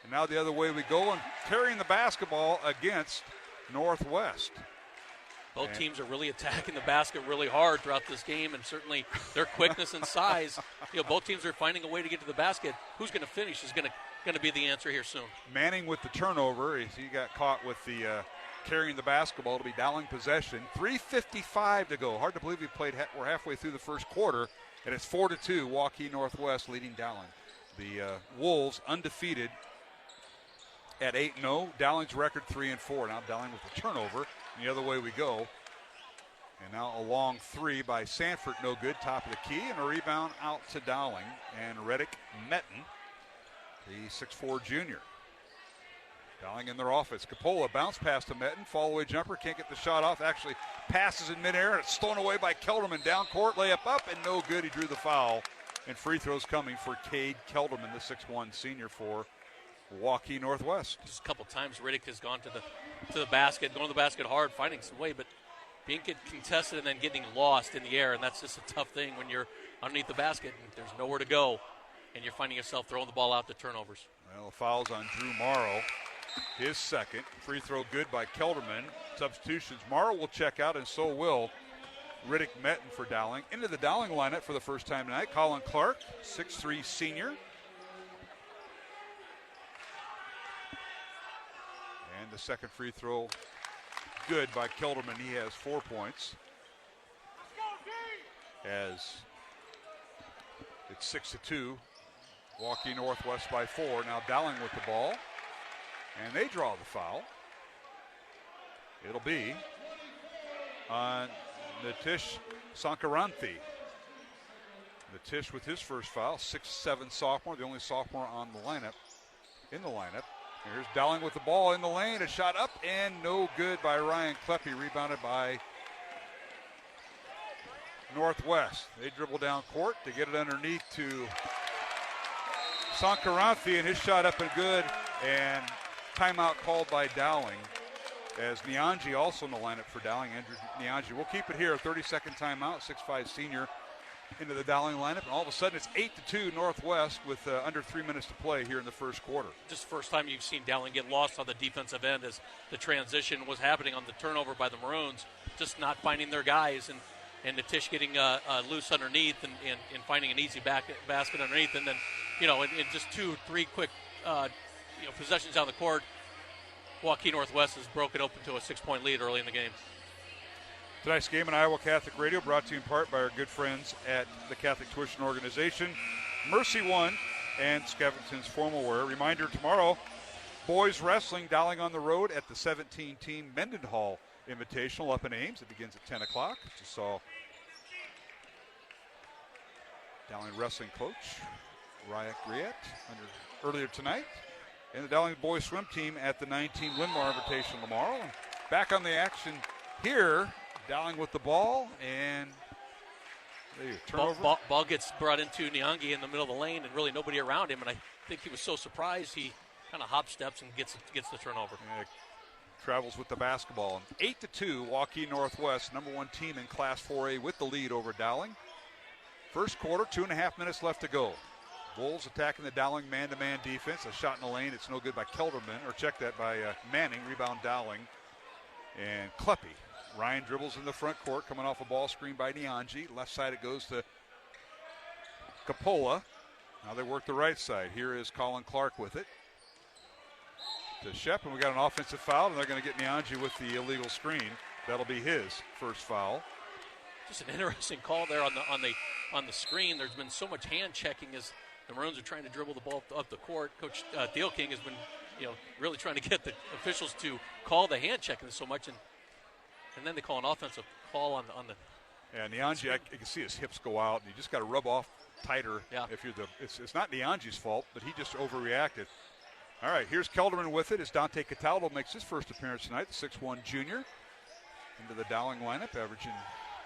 and now the other way we go, and carrying the basketball against Northwest. Both teams are really attacking the basket really hard throughout this game, and certainly their quickness and size. You know, both teams are finding a way to get to the basket. Who's going to finish is going to be the answer here soon. Manning with the turnover. He got caught with the carrying the basketball. It'll be Dowling possession. 3:55 to go. Hard to believe we're halfway through the first quarter, and it's 4-2. Waukee Northwest leading Dowling. The Wolves undefeated at 8-0. Dowling's record 3-4. Now Dowling with the turnover. And the other way we go. And now a long 3 by Sanford, no good, top of the key, and a rebound out to Dowling. And Reddick Metten, the 6'4 junior. Dowling in their offense. Capola bounce pass to Metten, fall-away jumper, can't get the shot off, actually passes in midair, and it's stolen away by Kelderman. Down court, layup up, and no good. He drew the foul. And free throws coming for Cade Kelderman, the 6'1 senior for Waukee Northwest. Just a couple times Riddick has gone to the basket, going to the basket hard, finding some way, but being contested and then getting lost in the air, and that's just a tough thing when you're underneath the basket and there's nowhere to go, and you're finding yourself throwing the ball out to turnovers. Well, fouls on Drew Morrow. His second. Free throw good by Kelderman. Substitutions. Morrow will check out, and so will Riddick Metten for Dowling. Into the Dowling lineup for the first time tonight, Colin Clark, 6'3 senior. And the second free throw good by Kelderman. He has 4 points. As it's 6-2. Waukee Northwest by 4. Now Dowling with the ball. And they draw the foul. It'll be on Nitish Sankaranthi. Nitish with his first foul, 6'7 sophomore, the only sophomore on the lineup, in the lineup. Here's Dowling with the ball in the lane, a shot up and no good by Ryan Kleppe, rebounded by Northwest. They dribble down court to get it underneath to Sankaranthi, and his shot up and good, and timeout called by Dowling, as Nyanji also in the lineup for Dowling. Andrew Nyanji. We'll keep it here, a 30-second timeout, 6'5 senior into the Dowling lineup, and all of a sudden it's 8-2 Northwest with under 3 minutes to play here in the first quarter. Just the first time you've seen Dowling get lost on the defensive end as the transition was happening on the turnover by the Maroons, just not finding their guys, and Nitish getting loose underneath and finding an easy basket underneath, and then, you know, in just 2-3 quick possessions down the court, Waukee Northwest has broken open to a 6-point lead early in the game. Tonight's game on Iowa Catholic Radio brought to you in part by our good friends at the Catholic Tuition Organization, Mercy One, and Skeffington's Formal Wear. Reminder tomorrow, boys wrestling, Dowling on the road at the 17-team Mendenhall Invitational up in Ames. It begins at 10 o'clock. Just saw Dowling wrestling coach Ryak Riet earlier tonight. And the Dowling boys swim team at the 9-team Linmar Invitational tomorrow. And back on the action here, Dowling with the ball, and turnover. Ball gets brought into Nyangi in the middle of the lane, and really nobody around him. And I think he was so surprised he kind of hop steps and gets the turnover. Travels with the basketball. 8-2, Waukee Northwest, number 1 team in Class 4A with the lead over Dowling. First quarter, 2.5 minutes left to go. Wolves attacking the Dowling man-to-man defense. A shot in the lane. It's no good by Kelderman, or check that by Manning. Rebound Dowling. And Kleppy. Ryan dribbles in the front court, coming off a ball screen by Nianji. Left side it goes to Capola. Now they work the right side. Here is Colin Clark with it. To Shep, and we got an offensive foul, and they're going to get Nianji with the illegal screen. That'll be his first foul. Just an interesting call there on the screen. There's been so much hand checking as the Maroons are trying to dribble the ball up the court. Coach Theo King has been, really trying to get the officials to call the hand checking so much, and then they call an offensive call on the. Yeah, Nianji, I can see his hips go out, and you just got to rub off tighter. Yeah. If you're it's not Nianji's fault, but he just overreacted. All right, here's Kelderman with it as Dante Cataldo makes his first appearance tonight, the 6'1 junior, into the Dowling lineup, averaging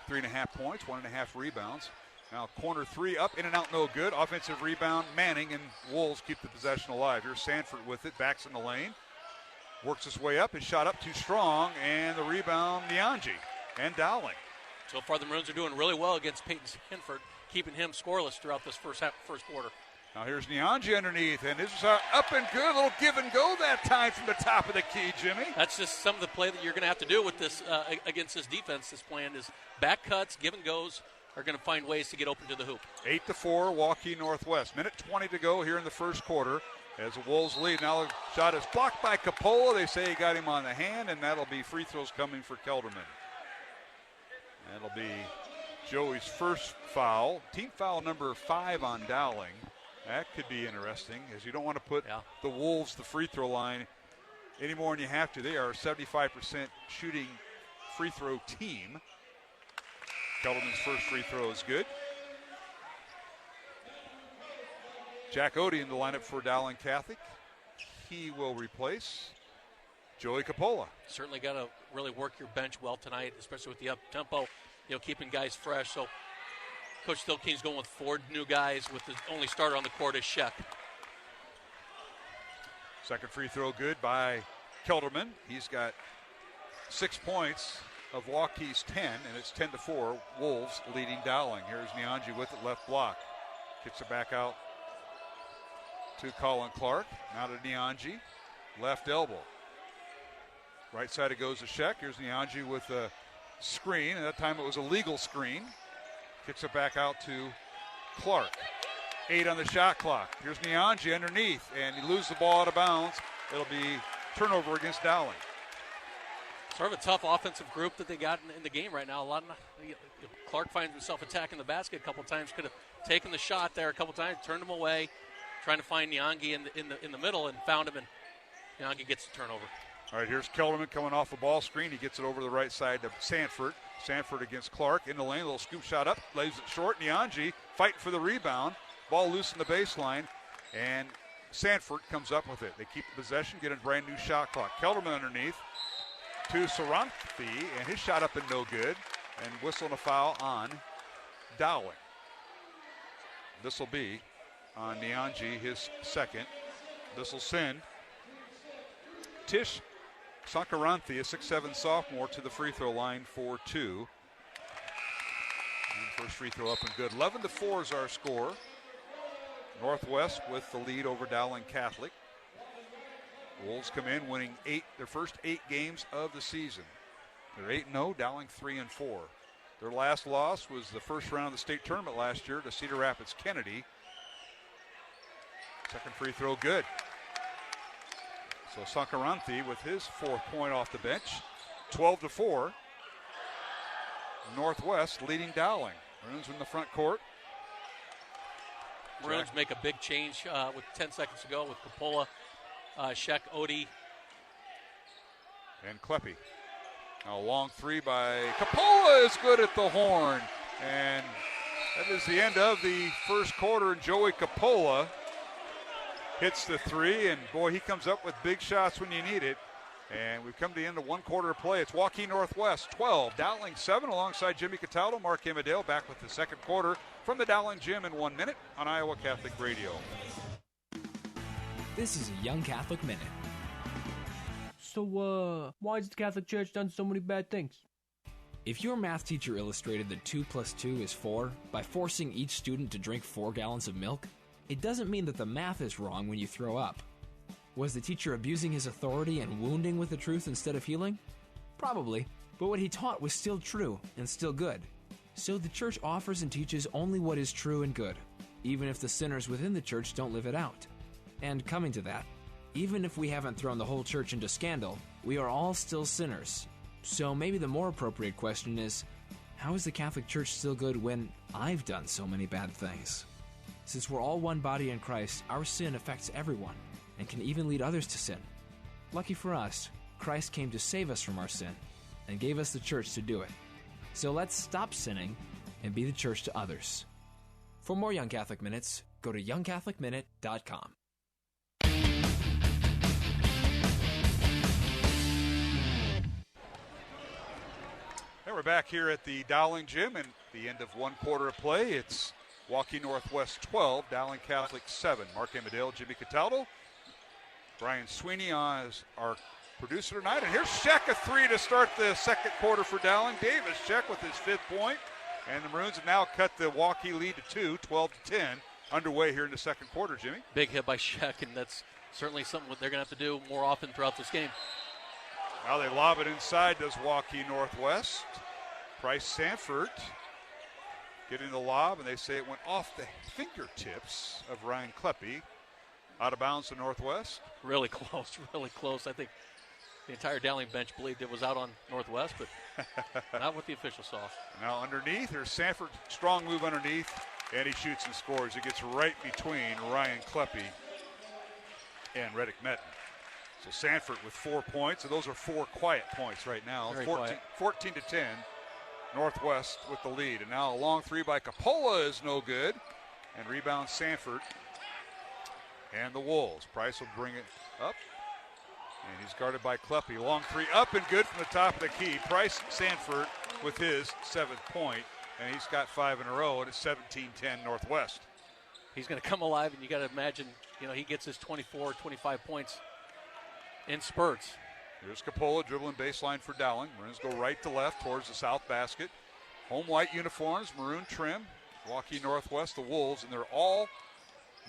3.5 points, 1.5 rebounds. Now corner three up, in and out, no good. Offensive rebound, Manning, and Wolves keep the possession alive. Here's Sanford with it, backs in the lane. Works his way up, his shot up too strong, and the rebound, Nianji and Dowling. So far the Maroons are doing really well against Peyton Sanford, keeping him scoreless throughout this first quarter. Now here's Nianji underneath, and this is up and good. A little give and go that time from the top of the key, Jimmy. That's just some of the play that you're going to have to do with this against this defense. This plan is back cuts, give and goes are going to find ways to get open to the hoop. 8-4, Waukee Northwest. Minute 20 to go here in the first quarter as the Wolves lead. Now the shot is blocked by Capola. They say he got him on the hand, and that'll be free throws coming for Kelderman. That'll be Joey's first foul. Team foul number 5 on Dowling. That could be interesting, as you don't want to put the Wolves, the free throw line, any more than you have to. They are a 75% shooting free throw team. Kelderman's first free throw is good. Jack Odie in the lineup for Dowling Catholic. He will replace Joey Capola. Certainly got to really work your bench well tonight, especially with the up tempo, keeping guys fresh. So Coach Phil King's going with 4 new guys, with the only starter on the court is Sheck. Second free throw good by Kelderman. He's got 6 points of Waukee's 10, and it's 10-4. Wolves leading Dowling. Here's Nianji with it, left block. Kicks it back out to Colin Clark. Now to Nianji, left elbow. Right side it goes to Sheck. Here's Nianji with a screen, and that time it was a legal screen. Kicks it back out to Clark. 8 on the shot clock. Here's Nianji underneath, and he loses the ball out of bounds. It'll be turnover against Dowling. Sort of a tough offensive group that they got in the game right now. Clark finds himself attacking the basket a couple times. Could have taken the shot there a couple times, turned him away, trying to find Nianji in the middle, and found him, and Nianji gets the turnover. All right, here's Kelderman coming off a ball screen. He gets it over the right side to Sanford. Sanford against Clark in the lane. A little scoop shot up, lays it short. Nianji fighting for the rebound. Ball loose in the baseline, and Sanford comes up with it. They keep the possession, get a brand new shot clock. Kelderman underneath to Saranthi, and his shot up and no good, and whistling a foul on Dowling. This will be on Nianji, his second. This will send Tish Sankaranthi, a 6'7 sophomore, to the free throw line for 2. And first free throw up and good. 11-4 is our score. Northwest with the lead over Dowling Catholic. Wolves come in winning their first 8 games of the season. They're 8-0, Dowling 3-4. Their last loss was the first round of the state tournament last year to Cedar Rapids Kennedy. Second free throw good. So Sankaranthi with his 4th point off the bench. 12-4. Northwest leading Dowling. Maroons in the front court. Maroons make a big change with 10 seconds to go with Capola, Sheck, Odie. And Kleppy. Now a long 3 by Capola is good at the horn. And that is the end of the first quarter. And Joey Capola hits the 3, and boy, he comes up with big shots when you need it. And we've come to the end of 1 quarter of play. It's Waukee Northwest 12, Dowling 7, alongside Jimmy Cataldo, Mark Amadale, back with the second quarter from the Dowling Gym in 1 minute on Iowa Catholic Radio. This is a Young Catholic Minute. So, why has the Catholic Church done so many bad things? If your math teacher illustrated that 2 + 2 is 4 by forcing each student to drink 4 gallons of milk, it doesn't mean that the math is wrong when you throw up. Was the teacher abusing his authority and wounding with the truth instead of healing? Probably, but what he taught was still true and still good. So the church offers and teaches only what is true and good, even if the sinners within the church don't live it out. And coming to that, even if we haven't thrown the whole church into scandal, we are all still sinners. So maybe the more appropriate question is, how is the Catholic Church still good when I've done so many bad things? Since we're all one body in Christ, our sin affects everyone and can even lead others to sin. Lucky for us, Christ came to save us from our sin and gave us the church to do it. So let's stop sinning and be the church to others. For more Young Catholic Minutes, go to youngcatholicminute.com. And we're back here at the Dowling Gym, and the end of one quarter of play. It's Waukee Northwest 12, Dowling Catholic 7. Mark Amadale, Jimmy Cataldo, Brian Sweeney as our producer tonight. And here's Sheck, a 3 to start the second quarter for Dowling. Davis Sheck with his 5th point. And the Maroons have now cut the Waukee lead to 2, 12-10, underway here in the second quarter, Jimmy. Big hit by Sheck, and that's certainly something they're going to have to do more often throughout this game. Now they lob it inside, does Waukee Northwest. Price Sanford getting the lob, and they say it went off the fingertips of Ryan Kleppe. Out of bounds to Northwest. Really close, really close. I think the entire Dowling bench believed it was out on Northwest, but not what the official saw. Now underneath, there's Sanford, strong move underneath, and he shoots and scores. It gets right between Ryan Kleppe and Reddick Metten. So Sanford with 4 points, and those are 4 quiet points right now. 14-10, Northwest with the lead. And now a long 3 by Coppola is no good, and rebound Sanford and the Wolves. Price will bring it up, and he's guarded by Kleppe. Long 3 up and good from the top of the key. Price Sanford with his 7th point, and he's got 5 in a row, and it's 17-10 Northwest. He's going to come alive, and you got to imagine, he gets his 24, 25 points in spurts. Here's Coppola dribbling baseline for Dowling. Maroons go right to left towards the south basket. Home white uniforms, maroon trim. Waukee Northwest, the Wolves, and they're all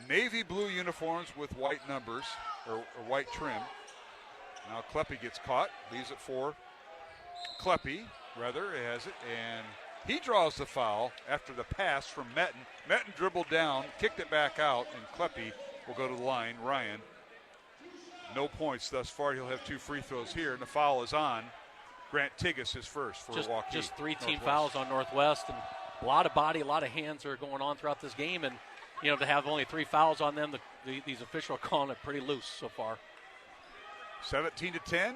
navy blue uniforms with white numbers, or white trim. Now Kleppe gets caught, leaves it for Kleppe, has it, and he draws the foul after the pass from Metten. Metten dribbled down, kicked it back out, and Kleppe will go to the line. Ryan, no points thus far. He'll have 2 free throws here, and the foul is on Grant Tigas, his first for Waukee. Just 3 team fouls on Northwest, and a lot of body, a lot of hands are going on throughout this game, and to have only 3 fouls on them, these officials are calling it pretty loose so far. 17-10,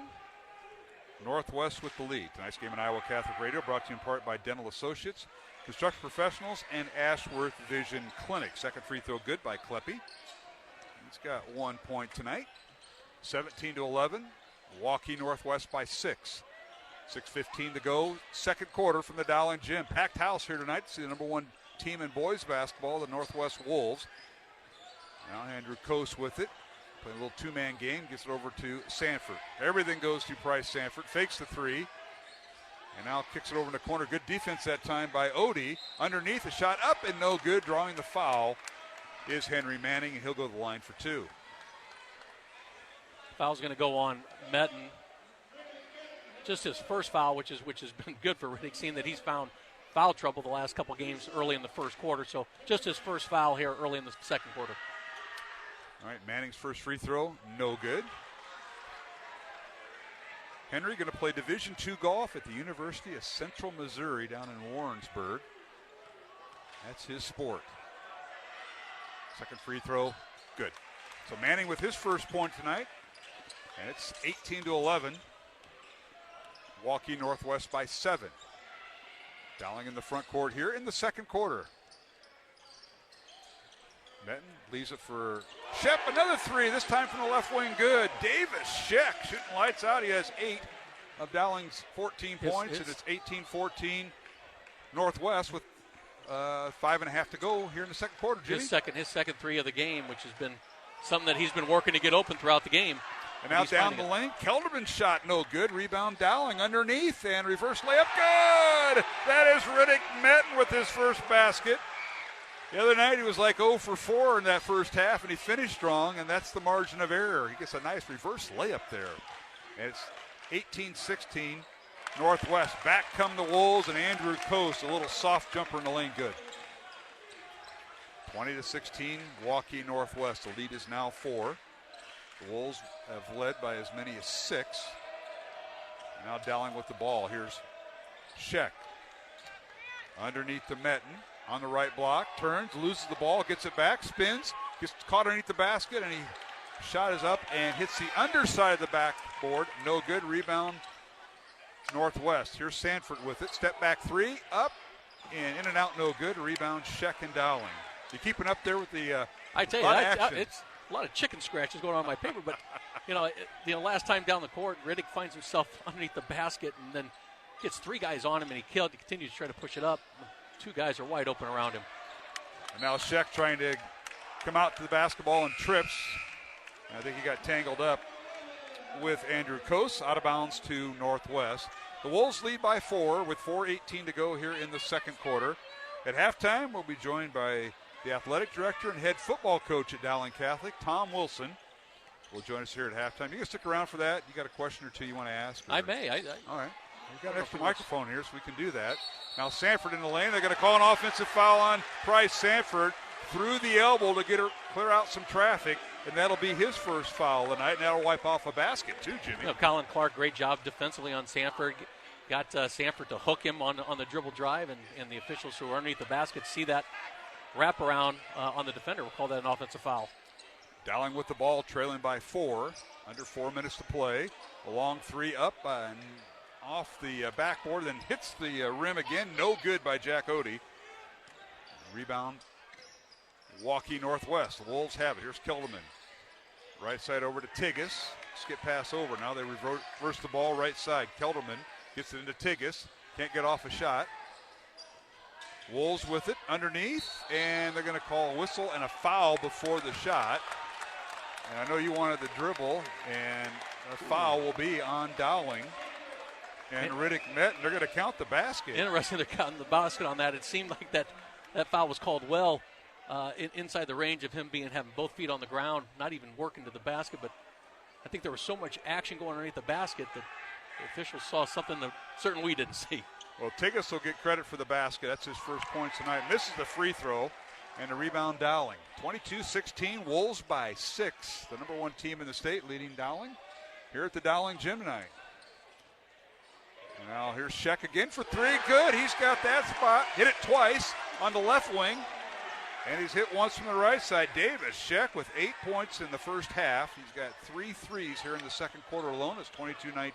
Northwest with the lead. Tonight's game on Iowa Catholic Radio brought to you in part by Dental Associates, Construction Professionals, and Ashworth Vision Clinic. Second free throw good by Kleppe. He's got 1 point tonight. 17-11, Waukee Northwest by 6. 6:15 to go, second quarter from the Dowling Gym. Packed house here tonight to see the number 1 team in boys basketball, the Northwest Wolves. Now Andrew Coase with it. Playing a little 2-man game, gets it over to Sanford. Everything goes to Price Sanford, fakes the 3, and now kicks it over in the corner. Good defense that time by Odie. Underneath, a shot up and no good. Drawing the foul is Henry Manning, and he'll go to the line for 2. Foul's going to go on Metten. Just his first foul, which has been good for Riddick, seeing that he's found foul trouble the last couple games early in the first quarter. So just his first foul here early in the second quarter. All right, Manning's first free throw, no good. Henry going to play Division II golf at the University of Central Missouri down in Warrensburg. That's his sport. Second free throw, good. So Manning with his first point tonight, and it's 18-11. Waukee Northwest by 7. Dowling in the front court here in the second quarter. Metten leaves it for Shep. Another 3, this time from the left wing, good. Davis Sheck shooting lights out. He has 8 of Dowling's 14 points, and it's 18-14 Northwest with 5.5 to go here in the second quarter. Jimmy? His second 3 of the game, which has been something that he's been working to get open throughout the game. And now down the lane, Kelderman's shot no good. Rebound Dowling underneath and reverse layup good. That is Riddick Metten with his first basket. The other night he was like 0 for 4 in that first half, and he finished strong, and that's the margin of error. He gets a nice reverse layup there. And it's 18-16 Northwest. Back come the Wolves, and Andrew Coast, a little soft jumper in the lane, good. 20-16 Waukee Northwest. The lead is now 4. The Wolves have led by as many as 6. Now Dowling with the ball. Here's Scheck. Underneath to Metten. On the right block. Turns, loses the ball, gets it back, spins, gets caught underneath the basket, and shot is up and hits the underside of the backboard. No good. Rebound Northwest. Here's Sanford with it. Step back 3. Up and in and out. No good. Rebound Scheck and Dowling. You keeping up there with the I tell you, it's a lot of chicken scratches going on my paper, but last time down the court, Riddick finds himself underneath the basket and then gets 3 guys on him, and he continues to try to push it up. 2 guys are wide open around him. And now Scheck trying to come out to the basketball and trips. I think he got tangled up with Andrew Coase, out of bounds to Northwest. The Wolves lead by 4 with 4:18 to go here in the second quarter. At halftime, we'll be joined by the athletic director and head football coach at Dowling Catholic, Tom Wilson, will join us here at halftime. You can stick around for that. You got a question or two you want to ask? I may. All right. We've got an extra microphone here, so we can do that. Now Sanford in the lane. They're going to call an offensive foul on Price. Sanford through the elbow to clear out some traffic, and that'll be his first foul tonight, and that'll wipe off a basket too, Jimmy. Colin Clark, great job defensively on Sanford. Got Sanford to hook him on the dribble drive, and the officials who are underneath the basket see that wraparound on the defender. We'll call that an offensive foul. Dowling with the ball, trailing by 4. Under 4 minutes to play. A long 3 up and off the backboard, then hits the rim again. No good by Jack Odie. Rebound, Waukee Northwest. The Wolves have it. Here's Kelderman. Right side over to Tigas. Skip pass over. Now they reverse the ball right side. Kelderman gets it into Tigas. Can't get off a shot. Wolves with it underneath, and they're going to call a whistle and a foul before the shot. And I know you wanted the dribble, and a foul will be on Dowling. And Riddick Metten, they're going to count the basket. Interesting, they're counting the basket on that. It seemed like that foul was called well inside the range of him having both feet on the ground, not even working to the basket. But I think there was so much action going underneath the basket that the officials saw something that certainly we didn't see. Well, Tigas will get credit for the basket. That's his first points tonight. Misses the free throw, and the rebound Dowling. 22-16, Wolves by 6. The number 1 team in the state leading Dowling here at the Dowling Gym tonight. And now here's Scheck again for 3. Good. He's got that spot. Hit it twice on the left wing. And he's hit once from the right side. Davis, Scheck with 8 points in the first half. He's got 3 threes here in the second quarter alone. It's 22-19.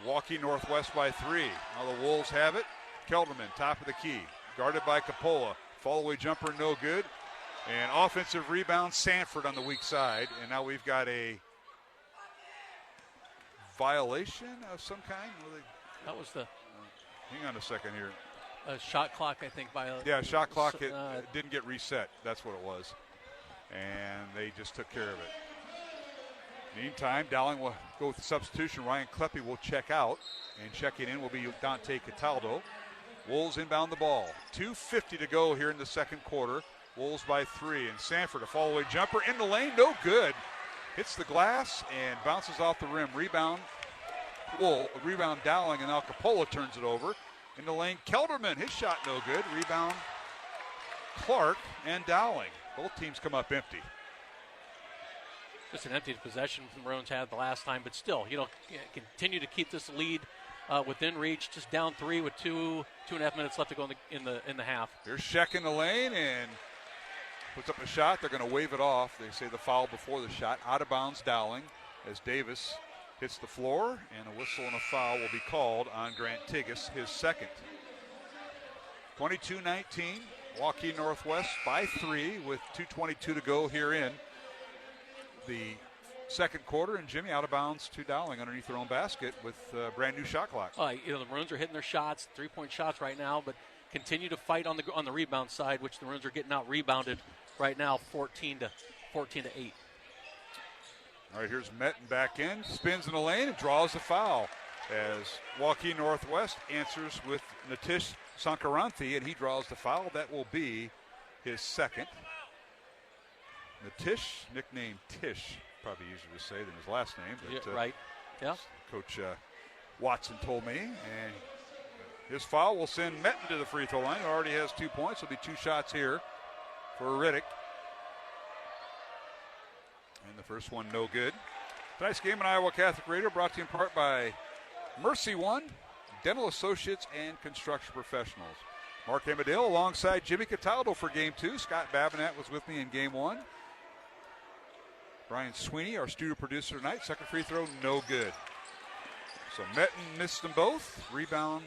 Waukee Northwest by 3. Now the Wolves have it. Kelderman, top of the key. Guarded by Coppola. Fall-away jumper, no good. And offensive rebound, Sanford on the weak side. And now we've got a violation of some kind. That was the... hang on a second here. Shot clock, I think. Yeah, shot clock didn't get reset. That's what it was. And they just took care of it. Meantime, Dowling will go with the substitution. Ryan Kleppe will check out. And checking in will be Dante Cataldo. Wolves inbound the ball. 2:50 to go here in the second quarter. Wolves by 3. And Sanford, a fall-away jumper in the lane. No good. Hits the glass and bounces off the rim. Rebound Dowling, and now Coppola turns it over. In the lane, Kelderman, his shot no good. Rebound Clark and Dowling. Both teams come up empty. Just an empty possession the Maroons had the last time, but still, continue to keep this lead within reach. Just down 3 with 2.5 minutes left to go in the half. Here's Scheck in the lane and puts up a shot. They're going to wave it off. They say the foul before the shot. Out of bounds, Dowling, as Davis hits the floor, and a whistle and a foul will be called on Grant Tigas, his second. 22-19, Waukee Northwest by 3 with 2:22 to go here in the second quarter. And Jimmy out of bounds to Dowling underneath their own basket with a brand new shot clock. The Maroons are hitting their shots, 3-point shots right now, but continue to fight on the rebound side, which the Maroons are getting out rebounded right now, 14 to 8. All right, here's Metten back in, spins in the lane, and draws the foul as Waukee Northwest answers with Natish Sankaranthi, and he draws the foul. That will be his second. Natish, nicknamed Tish, probably easier to say than his last name. But, right, yeah. Coach Watson told me, and his foul will send Metten to the free throw line. He already has 2 points. It'll be 2 shots here for Riddick. And the first one no good. Tonight's game on Iowa Catholic Radio brought to you in part by Mercy One, Dental Associates, and Construction Professionals. Mark Amadale alongside Jimmy Cataldo for Game 2. Scott Babinet was with me in Game 1. Brian Sweeney, our studio producer tonight. Second free throw, no good. So Metten missed them both. Rebound,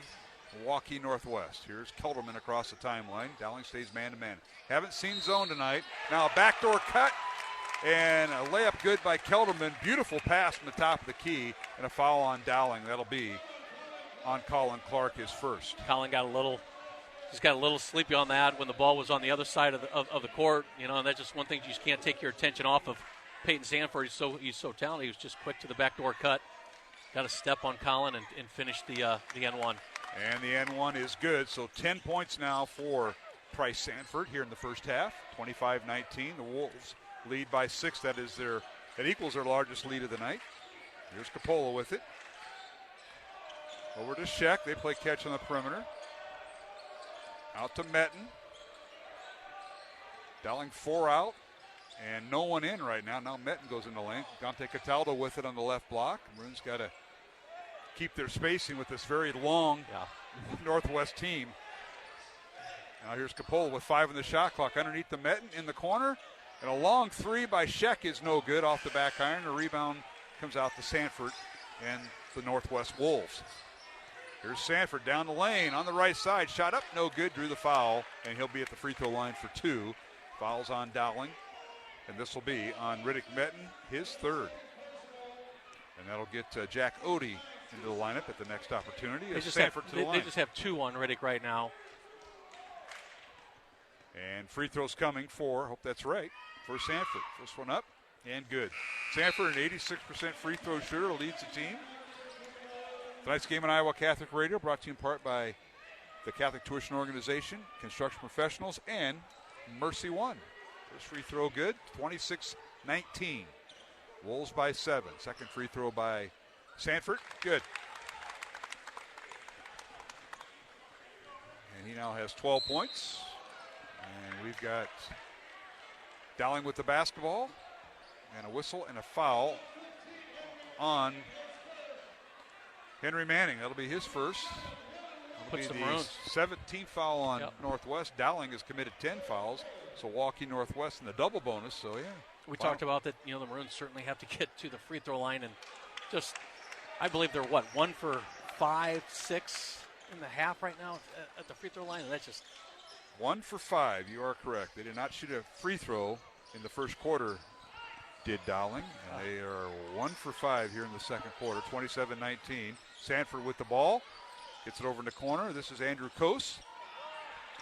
Waukee Northwest. Here's Kelderman across the timeline. Dowling stays man-to-man. Haven't seen zone tonight. Now a backdoor cut and a layup good by Kelderman. Beautiful pass from the top of the key and a foul on Dowling. That'll be on Colin Clark, his first. Colin got a little sleepy on that when the ball was on the other side of the court. You know, and that's just one thing you just can't take your attention off of Peyton Sanford. He's so talented. He was just quick to the backdoor cut. Got a step on Colin and finished the N1. And the N1 is good. So 10 points now for Price Sanford here in the first half. 25-19. The Wolves lead by 6. That equals their largest lead of the night. Here's Capola with it. Over to Sheck. They play catch on the perimeter. Out to Metten. Dowling 4 out. And no one in right now. Now Metten goes in the lane. Dante Cataldo with it on the left block. Maroons got to keep their spacing with this very long Northwest team. Now here's Capola with 5 in the shot clock. Underneath the Metten in the corner. And a long 3 by Sheck is no good off the back iron. The rebound comes out to Sanford and the Northwest Wolves. Here's Sanford down the lane on the right side. Shot up, no good. Drew the foul, and he'll be at the free throw line for 2. Fouls on Dowling. And this will be on Riddick Metten, his third. And that'll get Jack Odie into the lineup at the next opportunity. They just have 2 on Riddick right now. And free throws coming for, hope that's right, for Sanford. First one up and good. Sanford, an 86% free throw shooter, leads the team. Tonight's game on Iowa Catholic Radio brought to you in part by the Catholic Tuition Organization, Construction Professionals, and Mercy One. First free throw good, 26-19. Wolves by 7. Second free throw by Sanford, good. And he now has 12 points. And we've got Dowling with the basketball, and a whistle and a foul on Henry Manning. That'll be his first. That'll be the 17th foul on Northwest. Dowling has committed 10 fouls. So Waukee Northwest in the double bonus. So yeah, we talked about that. You know, the Maroons certainly have to get to the free throw line, and just I believe they're 1 for 5, 6 in the half right now at the free throw line, and that's just 1 for 5. You are correct. They did not shoot a free throw in the first quarter. Did Dowling, and they are 1 for 5 here in the second quarter. 27-19. Sanford with the ball, gets it over in the corner. This is Andrew Kose.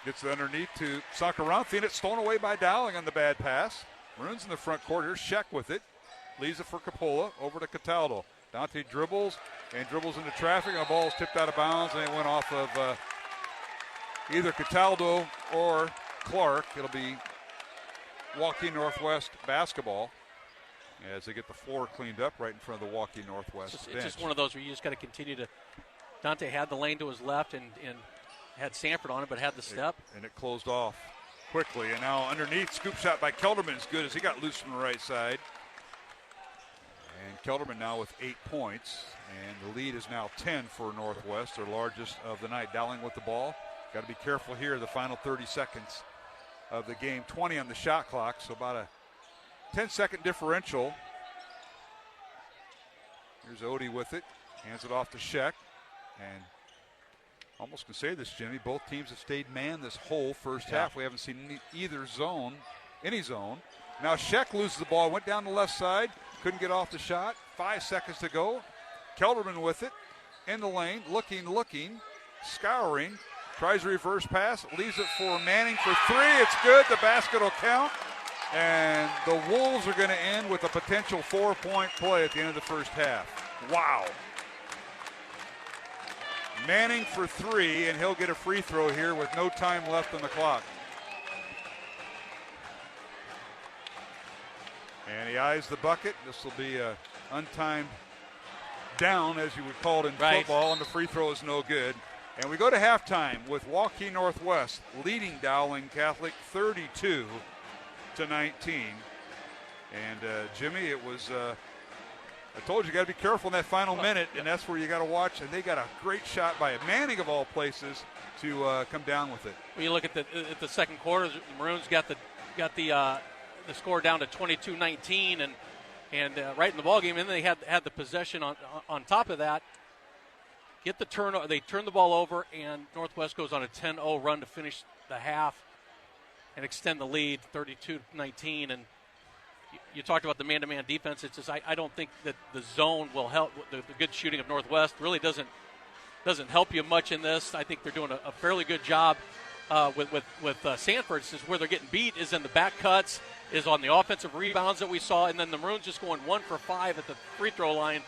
Gets it underneath to Sankaranthi, and it's stolen away by Dowling on the bad pass. Maroons in the front court. Here's Sheck with it. Leaves it for Capola. Over to Cataldo. Dante dribbles into traffic, and the ball is tipped out of bounds, and it went off of either Cataldo or Clark. It'll be Waukee Northwest basketball as they get the floor cleaned up right in front of the Waukee Northwest bench. It's just one of those where you just got to continue to. Dante had the lane to his left and had Sanford on it, but had the step. And it closed off quickly. And now underneath, scoop shot by Kelderman is good as he got loose from the right side. And Kelderman now with 8 points. And the lead is now 10 for Northwest, their largest of the night. Dowling with the ball. Got to be careful here, the final 30 seconds of the game. 20 on the shot clock, so about a 10-second differential. Here's Odie with it. Hands it off to Sheck. And almost can say this, Jimmy, both teams have stayed man this whole first half. We haven't seen any zone. Now Sheck loses the ball, went down the left side, couldn't get off the shot. 5 seconds to go. Kelderman with it in the lane, looking, scouring, tries a reverse pass, leaves it for Manning for three. It's good. The basket will count. And the Wolves are going to end with a potential 4-point play at the end of the first half. Wow. Manning for three, and he'll get a free throw here with no time left on the clock. And he eyes the bucket. This will be an untimed down, as you would call it in football, and the free throw is no good. And we go to halftime with Waukee Northwest leading Dowling Catholic 32-19. And Jimmy, it was I told you got to be careful in that final minute, and that's where you got to watch. And they got a great shot by Manning of all places to come down with it. When you look at the second quarter, the Maroons got the score down to 22-19, and right in the ball game, and then they had the possession on top of that. Get the turnover. They turn the ball over, and Northwest goes on a 10-0 run to finish the half and extend the lead 32-19. And you talked about the man-to-man defense. It's just I don't think that the zone will help. The good shooting of Northwest really doesn't help you much in this. I think they're doing a fairly good job with Sanford. It's just where they're getting beat is in the back cuts, is on the offensive rebounds that we saw, and then the Maroons just going 1 for 5 at the free throw line.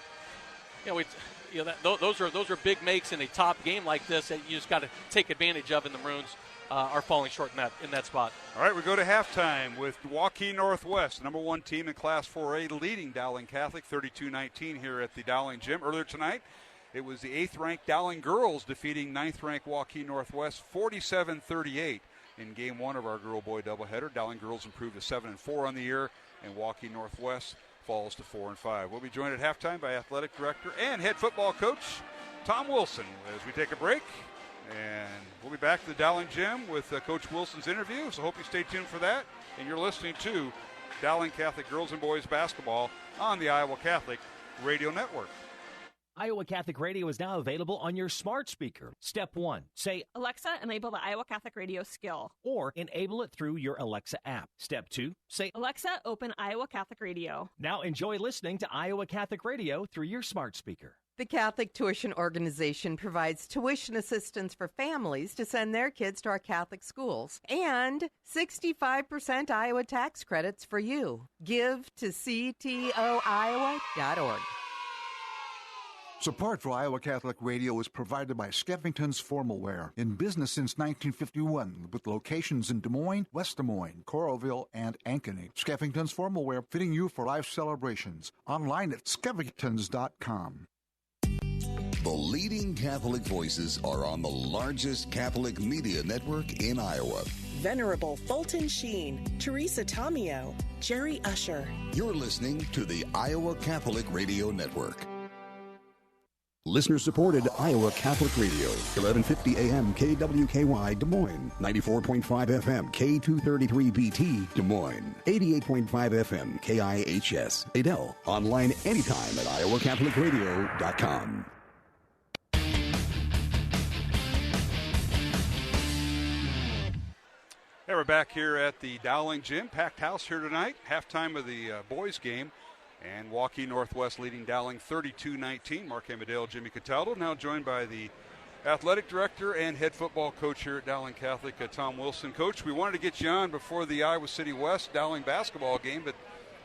Those are big makes in a top game like this that you just got to take advantage of, and the Maroons are falling short in that spot. All right, we go to halftime with Waukee Northwest, number one team in Class 4A, leading Dowling Catholic 32-19 here at the Dowling Gym. Earlier tonight, it was the 8th-ranked Dowling girls defeating 9th-ranked Waukee Northwest 47-38 in Game 1 of our girl-boy doubleheader. Dowling girls improved to 7-4 on the year, and Waukee Northwest falls to 4-5. We'll be joined at halftime by athletic director and head football coach Tom Wilson as we take a break. And we'll be back to the Dowling Gym with Coach Wilson's interview, so hope you stay tuned for that. And you're listening to Dowling Catholic Girls and Boys Basketball on the Iowa Catholic Radio Network. Iowa Catholic Radio is now available on your smart speaker. Step 1, say, Alexa, enable the Iowa Catholic Radio skill. Or enable it through your Alexa app. Step 2, say, Alexa, open Iowa Catholic Radio. Now enjoy listening to Iowa Catholic Radio through your smart speaker. The Catholic Tuition Organization provides tuition assistance for families to send their kids to our Catholic schools and 65% Iowa tax credits for you. Give to ctoiowa.org. Support for Iowa Catholic Radio is provided by Skeffington's Formalware, in business since 1951, with locations in Des Moines, West Des Moines, Coralville, and Ankeny. Skeffington's Formalware, fitting you for life celebrations. Online at skeffingtons.com. The leading Catholic voices are on the largest Catholic media network in Iowa. Venerable Fulton Sheen, Theresa Tomeo, Jerry Usher. You're listening to the Iowa Catholic Radio Network. Listener-supported Iowa Catholic Radio, 1150 AM KWKY Des Moines, 94.5 FM K233BT Des Moines, 88.5 FM KIHS Adel. Online anytime at iowacatholicradio.com. Hey, we're back here at the Dowling Gym. Packed house here tonight. Halftime of the boys game. And Waukee Northwest leading Dowling 32-19. Mark Amadale, Jimmy Cataldo, now joined by the athletic director and head football coach here at Dowling Catholic, Tom Wilson. Coach, we wanted to get you on before the Iowa City West Dowling basketball game, but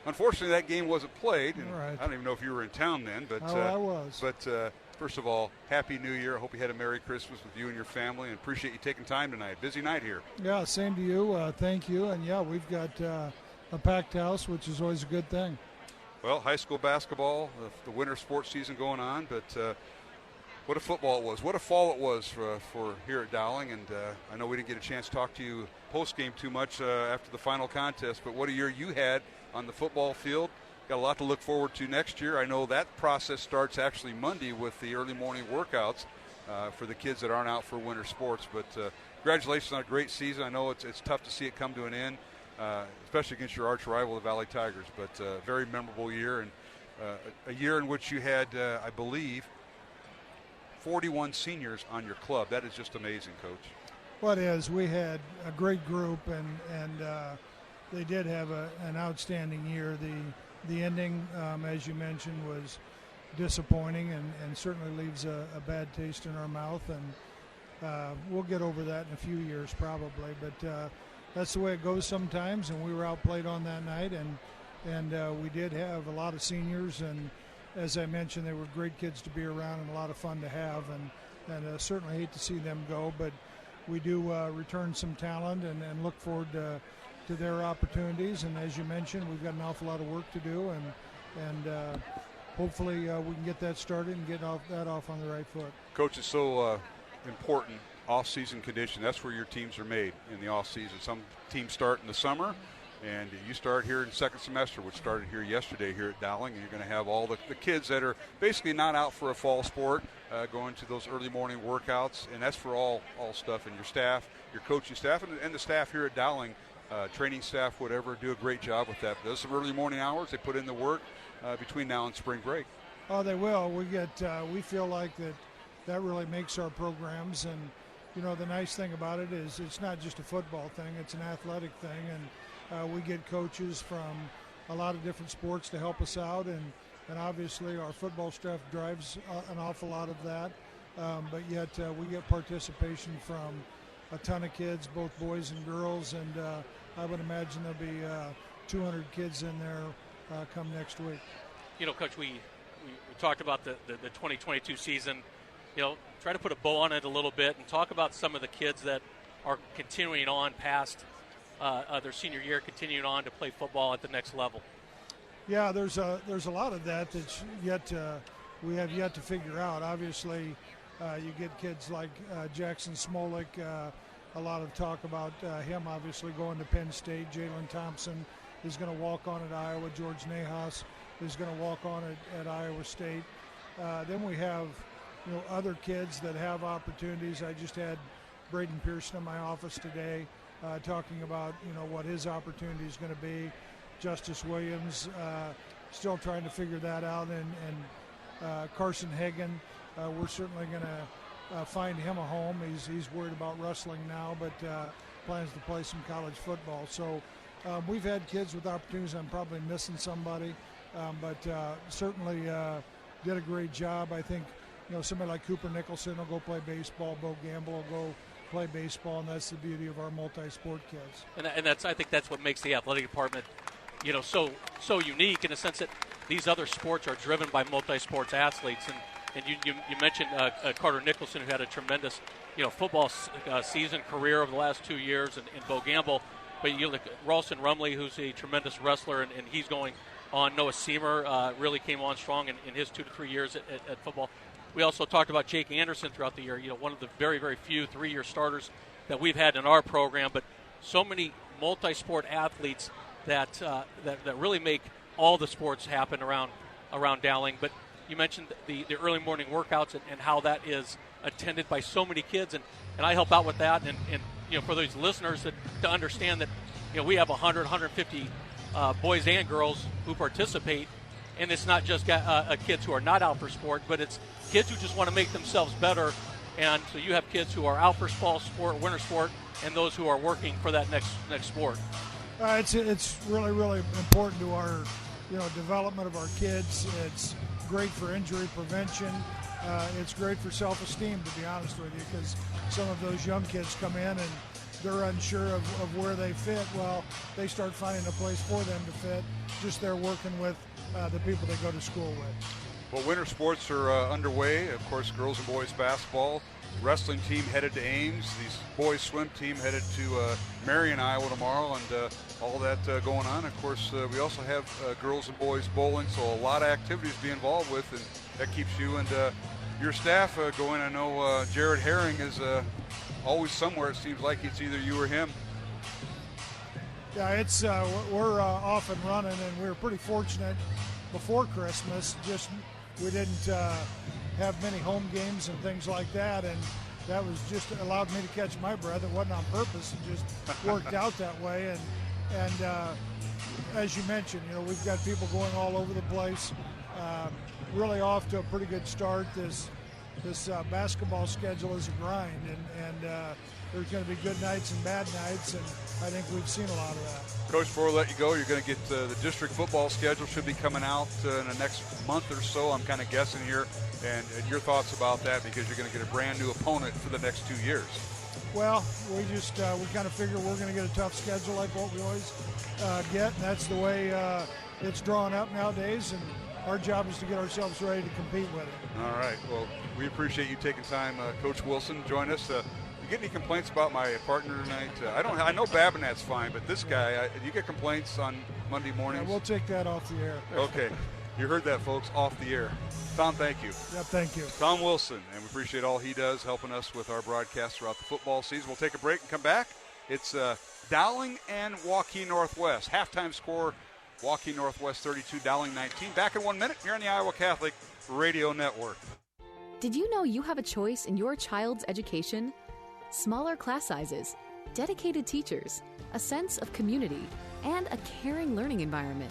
unfortunately that game wasn't played. And right. I don't even know if you were in town then. But I was. But first of all, Happy New Year. I hope you had a Merry Christmas with you and your family, and appreciate you taking time tonight. Busy night here. Yeah, same to you. Thank you. And, yeah, we've got a packed house, which is always a good thing. Well, high school basketball, the winter sports season going on, but what a football it was. What a fall it was for here at Dowling. And I know we didn't get a chance to talk to you post-game too much after the final contest, but what a year you had on the football field. Got a lot to look forward to next year. I know that process starts actually Monday with the early morning workouts for the kids that aren't out for winter sports. But congratulations on a great season. I know it's tough to see it come to an end. Especially against your arch rival, the Valley Tigers, but very memorable year, and a year in which you had, I believe, 41 seniors on your club. That is just amazing, Coach. Well, it is. We had a great group, and they did have an outstanding year. The ending, as you mentioned, was disappointing and certainly leaves a bad taste in our mouth. And we'll get over that in a few years probably. But that's the way it goes sometimes, and we were outplayed on that night, and we did have a lot of seniors, and as I mentioned, they were great kids to be around and a lot of fun to have, and certainly hate to see them go, but we do return some talent and look forward to their opportunities. And as you mentioned, we've got an awful lot of work to do, and hopefully we can get that started and get that off on the right foot. Coach, it's so important, off-season condition. That's where your teams are made, in the off-season. Some teams start in the summer, and you start here in second semester, which started here yesterday here at Dowling, and you're going to have all the kids that are basically not out for a fall sport, going to those early morning workouts, and that's for all stuff. And your staff, your coaching staff, and the staff here at Dowling, training staff, whatever, do a great job with that. There's some early morning hours. They put in the work between now and spring break. Oh, they will. We feel like that really makes our programs, and you know, the nice thing about it is it's not just a football thing, it's an athletic thing, and we get coaches from a lot of different sports to help us out, and obviously our football staff drives an awful lot of that, but yet we get participation from a ton of kids, both boys and girls, and I would imagine there'll be 200 kids in there come next week. You know, Coach, we talked about the 2022 season. You know, try to put a bow on it a little bit and talk about some of the kids that are continuing on past their senior year, continuing on to play football at the next level. Yeah, there's a lot of that's we have yet to figure out. Obviously, you get kids like Jackson Smolik. A lot of talk about him obviously going to Penn State. Jalen Thompson is going to walk on at Iowa. George Nahas is going to walk on at Iowa State. Then we have, you know, other kids that have opportunities. I just had Braden Pearson in my office today talking about, you know, what his opportunity is going to be. Justice Williams, still trying to figure that out, and Carson Hagan, we're certainly going to find him a home. He's worried about wrestling now, but plans to play some college football. So we've had kids with opportunities. I'm probably missing somebody, but certainly did a great job. I think, you know, somebody like Cooper Nicholson will go play baseball. Bo Gamble will go play baseball, and that's the beauty of our multi-sport kids. And I think that's what makes the athletic department, you know, so unique in the sense that these other sports are driven by multi-sports athletes. And you mentioned Carter Nicholson, who had a tremendous, you know, football season career over the last 2 years, and Bo Gamble. But you look at Ralston Rumley, who's a tremendous wrestler, and he's going on. Noah Seamer really came on strong in his 2 to 3 years at football. We also talked about Jake Anderson throughout the year, you know, one of the very, very few 3-year starters that we've had in our program, but so many multi-sport athletes that really make all the sports happen around Dowling. But you mentioned the early morning workouts and how that is attended by so many kids, and I help out with that, and you know, for those listeners to understand that, you know, we have 100, 150 boys and girls who participate, and it's not just kids who are not out for sport, but it's kids who just want to make themselves better. And so you have kids who are out for fall sport, winter sport, and those who are working for that next sport. It's really, really important to our, you know, development of our kids. It's great for injury prevention. It's great for self-esteem, to be honest with you, because some of those young kids come in and they're unsure of where they fit. Well, they start finding a place for them to fit. Just they're working with the people they go to school with. Well, winter sports are underway. Of course, girls and boys basketball. Wrestling team headed to Ames. The boys swim team headed to Marion, Iowa tomorrow, and all that going on. Of course, we also have girls and boys bowling, so a lot of activities to be involved with, and that keeps you and your staff going. I know Jared Herring is always somewhere. It seems like it's either you or him. Yeah, it's we're off and running, and we were pretty fortunate before Christmas. Just we didn't have many home games and things like that, and that was just allowed me to catch my breath. It wasn't on purpose; it just worked out that way. And as you mentioned, you know, we've got people going all over the place. Really off to a pretty good start. This this basketball schedule is a grind, and there's going to be good nights and bad nights, and I think we've seen a lot of that. Coach, before we let you go, you're going to get the district football schedule should be coming out in the next month or so, I'm kind of guessing here, and your thoughts about that, because you're going to get a brand new opponent for the next 2 years. Well, we kind of figure we're going to get a tough schedule like what we always get, and that's the way it's drawn up nowadays, and our job is to get ourselves ready to compete with it. All right. Well, we appreciate you taking time. Coach Wilson, join us. You get any complaints about my partner tonight? I know Babinet's fine, but this guy, you get complaints on Monday mornings? Yeah, we'll take that off the air. Okay. You heard that, folks, off the air. Tom, thank you. Yeah, thank you. Tom Wilson, and we appreciate all he does helping us with our broadcast throughout the football season. We'll take a break and come back. It's Dowling and Waukee Northwest. Halftime score, Waukee Northwest 32, Dowling 19. Back in 1 minute here on the Iowa Catholic Radio Network. Did you know you have a choice in your child's education? Smaller class sizes, dedicated teachers, a sense of community, and a caring learning environment.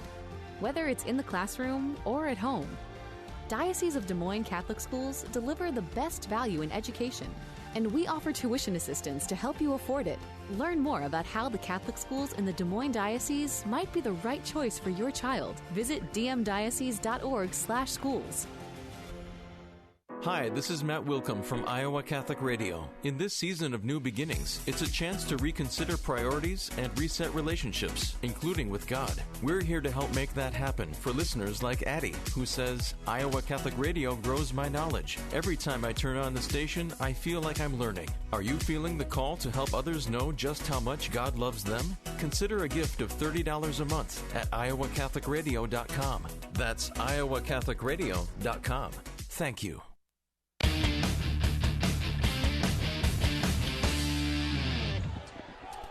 Whether it's in the classroom or at home, Diocese of Des Moines Catholic Schools deliver the best value in education, and we offer tuition assistance to help you afford it. Learn more about how the Catholic schools in the Des Moines Diocese might be the right choice for your child. Visit dmdiocese.org/schools. Hi, this is Matt Wilcom from Iowa Catholic Radio. In this season of new beginnings, it's a chance to reconsider priorities and reset relationships, including with God. We're here to help make that happen for listeners like Addie, who says, Iowa Catholic Radio grows my knowledge. Every time I turn on the station, I feel like I'm learning. Are you feeling the call to help others know just how much God loves them? Consider a gift of $30 a month at iowacatholicradio.com. That's iowacatholicradio.com. Thank you.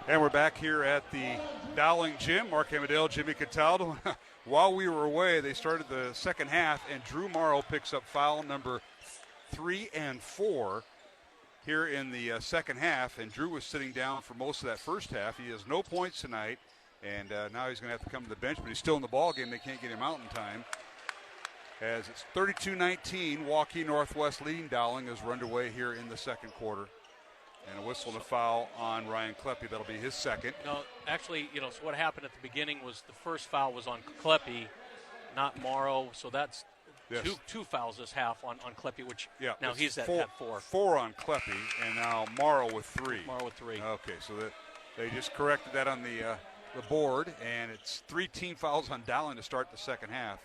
And we're back here at the Dowling Gym. Mark Amadale, Jimmy Cataldo. While we were away, they started the second half, and Drew Morrow picks up foul number 3 and 4 here in the second half. And Drew was sitting down for most of that first half. He has no points tonight, and now he's going to have to come to the bench, but he's still in the ball game. They can't get him out in time. As it's 32-19, Waukee Northwest leading Dowling as we're underway here in the second quarter. And a whistle and a foul on Ryan Kleppe. That'll be his second. No, actually, so what happened at the beginning was the first foul was on Kleppe, not Morrow. So that's two fouls this half on Kleppe, which now he's at 4. 4 on Kleppe, and now Morrow with 3. Morrow with 3. Okay, so they just corrected that on the board, and it's 3 team fouls on Dowling to start the second half.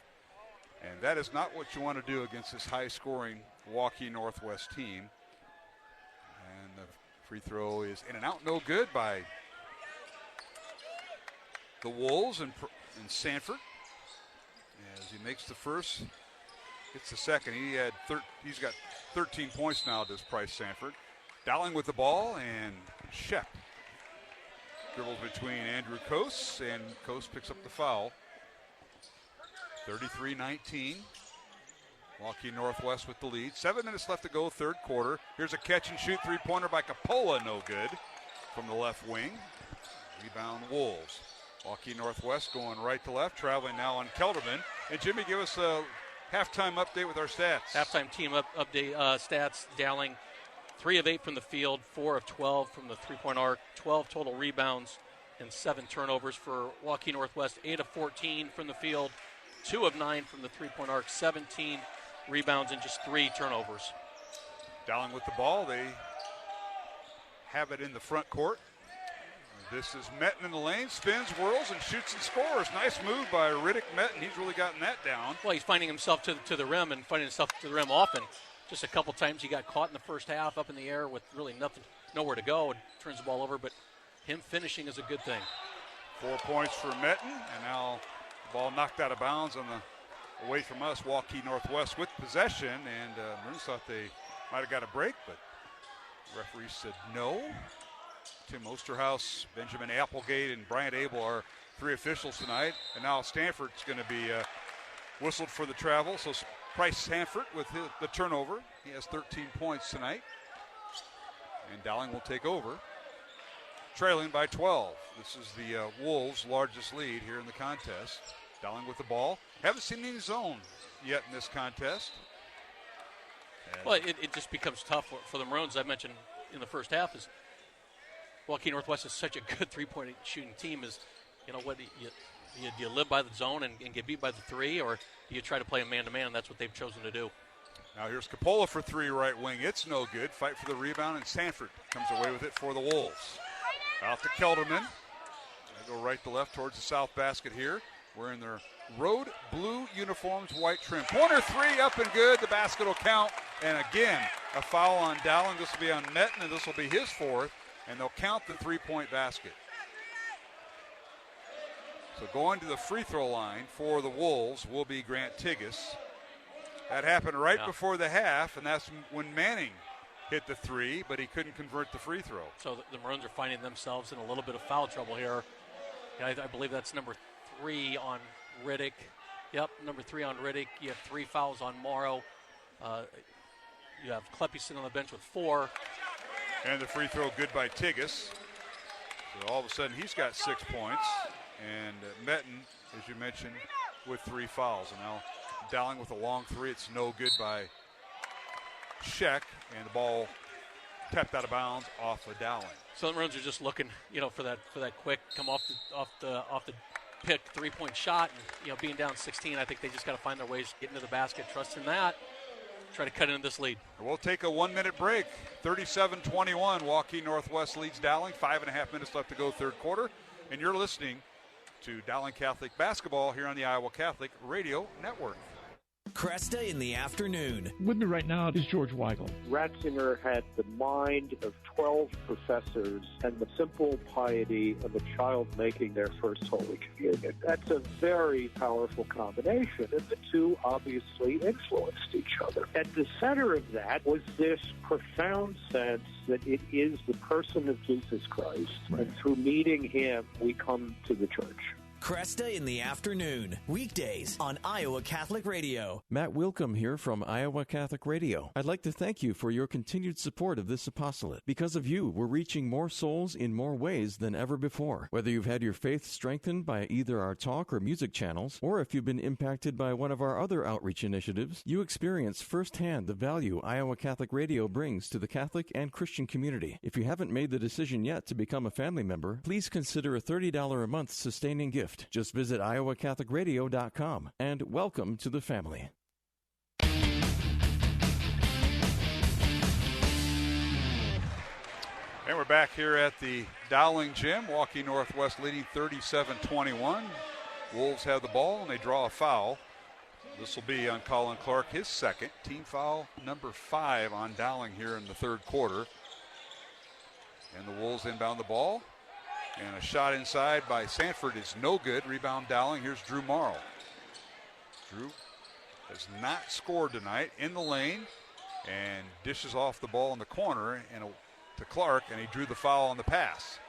And that is not what you want to do against this high-scoring Waukee Northwest team. And the free throw is in and out, no good by the Wolves and Sanford. As he makes the first, gets the second. He's got 13 points now, does Price Sanford. Dowling with the ball, and Shep dribbles between Andrew Coase, and Coase picks up the foul. 33-19. Waukee Northwest with the lead. 7 minutes left to go, third quarter. Here's a catch-and-shoot three-pointer by Capola, no good from the left wing. Rebound Wolves. Waukee Northwest going right to left, traveling now on Kelderman. And Jimmy, give us a halftime update with our stats. Halftime team update stats. Dowling, 3 of 8 from the field, 4 of 12 from the three-point arc, 12 total rebounds, and 7 turnovers for Waukee Northwest. 8 of 14 from the field, 2 of 9 from the three-point arc, 17 rebounds and just 3 turnovers. Dowling with the ball. They have it in the front court. This is Metten in the lane, spins, whirls, and shoots and scores. Nice move by Riddick Metten. He's really gotten that down. Well, he's finding himself to the rim and finding himself to the rim often. Just a couple times he got caught in the first half up in the air with really nowhere to go, and turns the ball over. But him finishing is a good thing. 4 points for Metten, and now the ball knocked out of bounds on the away from us. Waukee Northwest with possession, and Maroons thought they might have got a break, but the referee said no. Tim Osterhaus, Benjamin Applegate, and Bryant Abel are 3 officials tonight, and now Stanford's going to be whistled for the travel. So Price Sanford with the turnover. He has 13 points tonight, and Dowling will take over, trailing by 12. This is the Wolves' largest lead here in the contest. Dowling with the ball. Haven't seen any zone yet in this contest. Well, it just becomes tough for the Maroons. I mentioned in the first half is Waukee Northwest is such a good three-point shooting team. Is, you know, what do you live by the zone and get beat by the three, or do you try to play a man-to-man? And that's what they've chosen to do. Now here's Coppola for three, right wing. It's no good. Fight for the rebound, and Sanford comes away with it for the Wolves. Out to Kelderman. They go right to left towards the south basket here. Wearing their road blue uniforms, white trim. Corner three, up and good. The basket will count. And again, a foul on Dowling. This will be on Metten, and this will be his fourth. And they'll count the three-point basket. So going to the free throw line for the Wolves will be Grant Tigas. That happened right before the half, and that's when Manning hit the three, but he couldn't convert the free throw. So the Maroons are finding themselves in a little bit of foul trouble here. I believe that's number 3 on Riddick. Yep, number 3 on Riddick. You have 3 fouls on Morrow. You have Kleppe sitting on the bench with 4. And the free throw good by Tigas. So all of a sudden he's got 6 points. And Metten, as you mentioned, with 3 fouls. And now Dowling with a long three. It's no good by Scheck. And the ball tapped out of bounds off of Dowling. So the Maroons are just looking, for that quick come off the pick 3-point shot, and being down 16. I think they just got to find their ways, get into the basket, trust in that, try to cut into this lead. We'll take a 1-minute break. 37-21. Waukee Northwest leads Dowling. 5.5 minutes left to go, third quarter, and you're listening to Dowling Catholic basketball here on the Iowa Catholic Radio Network. Cresta in the afternoon. With me right now is George Weigel. Ratzinger had the mind of 12 professors and the simple piety of a child making their first Holy Communion. That's a very powerful combination, and the two obviously influenced each other. At the center of that was this profound sense that it is the person of Jesus Christ, and through meeting him, we come to the church. Cresta in the afternoon, weekdays on Iowa Catholic Radio. Matt Wilkham here from Iowa Catholic Radio. I'd like to thank you for your continued support of this apostolate. Because of you, we're reaching more souls in more ways than ever before. Whether you've had your faith strengthened by either our talk or music channels, or if you've been impacted by one of our other outreach initiatives, you experience firsthand the value Iowa Catholic Radio brings to the Catholic and Christian community. If you haven't made the decision yet to become a family member, please consider a $30 a month sustaining gift. Just visit iowacatholicradio.com, and welcome to the family. And we're back here at the Dowling Gym. Waukee Northwest leading 37-21. Wolves have the ball, and they draw a foul. This will be on Colin Clark, his second. Team foul number 5 on Dowling here in the third quarter. And the Wolves inbound the ball. And a shot inside by Sanford is no good. Rebound Dowling. Here's Drew Morrow. Drew has not scored tonight in the lane and dishes off the ball in the corner and to Clark, and he drew the foul on the pass.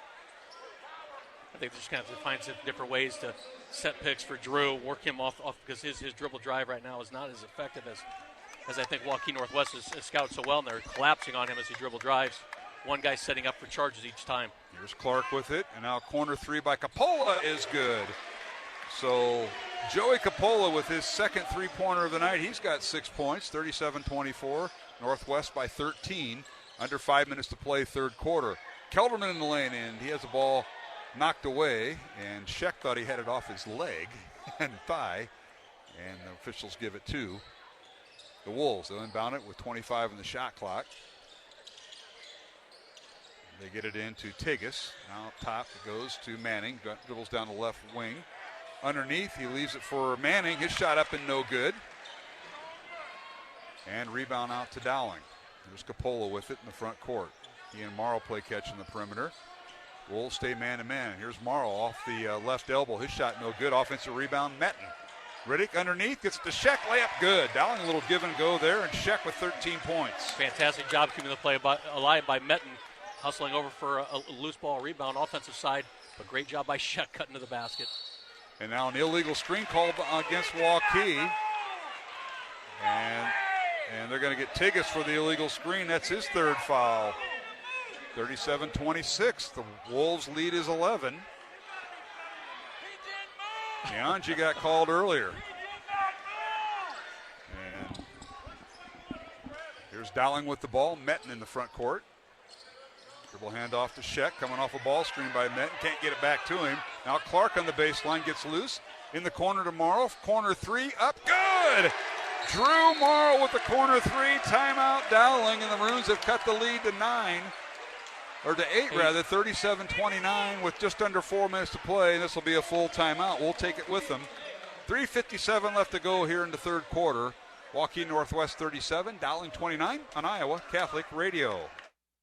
I think they're just going to find some different ways to set picks for Drew, work him off because his dribble drive right now is not as effective as I think Waukee Northwest has scouted so well, and they're collapsing on him as he dribble drives. One guy setting up for charges each time. Here's Clark with it, and now corner 3 by Coppola is good. So Joey Coppola with his second three-pointer of the night. He's got 6 points, 37-24. Northwest by 13. Under 5 minutes to play, third quarter. Kelderman in the lane, and he has the ball knocked away, and Scheck thought he had it off his leg and thigh, and the officials give it to the Wolves. They'll inbound it with 25 in the shot clock. They get it into Tigas. Now top it goes to Manning. Dribbles down the left wing. Underneath, he leaves it for Manning. His shot up and no good. And rebound out to Dowling. There's Coppola with it in the front court. He and Morrow play catch in the perimeter. Wolves stay man-to-man. Here's Morrow off the left elbow. His shot no good. Offensive rebound, Metten. Riddick underneath, gets it to Scheck, layup good. Dowling a little give and go there, and Scheck with 13 points. Fantastic job keeping the play alive by Metten. Hustling over for a loose ball rebound, offensive side, but great job by Scheck cutting to the basket. And now an illegal screen call against Waukee. And they're going to get Tigas for the illegal screen. That's his third foul. 37-26. The Wolves' lead is 11. Bianchi got called earlier. And Here's Dowling with the ball. Metten in the front court. Dribble handoff to Scheck, coming off a ball screen by Metten. Can't get it back to him. Now Clark on the baseline gets loose. In the corner to Morrow. Corner three, up, good! Drew Morrow with the corner three. Timeout Dowling, and the Maroons have cut the lead to 8 rather, 37-29 with just under 4 minutes to play. And this will be a full timeout. We'll take it with them. 3:57 left to go here in the third quarter. Waukee Northwest 37, Dowling 29 on Iowa Catholic Radio.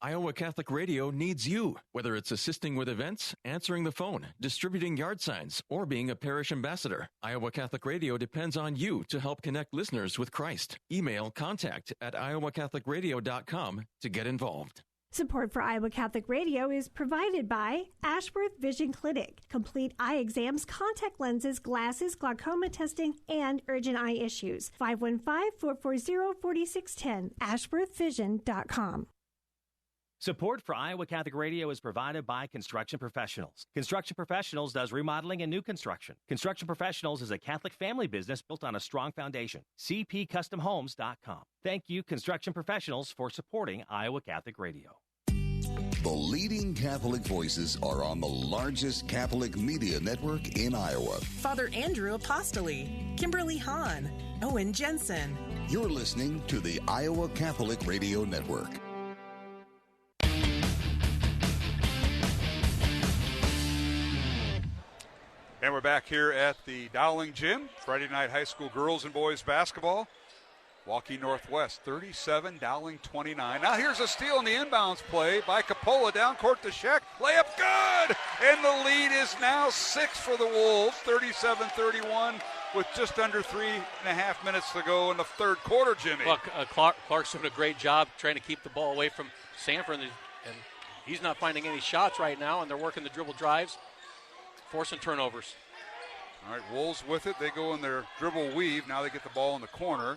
Iowa Catholic Radio needs you, whether it's assisting with events, answering the phone, distributing yard signs, or being a parish ambassador. Iowa Catholic Radio depends on you to help connect listeners with Christ. Email contact@iowacatholicradio.com to get involved. Support for Iowa Catholic Radio is provided by Ashworth Vision Clinic. Complete eye exams, contact lenses, glasses, glaucoma testing, and urgent eye issues. 515-440-4610. ashworthvision.com. Support for Iowa Catholic Radio is provided by Construction Professionals. Construction Professionals does remodeling and new construction. Construction Professionals is a Catholic family business built on a strong foundation. CPCustomHomes.com. Thank you, Construction Professionals, for supporting Iowa Catholic Radio. The leading Catholic voices are on the largest Catholic media network in Iowa. Father Andrew Apostoli, Kimberly Hahn, Owen Jensen. You're listening to the Iowa Catholic Radio Network. And we're back here at the Dowling Gym. Friday night high school girls and boys basketball. Waukee Northwest 37, Dowling 29. Now here's a steal in the inbounds play by Capola. Down court to Scheck. Layup good! And the lead is now 6 for the Wolves. 37-31 with just under 3.5 minutes to go in the third quarter, Jimmy. Look, Clark's doing a great job trying to keep the ball away from Sanford, and he's not finding any shots right now, and they're working the dribble drives, forcing turnovers. All right, Wolves with it. They go in their dribble weave. Now they get the ball in the corner.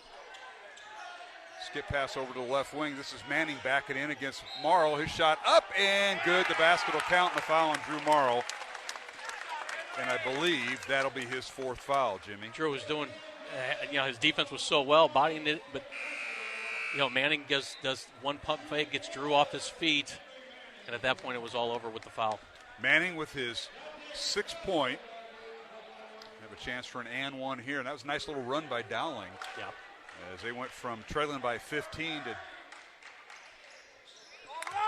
Skip pass over to the left wing. This is Manning backing in against Morrow. His shot up and good. The basket will count, and the foul on Drew Morrow. And I believe that'll be his fourth foul, Jimmy. Drew was doing, his defense was so well, bodying it, but, Manning does one pump fake, gets Drew off his feet, and at that point it was all over with the foul. Manning with his 6 point. Have a chance for an and one here, and that was a nice little run by Dowling. Yeah. As they went from trailing by 15 to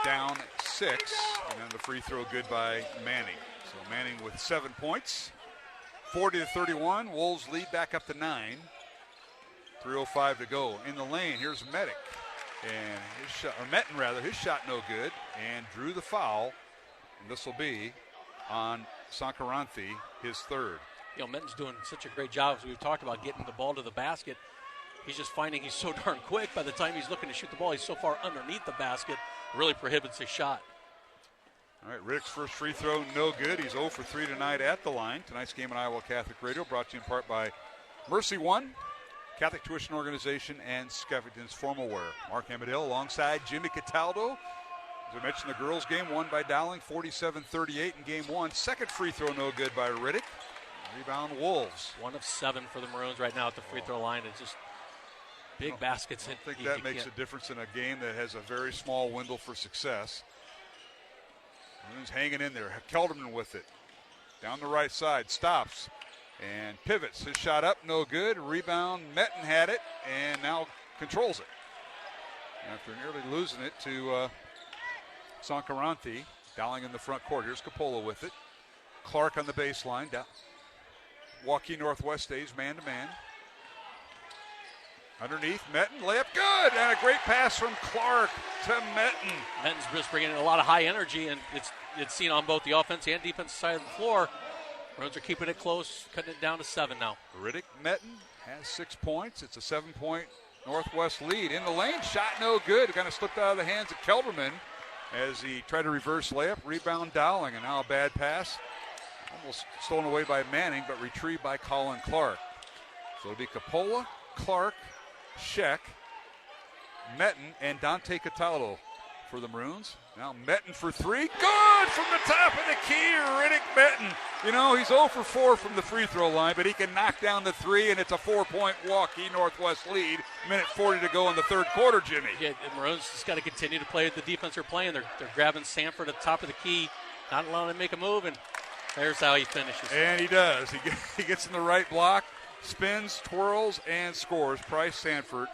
down 6, and then the free throw good by Manning. So Manning with 7 points. 40-31, Wolves lead back up to 9. 3:05 to go. In the lane, here's Medic. And his shot, or Metten rather, his shot no good, and drew the foul. And this will be on Sankaranthi, his third. Metten's doing such a great job, as we've talked about, getting the ball to the basket. He's just finding he's so darn quick. By the time he's looking to shoot the ball, he's so far underneath the basket, really prohibits his shot. All right, Riddick's first free throw, no good. He's 0 for 3 tonight at the line. Tonight's game on Iowa Catholic Radio, brought to you in part by Mercy One, Catholic Tuition Organization, and Skeffington's Formal Wear. Mark Amadale alongside Jimmy Cataldo. As I mentioned, the girls' game won by Dowling, 47-38 in game one. Second free throw, no good by Riddick. Rebound, Wolves. 1 of 7 for the Maroons right now at the free throw line. It's just big baskets. I think that makes a difference in a game that has a very small window for success. Maroons hanging in there. Kelderman with it. Down the right side, stops and pivots. His shot up, no good. Rebound, Metten had it and now controls it. After nearly losing it to Sankaranthi, Dowling in the front court. Here's Capola with it. Clark on the baseline. Waukee Northwest stays man-to-man. Underneath, Metten, layup good, and a great pass from Clark to Metten. Metten's just bringing in a lot of high energy, and it's seen on both the offense and defense side of the floor. Maroons are keeping it close, cutting it down to 7 now. Riddick Metten has 6 points. It's a 7-point Northwest lead. In the lane, shot no good. Kind of slipped out of the hands of Kelderman as he tried to reverse layup. Rebound Dowling, and now a bad pass. Almost stolen away by Manning, but retrieved by Colin Clark. So it'll be Capola, Clark, Scheck, Metten, and Dante Cataldo for the Maroons. Now Metten for three. Good from the top of the key, Riddick Metten. You know, he's 0 for 4 from the free throw line, but he can knock down the three, and it's a 4-point Waukee Northwest lead. Minute 40 to go in the third quarter, Jimmy. Yeah, the Maroons just got to continue to play the defense they're playing. They're grabbing Sanford at the top of the key, not allowing him to make a move, and there's how he finishes. And he does. He gets in the right block, spins, twirls, and scores. Price Sanford.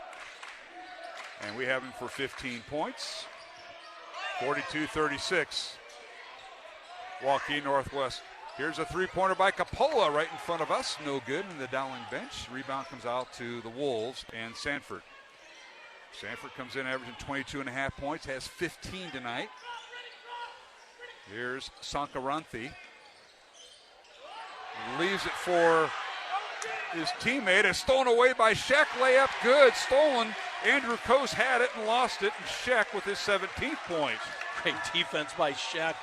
And we have him for 15 points. 42-36. Waukee Northwest. Here's a three-pointer by Coppola right in front of us. No good in the Dowling bench. Rebound comes out to the Wolves and Sanford. Sanford comes in averaging 22.5 points, has 15 tonight. Here's Sankaranthi. Leaves it for his teammate. It's stolen away by Sheck. Layup good. Stolen. Andrew Coase had it and lost it. And Sheck with his 17th point. Great defense by Sheck.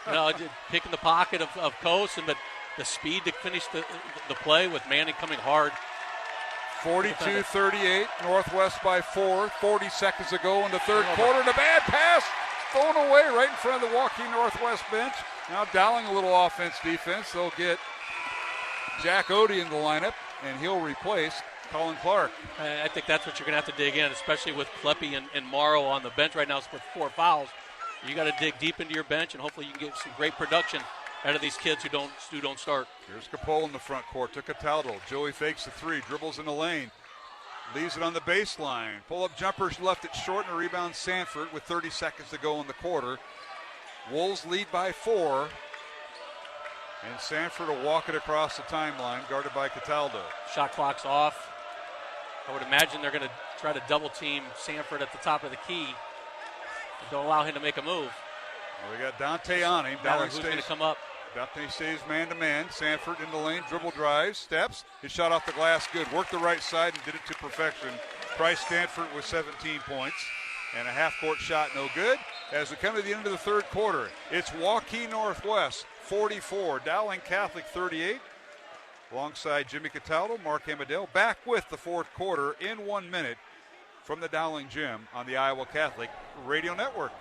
You know, picking the pocket of Coase, but the speed to finish the play with Manning coming hard. 42-38. Northwest by 4. 40 seconds to go in the third quarter. And a bad pass thrown away right in front of the Waukee Northwest bench. Now Dowling a little offense-defense. They'll get Jack Odie in the lineup, and he'll replace Colin Clark. I think that's what you're going to have to dig in, especially with Kleppe and Morrow on the bench right now with 4 fouls. You got to dig deep into your bench, and hopefully you can get some great production out of these kids who don't start. Here's Coppola in the front court to Cataldo. Joey fakes the three, dribbles in the lane, leaves it on the baseline. Pull-up jumper, left it short, and a rebound Sanford with 30 seconds to go in the quarter. Wolves lead by 4. And Sanford will walk it across the timeline, guarded by Cataldo. Shot clock's off. I would imagine they're going to try to double team Sanford at the top of the key. And don't allow him to make a move. Well, we got Dante on him. Who's going to come up? Dante stays man-to-man. Sanford in the lane, dribble drives, steps. His shot off the glass, good. Worked the right side and did it to perfection. Price Stanford with 17 points. And a half-court shot, no good. As we come to the end of the third quarter, it's Waukee Northwest 44, Dowling Catholic 38. Alongside Jimmy Cataldo, Mark Amadale, back with the fourth quarter in 1 minute from the Dowling Gym on the Iowa Catholic Radio Network.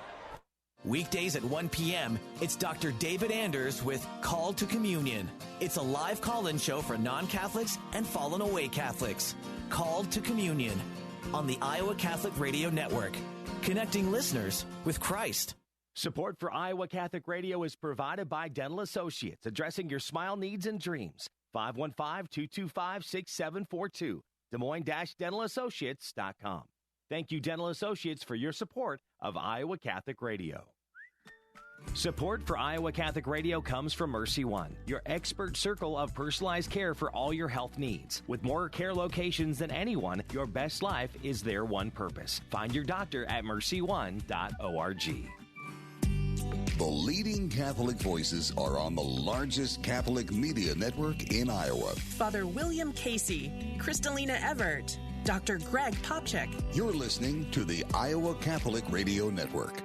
Weekdays at 1 p.m., it's Dr. David Anders with Call to Communion. It's a live call-in show for non-Catholics and fallen away Catholics. Call to Communion on the Iowa Catholic Radio Network, connecting listeners with Christ. Support for Iowa Catholic Radio is provided by Dental Associates, addressing your smile needs and dreams. 515-225-6742, Des Moines-DentalAssociates.com. Thank you, Dental Associates, for your support of Iowa Catholic Radio. Support for Iowa Catholic Radio comes from Mercy One, your expert circle of personalized care for all your health needs. With more care locations than anyone, your best life is their one purpose. Find your doctor at mercyone.org. The leading Catholic voices are on the largest Catholic media network in Iowa. Father William Casey, Kristalina Everett, Dr. Greg Popchak. You're listening to the Iowa Catholic Radio Network.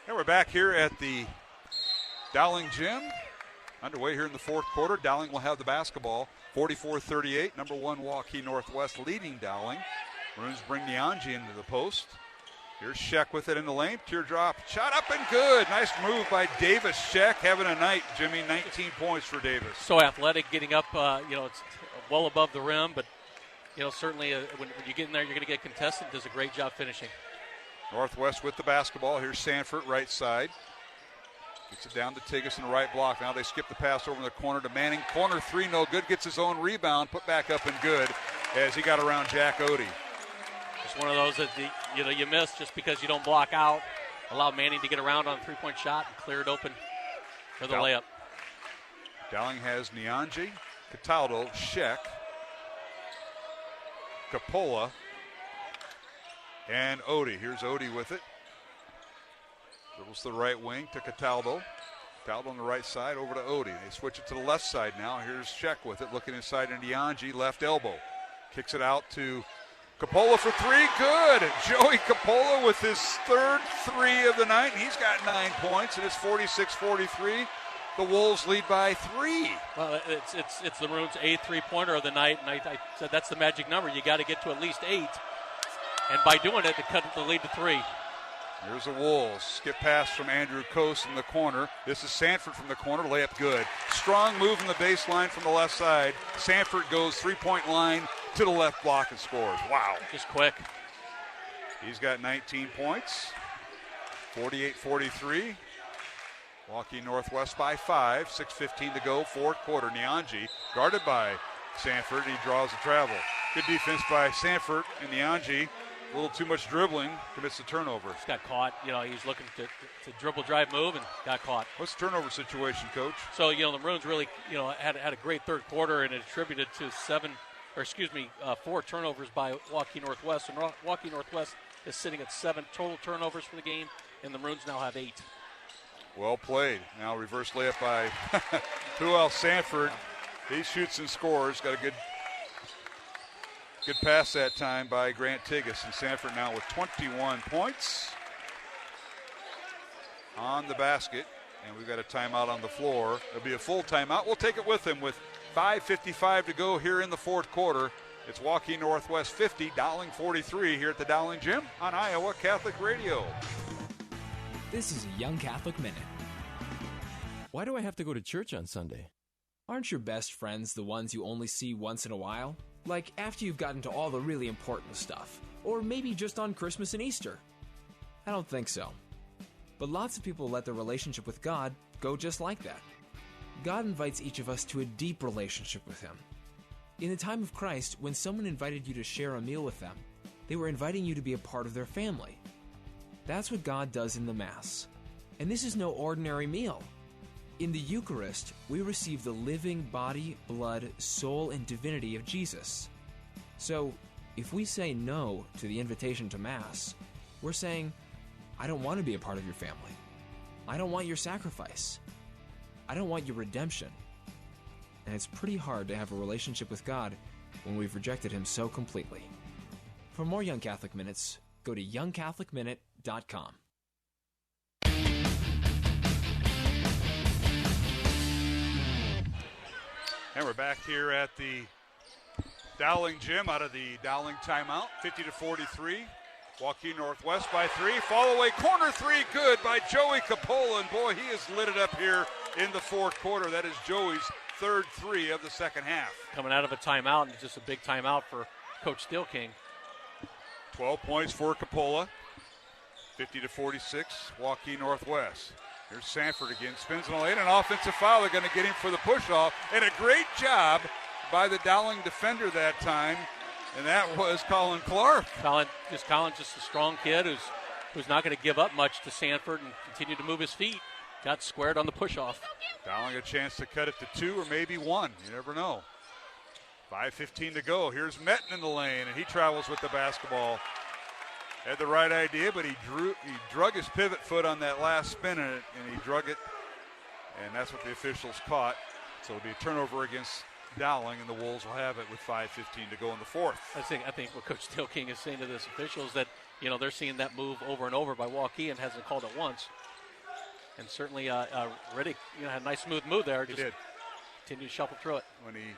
And we're back here at the Dowling Gym. Underway here in the fourth quarter. Dowling will have the basketball. 44-38, number 1 Waukee Northwest leading Dowling. Maroons bring Nyanji into the post. Here's Sheck with it in the lane. Teardrop, shot up and good. Nice move by Davis. Sheck having a night, Jimmy. 19 points for Davis. So athletic, getting up, it's well above the rim, but, certainly when you get in there, you're going to get contested. Does a great job finishing. Northwest with the basketball. Here's Sanford, right side. Gets it down to Tigas in the right block. Now they skip the pass over in the corner to Manning. Corner three, no good. Gets his own rebound. Put back up and good as he got around Jack Odie. Just one of those that you miss just because you don't block out. Allow Manning to get around on a three-point shot and clear it open for the layup. Dowling has Nyanji, Cataldo, Sheck, Coppola, and Odie. Here's Odie with it. Dribbles to the right wing to Cataldo. Cataldo on the right side over to Odie. They switch it to the left side now. Here's Sheck with it, looking inside into Nyanji, left elbow. Kicks it out to Coppola for three. Good. Joey Coppola with his third three of the night. He's got 9 points, and it's 46-43. The Wolves lead by 3. Well, it's the Maroons' 8th three-pointer of the night, and I said that's the magic number. You got to get to at least 8, and by doing it, to cut the lead to 3. Here's the Wolves. Skip pass from Andrew Coase in the corner. This is Sanford from the corner. Layup good. Strong move in the baseline from the left side. Sanford goes three-point line to the left block and scores. Wow. Just quick. He's got 19 points. 48-43. Waukee Northwest by 5. 6:15 to go. Fourth quarter. Nyanji guarded by Sanford. He draws the travel. Good defense by Sanford and Nyanji. A little too much dribbling. Commits the turnover. Just got caught. He's looking to dribble, drive, move, and got caught. What's the turnover situation, Coach? So, the Maroons really, had a great third quarter, and it attributed to 4 turnovers by Waukee Northwest. And Waukee Northwest is sitting at 7 total turnovers for the game, and the Maroons now have 8. Well played. Now reverse layup by who else? Sanford. He shoots and scores. Got a good pass that time by Grant Tigas. And Sanford now with 21 points on the basket. And we've got a timeout on the floor. It'll be a full timeout. We'll take it with him with 5:55 to go here in the fourth quarter. It's Waukee Northwest 50, Dowling 43 here at the Dowling Gym on Iowa Catholic Radio. This is a Young Catholic Minute. Why do I have to go to church on Sunday? Aren't your best friends the ones you only see once in a while? Like after you've gotten to all the really important stuff. Or maybe just on Christmas and Easter. I don't think so. But lots of people let their relationship with God go just like that. God invites each of us to a deep relationship with Him. In the time of Christ, when someone invited you to share a meal with them, they were inviting you to be a part of their family. That's what God does in the Mass. And this is no ordinary meal. In the Eucharist, we receive the living body, blood, soul, and divinity of Jesus. So, if we say no to the invitation to Mass, we're saying, I don't want to be a part of your family. I don't want your sacrifice. I don't want your redemption. And it's pretty hard to have a relationship with God when we've rejected Him so completely. For more Young Catholic Minutes, go to youngcatholicminute.com. And we're back here at the Dowling Gym out of the Dowling timeout. 50-43. Waukee Northwest by 3. Fall away corner 3. Good by Joey Capola. And boy, he has lit it up here in the fourth quarter. That is Joey's third 3 of the second half. Coming out of a timeout, and just a big timeout for Coach Steelking. 12 points for Capola. 50-46. Waukee Northwest. Here's Sanford again, spins in the lane, an offensive foul. They're going to get him for the push-off, and a great job by the Dowling defender that time, and that was Colin Clark. Colin, just a strong kid who's not going to give up much to Sanford and continue to move his feet. Got squared on the push-off. Dowling a chance to cut it to 2 or maybe 1. You never know. 5:15 to go. Here's Metten in the lane, and he travels with the basketball. Had the right idea, but he drug his pivot foot on that last spin, and he drug it, and that's what the officials caught. So it'll be a turnover against Dowling, and the Wolves will have it with 5:15 to go in the fourth. I think what Coach Steelking is saying to this official is that, they're seeing that move over and over by Waukee and hasn't called it once. And certainly Riddick, had a nice smooth move there. He did. Continue to shuffle through it. When he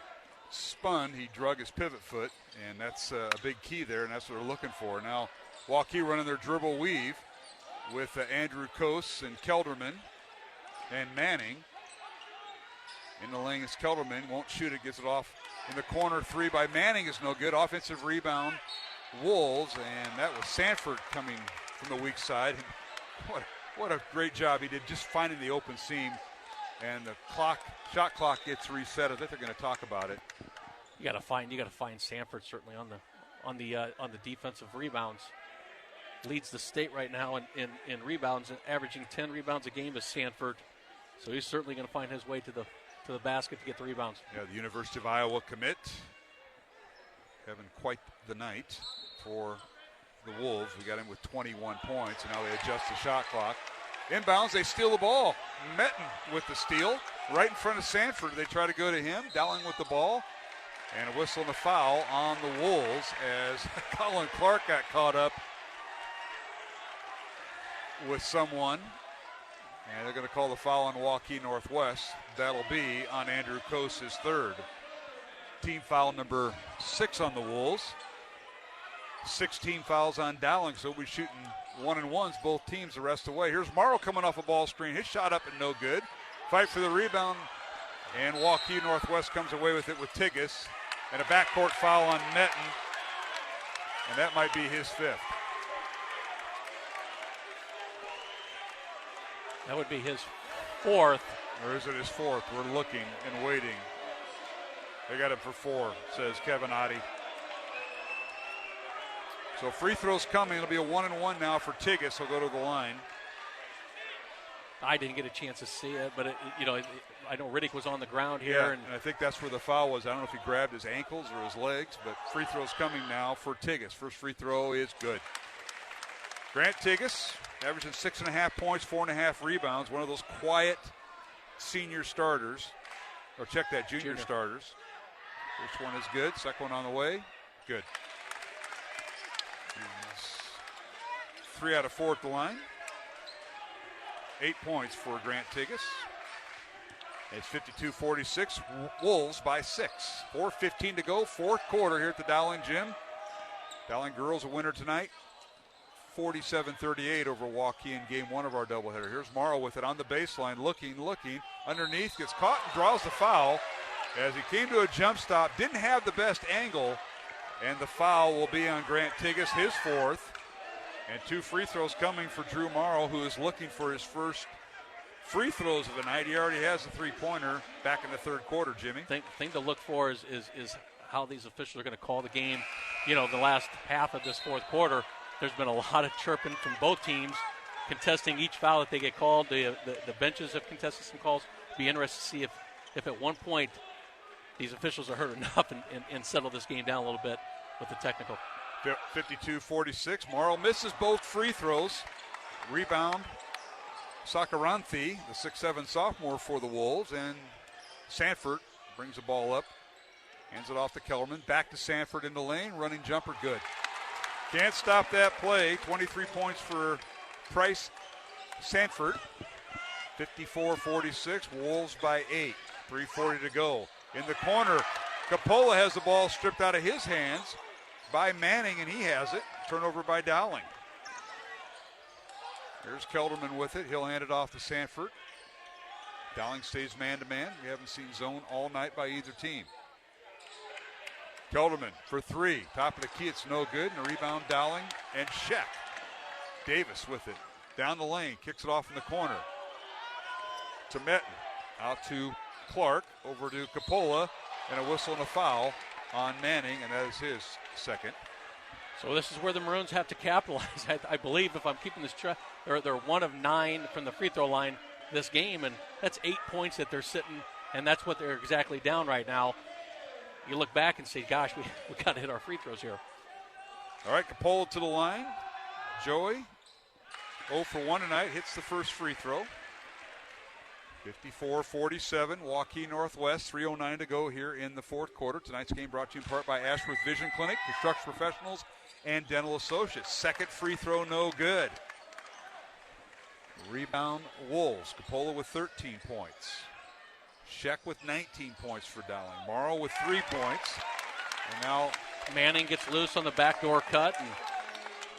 spun, he drug his pivot foot, and that's a big key there, and that's what they're looking for. Now, Waukee running their dribble weave with Andrew Coase and Kelderman and Manning. In the lane is Kelderman, won't shoot it, gets it off in the corner. 3 by Manning is no good. Offensive rebound, Wolves, and that was Sanford coming from the weak side. And what a great job he did just finding the open seam, and the shot clock gets reset. I think they're going to talk about it. You got to find Sanford certainly on the defensive rebounds. Leads the state right now in rebounds, and averaging 10 rebounds a game is Sanford. So he's certainly going to find his way to the basket to get the rebounds. Yeah, the University of Iowa commit having quite the night for the Wolves. We got him with 21 points, and now they adjust the shot clock. Inbounds, they steal the ball. Metten with the steal right in front of Sanford. They try to go to him. Dowling with the ball. And a whistle and a foul on the Wolves as Colin Clark got caught up with someone. And they're going to call the foul on Waukee Northwest. That'll be on Andrew Coase, his third. Team foul number 6 on the Wolves. 16 fouls on Dowling, so we're shooting 1-and-1s, both teams the rest of the way. Here's Marr coming off a ball screen. His shot up and no good. Fight for the rebound, and Waukee Northwest comes away with it with Tigas. And a backcourt foul on Metten, and that might be his 5th. That would be his 4th. Or is it his 4th? We're looking and waiting. They got him for 4, says Kevin Oddie. So free throws coming. It'll be a 1-and-1 now for Tigas. He'll go to the line. I didn't get a chance to see it, but I know Riddick was on the ground here. Yeah, and I think that's where the foul was. I don't know if he grabbed his ankles or his legs, but free throws coming now for Tigas. First free throw is good. Grant Tigas, averaging 6.5 points, 4.5 rebounds. One of those quiet senior starters. Or check that, junior starters. First one is good. Second one on the way. Good. 3 out of 4 at the line. 8 points for Grant Tigas. It's 52-46. Wolves by 6. 4:15 to go. Fourth quarter here at the Dowling Gym. Dowling girls a winner tonight. 47-38 over Waukee in game 1 of our doubleheader. Here's Marr with it on the baseline. Looking. Underneath. Gets caught and draws the foul. As he came to a jump stop. Didn't have the best angle. And the foul will be on Grant Tigas, his 4th. And 2 free throws coming for Drew Morrow, who is looking for his first free throws of the night. He already has a 3-pointer back in the third quarter, Jimmy. Thing to look for is how these officials are going to call the game. The last half of this fourth quarter, there's been a lot of chirping from both teams, contesting each foul that they get called. The benches have contested some calls. Be interested to see if at one point these officials are hurt enough and settle this game down a little bit with the technical. 52-46. Morrow misses both free throws. Rebound, Sakaranthi, the 6'7 sophomore for the Wolves. And Sanford brings the ball up. Hands it off to Kellerman. Back to Sanford in the lane. Running jumper, good. Can't stop that play. 23 points for Price Sanford. 54-46. Wolves by 8. 3:40 to go. In the corner, Coppola has the ball stripped out of his hands by Manning, and he has it. Turnover by Dowling. There's Kelderman with it. He'll hand it off to Sanford. Dowling stays man-to-man. We haven't seen zone all night by either team. Kelderman for 3. Top of the key, it's no good. And a rebound, Dowling and Scheck. Davis with it. Down the lane, kicks it off in the corner. To Metten. Out to Clark. Over to Coppola. And a whistle and a foul on Manning, and that is his 2nd. So this is where the Maroons have to capitalize. I believe, if I'm keeping this track, they're 1 of 9 from the free throw line this game, and that's 8 points that they're sitting, and that's what they're exactly down right now. You look back and say, gosh, we got to hit our free throws here. All right, Coppola to the line. Joey, 0 for 1 tonight, hits the first free throw. 54-47, Waukee Northwest, 3:09 to go here in the fourth quarter. Tonight's game brought to you in part by Ashworth Vision Clinic, Construction Professionals, and Dental Associates. Second free throw, no good. Rebound, Wolves. Coppola with 13 points. Scheck with 19 points for Dowling. Morrow with 3 points. And now Manning gets loose on the backdoor cut.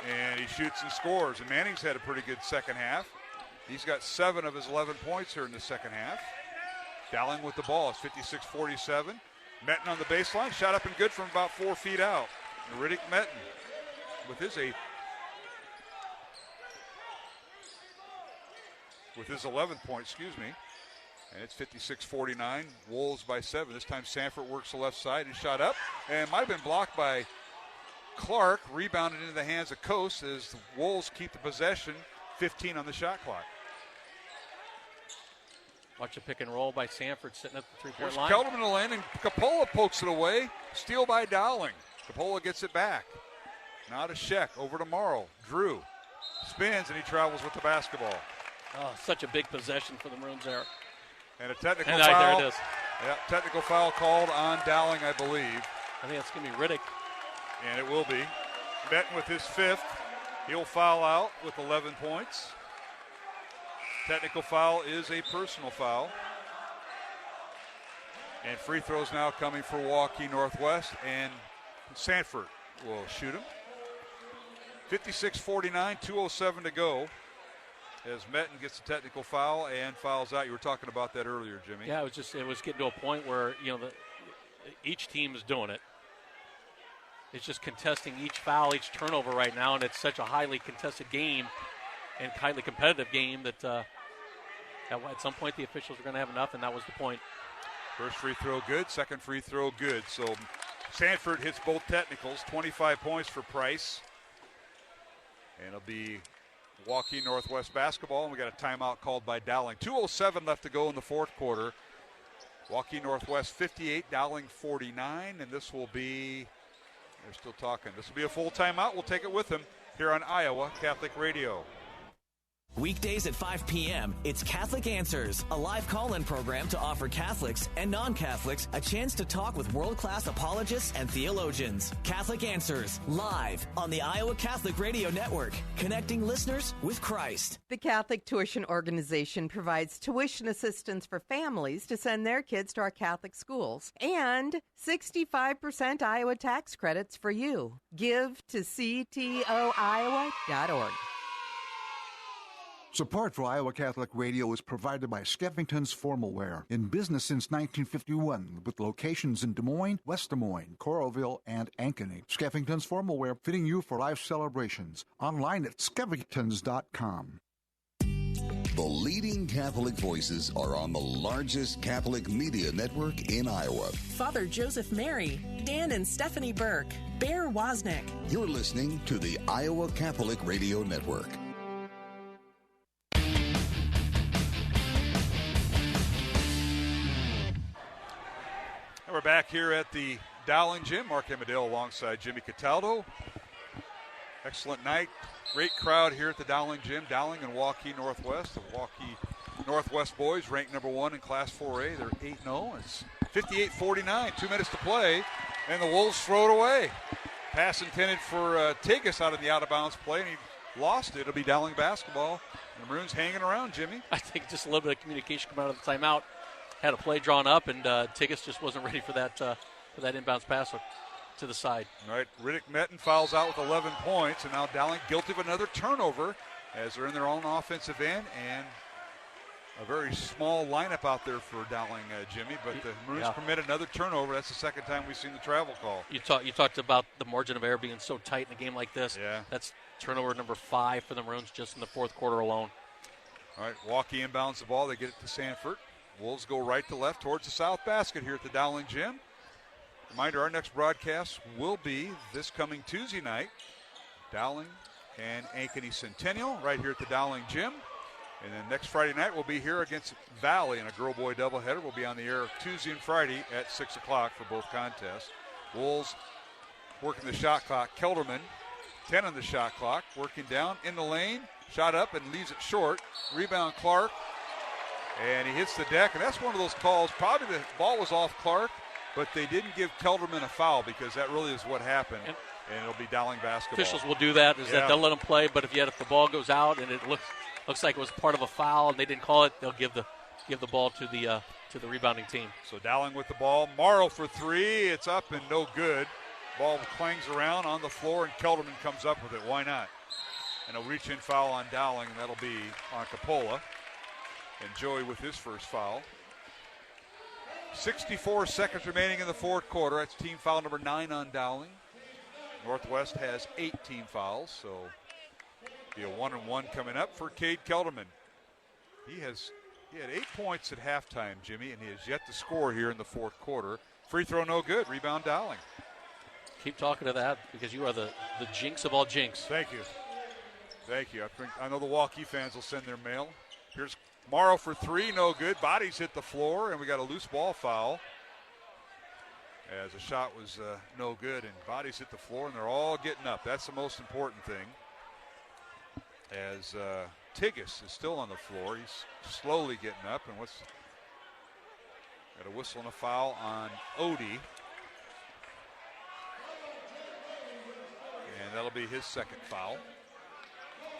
And he shoots and scores. And Manning's had a pretty good second half. He's got 7 of his 11 points here in the second half. Dowling with the ball. It's 56-47. Metten on the baseline. Shot up and good from about 4 feet out. And Riddick Metten with his 8th. With his 11th point, And it's 56-49. Wolves by 7. This time Sanford works the left side and shot up. And might have been blocked by Clark. Rebounded into the hands of Coase as the Wolves keep the possession. 15 on the shot clock. Watch a pick and roll by Sanford sitting at the 3-point line. Kelderman in the lane, and Coppola pokes it away. Steal by Dowling. Coppola gets it back. Now to Scheck, over to Morrow. Drew spins, and he travels with the basketball. Oh, such a big possession for the Maroons there. And a technical and foul. There it is. Yeah, technical foul called on Dowling, I believe. I think it's going to be Riddick. And it will be. Metten with his 5th. He'll foul out with 11 points. Technical foul is a personal foul. And free throws now coming for Waukee Northwest, and Sanford will shoot them. 56-49, 2:07 to go. As Metten gets a technical foul and fouls out. You were talking about that earlier, Jimmy. Yeah, it was getting to a point where, each team is doing it. It's just contesting each foul, each turnover right now, and it's such a highly contested game and highly competitive game that at some point the officials are going to have enough, and that was the point. First free throw good, second free throw good. So Sanford hits both technicals, 25 points for Price. And it'll be Waukee Northwest basketball, and we got a timeout called by Dowling. 2:07 left to go in the fourth quarter. Waukee Northwest 58, Dowling 49, and this will be, they're still talking, this will be a full timeout. We'll take it with them here on Iowa Catholic Radio. Weekdays at 5 p.m., it's Catholic Answers, a live call-in program to offer Catholics and non-Catholics a chance to talk with world-class apologists and theologians. Catholic Answers, live on the Iowa Catholic Radio Network, connecting listeners with Christ. The Catholic Tuition Organization provides tuition assistance for families to send their kids to our Catholic schools and 65% Iowa tax credits for you. Give to ctoiowa.org. Support for Iowa Catholic Radio is provided by Skeffington's Formalware, in business since 1951, with locations in Des Moines, West Des Moines, Coralville, and Ankeny. Skeffington's Formalware, fitting you for life celebrations. Online at skeffingtons.com. The leading Catholic voices are on the largest Catholic media network in Iowa. Father Joseph Mary, Dan and Stephanie Burke, Bear Wozniak. You're listening to the Iowa Catholic Radio Network. We're back here at the Dowling Gym. Mark Amadale alongside Jimmy Cataldo. Excellent night. Great crowd here at the Dowling Gym. Dowling and Waukee Northwest. The Waukee Northwest boys ranked number 1 in Class 4A. They're 8-0. It's 58-49. 2 minutes to play. And the Wolves throw it away. Pass intended for Tigas out in the out-of-bounds play, and he lost it. It'll be Dowling basketball. And the Maroons hanging around, Jimmy. I think just a little bit of communication coming out of the timeout. Had a play drawn up, and Tigas just wasn't ready for that inbounds pass to the side. All right, Riddick Metten fouls out with 11 points, and now Dowling guilty of another turnover as they're in their own offensive end, and a very small lineup out there for Dowling, Jimmy, but the Maroons permitted another turnover. That's the second time we've seen the travel call. You talked about the margin of error being so tight in a game like this. Yeah. That's turnover number 5 for the Maroons just in the fourth quarter alone. All right, Waukee inbounds the ball. They get it to Sanford. Wolves go right to left towards the south basket here at the Dowling Gym. Reminder, our next broadcast will be this coming Tuesday night. Dowling and Ankeny Centennial right here at the Dowling Gym. And then next Friday night we'll be here against Valley in a girl-boy doubleheader. We'll be on the air Tuesday and Friday at 6 o'clock for both contests. Wolves working the shot clock. Kelderman, 10 on the shot clock, working down in the lane. Shot up and leaves it short. Rebound Clark. And he hits the deck, and that's one of those calls. Probably the ball was off Clark, but they didn't give Kelderman a foul because that really is what happened, and it'll be Dowling basketball. Officials will do that, that they'll let him play, but if the ball goes out and it looks like it was part of a foul and they didn't call it, they'll give the ball to the rebounding team. So Dowling with the ball. Marr for 3. It's up and no good. Ball clangs around on the floor, and Kelderman comes up with it. Why not? And a reach-in foul on Dowling, and that'll be on Coppola. And Joey with his first foul. 64 seconds remaining in the fourth quarter. That's team foul number 9 on Dowling. Northwest has 8 team fouls, so be a 1-and-1 coming up for Cade Kelderman. He had 8 points at halftime, Jimmy, and he has yet to score here in the fourth quarter. Free throw no good. Rebound Dowling. Keep talking to that because you are the jinx of all jinx. Thank you. Thank you. I know the Waukee fans will send their mail. Here's Morrow for 3, no good. Bodies hit the floor, and we got a loose ball foul. As the shot was no good, and bodies hit the floor, and they're all getting up. That's the most important thing. As Tigas is still on the floor, he's slowly getting up, and got a whistle and a foul on Odie. And that'll be his second foul.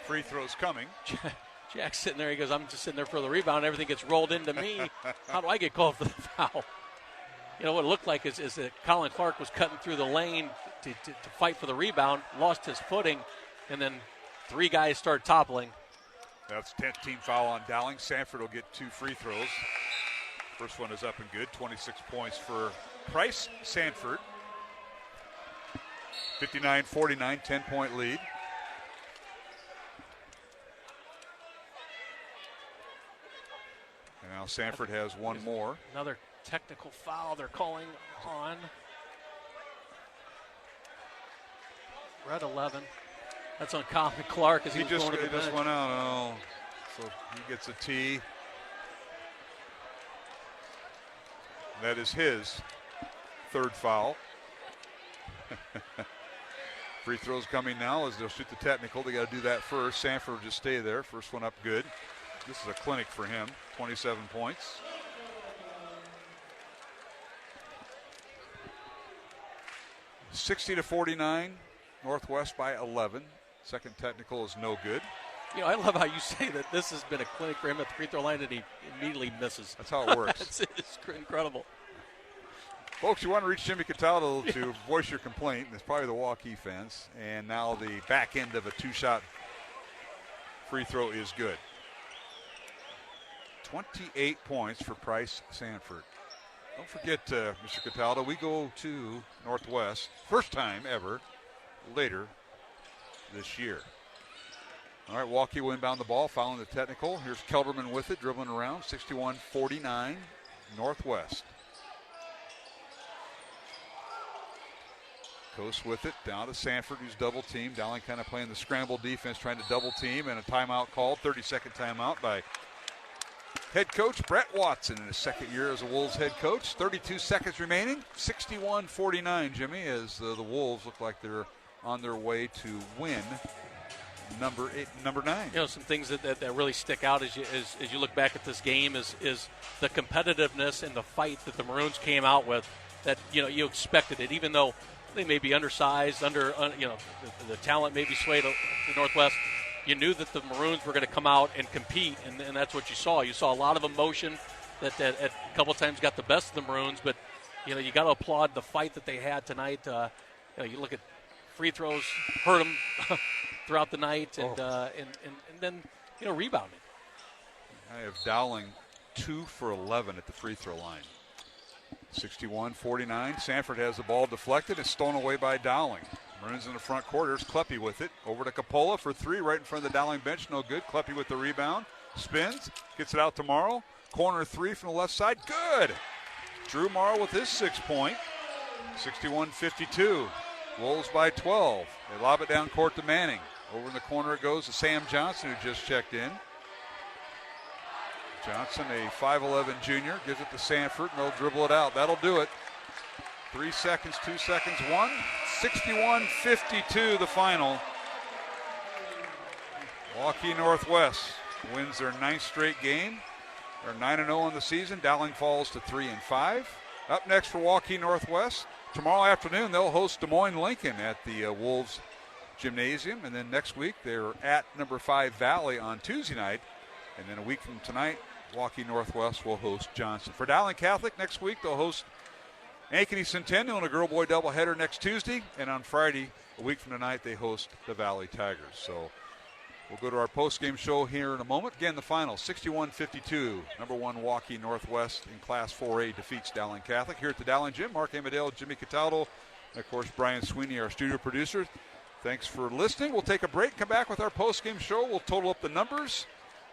Free throws coming. Jack's sitting there. He goes, I'm just sitting there for the rebound. Everything gets rolled into me. How do I get called for the foul? You know, what it looked like is that Colin Clark was cutting through the lane to fight for the rebound, lost his footing, and then 3 guys start toppling. That's 10th team foul on Dowling. Sanford will get 2 free throws. First one is up and good. 26 points for Price Sanford. 59-49, 10-point lead. And now Sanford has one more. Another technical foul they're calling on Red 11. That's on Colin Clark as he just going to the bench. went out. Oh, so he gets a T. That is his 3rd foul. Free throws coming now as they'll shoot the technical. They got to do that first. Sanford will just stay there. First one up good. This is a clinic for him. 27 points. (60-49), Northwest by 11. Second technical is no good. You know, I love how you say that this has been a clinic for him at the free throw line, and he immediately misses. That's how it works. It's incredible. Folks, you want to reach Jimmy Cataldo to voice your complaint. It's probably the Waukee fans. And now the back end of a 2-shot free throw is good. 28 points for Price Sanford. Don't forget, Mr. Cataldo, we go to Northwest, first time ever, later this year. All right, Waukee will inbound the ball, following the technical. Here's Kelderman with it, dribbling around, 61-49, Northwest. Coast with it, down to Sanford, who's double teamed. Dowling kind of playing the scramble defense, trying to double team, and a timeout called, 30-second timeout by head coach Brett Watson in his 2nd year as a Wolves head coach. 32 seconds remaining, 61-49, Jimmy, as the Wolves look like they're on their way to win number 9. You know, some things that really stick out as you look back at this game is the competitiveness and the fight that the Maroons came out with. That, you know, you expected it, even though they may be undersized, the talent may be swayed to Northwest. You knew that the Maroons were going to come out and compete, and that's what you saw. You saw a lot of emotion that a couple times got the best of the Maroons, but, you know, you got to applaud the fight that they had tonight. You look at free throws, hurt them throughout the night, and then, you know, rebounding. I have Dowling 2 for 11 at the free throw line. 61-49. Sanford has the ball deflected. It's stolen away by Dowling. Maroons in the front court. There's Kleppe with it. Over to Coppola for 3 right in front of the Dowling bench. No good. Kleppe with the rebound. Spins. Gets it out to Morrow. Corner 3 from the left side. Good. Drew Morrow with his 6-point. 61-52. Wolves by 12. They lob it down court to Manning. Over in the corner it goes to Sam Johnson, who just checked in. Johnson, a 5'11 junior, gives it to Sanford, and they'll dribble it out. That'll do it. 3 seconds, 2 seconds, 1. 61-52 the final. Waukee Northwest wins their 9th straight game. They're 9-0 on the season. Dowling falls to 3-5. Up next for Waukee Northwest, tomorrow afternoon they'll host Des Moines Lincoln at the Wolves Gymnasium. And then next week they're at number 5 Valley on Tuesday night. And then a week from tonight, Waukee Northwest will host Johnson. For Dowling Catholic, next week they'll host Ankeny Centennial in a girl-boy doubleheader next Tuesday. And on Friday, a week from tonight, they host the Valley Tigers. So we'll go to our post-game show here in a moment. Again, the final, 61-52. Number 1 Waukee Northwest in Class 4A defeats Dowling Catholic. Here at the Dowling Gym, Mark Amadale, Jimmy Cataldo, and, of course, Brian Sweeney, our studio producer. Thanks for listening. We'll take a break, come back with our post-game show. We'll total up the numbers.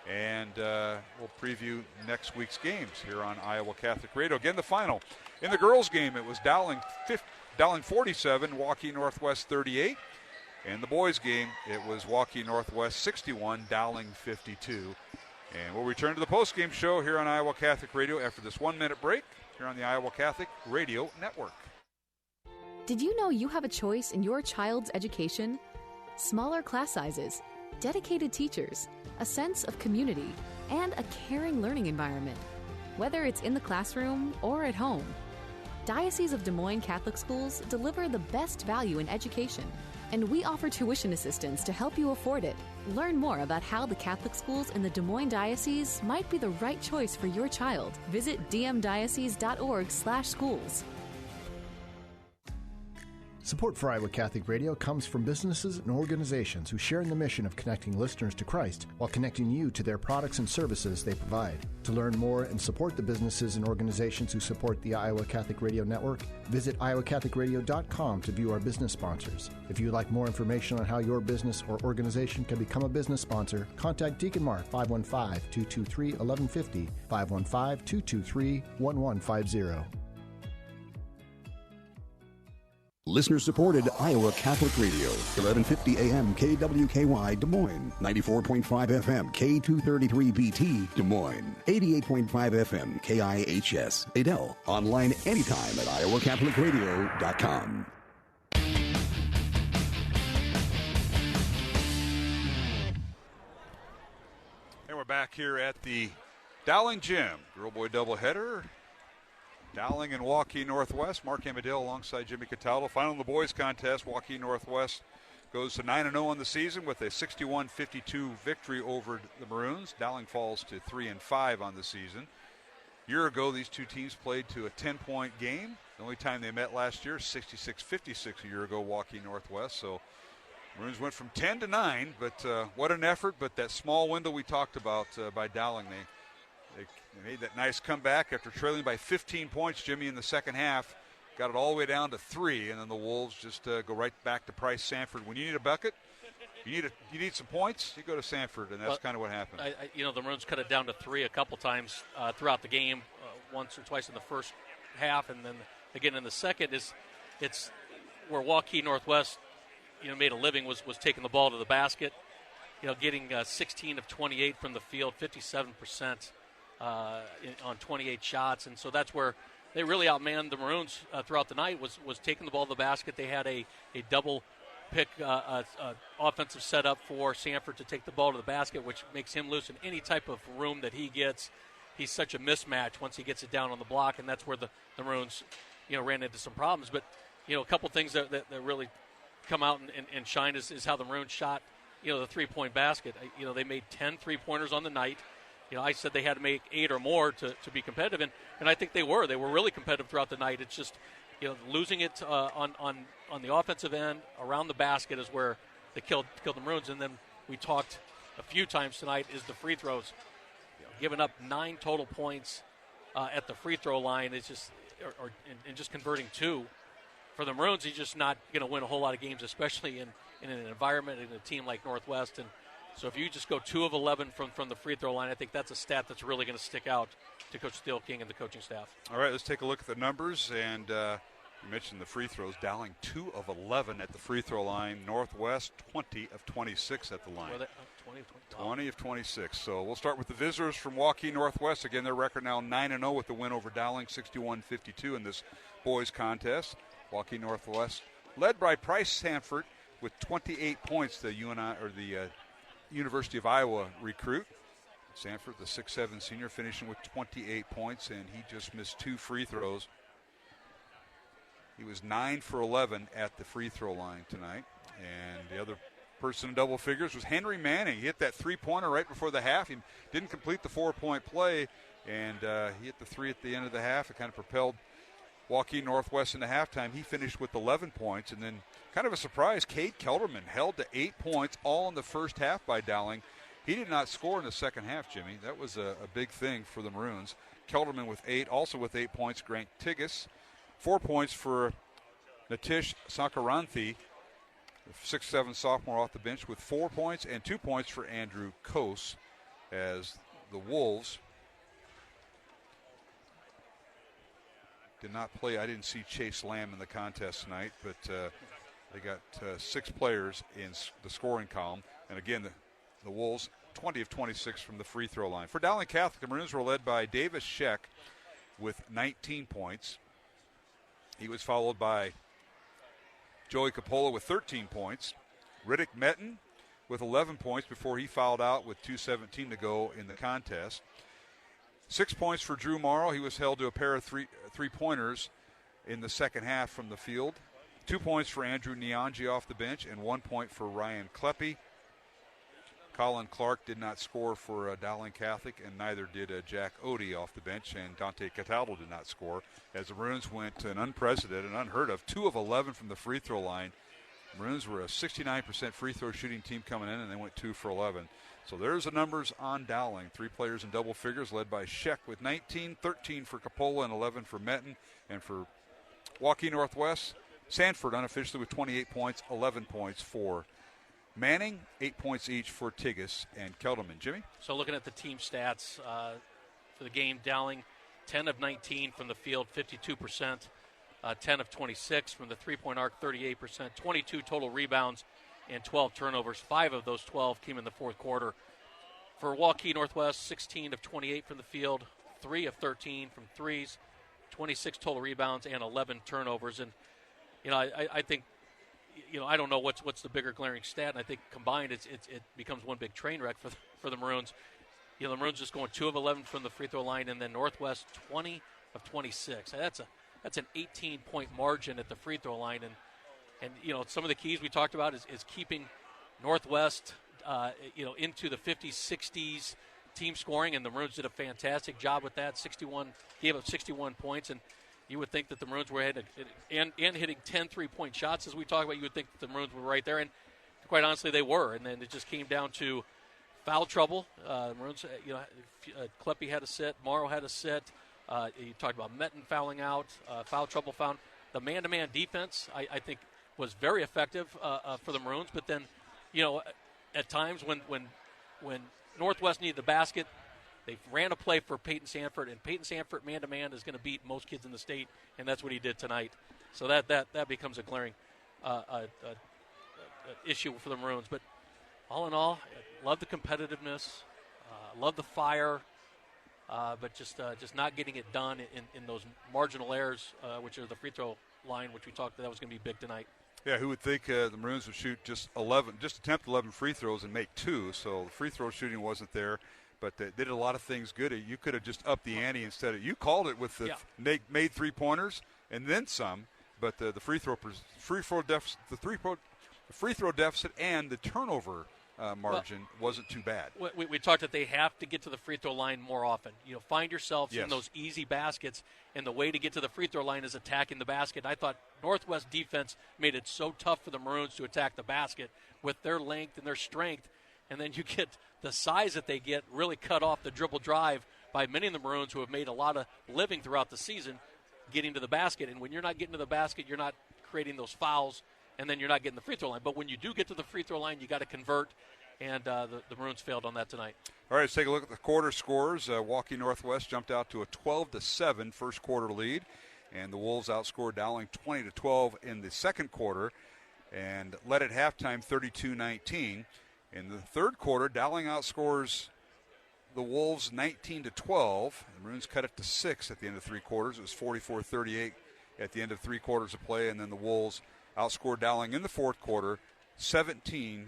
And we'll preview next week's games here on Iowa Catholic Radio. Again, the final. In the girls' game, it was Dowling 47, Waukee Northwest 38. In the boys' game, it was Waukee Northwest 61, Dowling 52. And we'll return to the post-game show here on Iowa Catholic Radio after this 1-minute break here on the Iowa Catholic Radio Network. Did you know you have a choice in your child's education? Smaller class sizes, dedicated teachers, a sense of community, and a caring learning environment. Whether it's in the classroom or at home, Diocese of Des Moines Catholic Schools deliver the best value in education, And we offer tuition assistance to help you afford it. Learn more about how the Catholic schools in the Des Moines Diocese might be the right choice for your child. Visit dmdiocese.org/schools. Support for Iowa Catholic Radio comes from businesses and organizations who share in the mission of connecting listeners to Christ while connecting you to their products and services they provide. To learn more and support the businesses and organizations who support the Iowa Catholic Radio Network, visit iowacatholicradio.com to view our business sponsors. If you would like more information on how your business or organization can become a business sponsor, contact Deacon Marr 515-223-1150, 515-223-1150. Listener-supported Iowa Catholic Radio, 1150 AM KWKY Des Moines, 94.5 FM K233BT Des Moines, 88.5 FM KIHS Adel. Online anytime at iowacatholicradio.com. And we're back here at the Dowling Gym. Girl boy doubleheader. Dowling and Waukee Northwest. Mark Amadale alongside Jimmy Cataldo. Final in the boys contest. Waukee Northwest goes to 9-0 on the season with a 61-52 victory over the Maroons. Dowling falls to 3-5 on the season. A year ago, these two teams played to a 10-point game. The only time they met last year, 66-56 a year ago, Waukee Northwest. So Maroons went from 10 to 9, but what an effort. But that small window we talked about by Dowling, they made that nice comeback after trailing by 15 points, Jimmy, in the second half. Got it all the way down to 3, and then the Wolves just go right back to Price Sanford. When you need a bucket, you need some points, you go to Sanford, and that's kind of what happened. The Maroons cut it down to 3 a couple times throughout the game, once or twice in the first half, and then again in the second. It's where Waukee Northwest made a living was taking the ball to the basket, getting 16 of 28 from the field, 57%. On 28 shots, and so that's where they really outmanned the Maroons throughout the night, was taking the ball to the basket. They had a double pick offensive setup for Sanford to take the ball to the basket, which makes him loose in any type of room that he gets. He's such a mismatch once he gets it down on the block, and that's where the Maroons ran into some problems. But a couple things that really come out and shine is how the Maroons shot the three-point basket. They made 10 three-pointers on the night. I said they had to make 8 or more to be competitive, and I think they were. They were really competitive throughout the night. It's just, losing it on the offensive end around the basket is where they killed the Maroons. And then we talked a few times tonight is the free throws. Giving up 9 total points at the free throw line is just, and just converting 2. For the Maroons, he's just not going to win a whole lot of games, especially in an environment in a team like Northwest. And so if you just go 2 of 11 from the free throw line, I think that's a stat that's really going to stick out to Coach Steele King and the coaching staff. All right, let's take a look at the numbers. And you mentioned the free throws. Dowling 2 of 11 at the free throw line. Northwest 20 of 26 at the line. 20 of 26. So we'll start with the visitors from Waukee Northwest. Again, their record now 9-0 with the win over Dowling, 61-52 in this boys contest. Waukee Northwest led by Price Sanford with 28 points. The University of Iowa recruit. Sanford, the 6'7" senior, finishing with 28 points, and he just missed 2 free throws. He was 9 for 11 at the free throw line tonight. And the other person in double figures was Henry Manning. He hit that three-pointer right before the half. He didn't complete the 4-point play, and he hit the 3 at the end of the half. It kind of propelled Waukee Northwest into halftime. He finished with 11 points, and then kind of a surprise, Cade Kelderman held to 8 points all in the first half by Dowling. He did not score in the second half, Jimmy. That was a big thing for the Maroons. Kelderman with 8, also with 8 points, Grant Tigas. 4 points for Natish Sakaranthi, the 6'7" sophomore off the bench with 4 points, and 2 points for Andrew Kose as the Wolves did not play. I didn't see Chase Lamb in the contest tonight, but they got 6 players in the scoring column. And again, the Wolves, 20 of 26 from the free throw line. For Dowling Catholic, the Maroons were led by Davis Sheck with 19 points. He was followed by Joey Coppola with 13 points. Riddick Metten with 11 points before he fouled out with 2:17 to go in the contest. 6 points for Drew Morrow. He was held to a pair of three-pointers in the second half from the field. 2 points for Andrew Nyanji off the bench and 1 point for Ryan Kleppe. Colin Clark did not score for Dowling Catholic, and neither did Jack Odie off the bench, and Dante Cataldo did not score, as the Maroons went an unprecedented, unheard of, 2 of 11 from the free throw line. Maroons were a 69% free throw shooting team coming in, and they went 2 for 11. So there's the numbers on Dowling. 3 players in double figures, led by Scheck with 19, 13 for Coppola, and 11 for Metten. And for Waukee Northwest, Sanford unofficially with 28 points, 11 points for Manning, 8 points each for Tigges and Kelderman. Jimmy? So looking at the team stats for the game, Dowling 10 of 19 from the field, 52%, 10 of 26 from the three-point arc, 38%, 22 total rebounds, and 12 turnovers. 5 of those 12 came in the fourth quarter. For Waukee Northwest, 16 of 28 from the field, 3 of 13 from threes, 26 total rebounds, and 11 turnovers. And, I think, I don't know what's the bigger glaring stat, and I think combined it becomes one big train wreck for the Maroons. The Maroons just going 2 of 11 from the free throw line, and then Northwest 20 of 26. That's an 18-point margin at the free throw line, and some of the keys we talked about is keeping Northwest into the 50s, 60s team scoring, and the Maroons did a fantastic job with that. Gave up 61 points, and you would think that the Maroons were hitting 10 3-point shots, as we talked about. You would think that the Maroons were right there, and quite honestly, they were. And then it just came down to foul trouble. Maroons, Kleppe had a sit, Morrow had a sit. You talked about Metten fouling out, foul trouble found. The man-to-man defense, I think, was very effective for the Maroons. But then, at times when Northwest needed the basket, they ran a play for Peyton Sanford, and Peyton Sanford man-to-man is going to beat most kids in the state, and that's what he did tonight. So that becomes a glaring issue for the Maroons. But all in all, I love the competitiveness, love the fire, but just not getting it done in those marginal errors, which are the free throw line, which we talked that was going to be big tonight. Yeah, who would think the Maroons would shoot just attempt 11 free throws and make 2, so the free throw shooting wasn't there. But they did a lot of things good. You could have just upped the ante instead of, you called it with the made 3-pointers and then some. But the free throw deficit and the turnover margin wasn't too bad. We talked that they have to get to the free throw line more often. Find yourselves in those easy baskets, and the way to get to the free throw line is attacking the basket. I thought Northwest defense made it so tough for the Maroons to attack the basket with their length and their strength, and then you get the size that they get really cut off the dribble drive by many of the Maroons who have made a lot of living throughout the season getting to the basket. And when you're not getting to the basket, you're not creating those fouls, and then you're not getting the free throw line. But when you do get to the free throw line, you got to convert, and the Maroons failed on that tonight. All right, let's take a look at the quarter scores. Waukee Northwest jumped out to a 12-7 first quarter lead, and the Wolves outscored Dowling 20-12 in the second quarter and led at halftime 32-19. In the third quarter, Dowling outscores the Wolves 19-12. The Maroons cut it to 6 at the end of 3 quarters. It was 44-38 at the end of 3 quarters of play, and then the Wolves outscored Dowling in the fourth quarter 17-14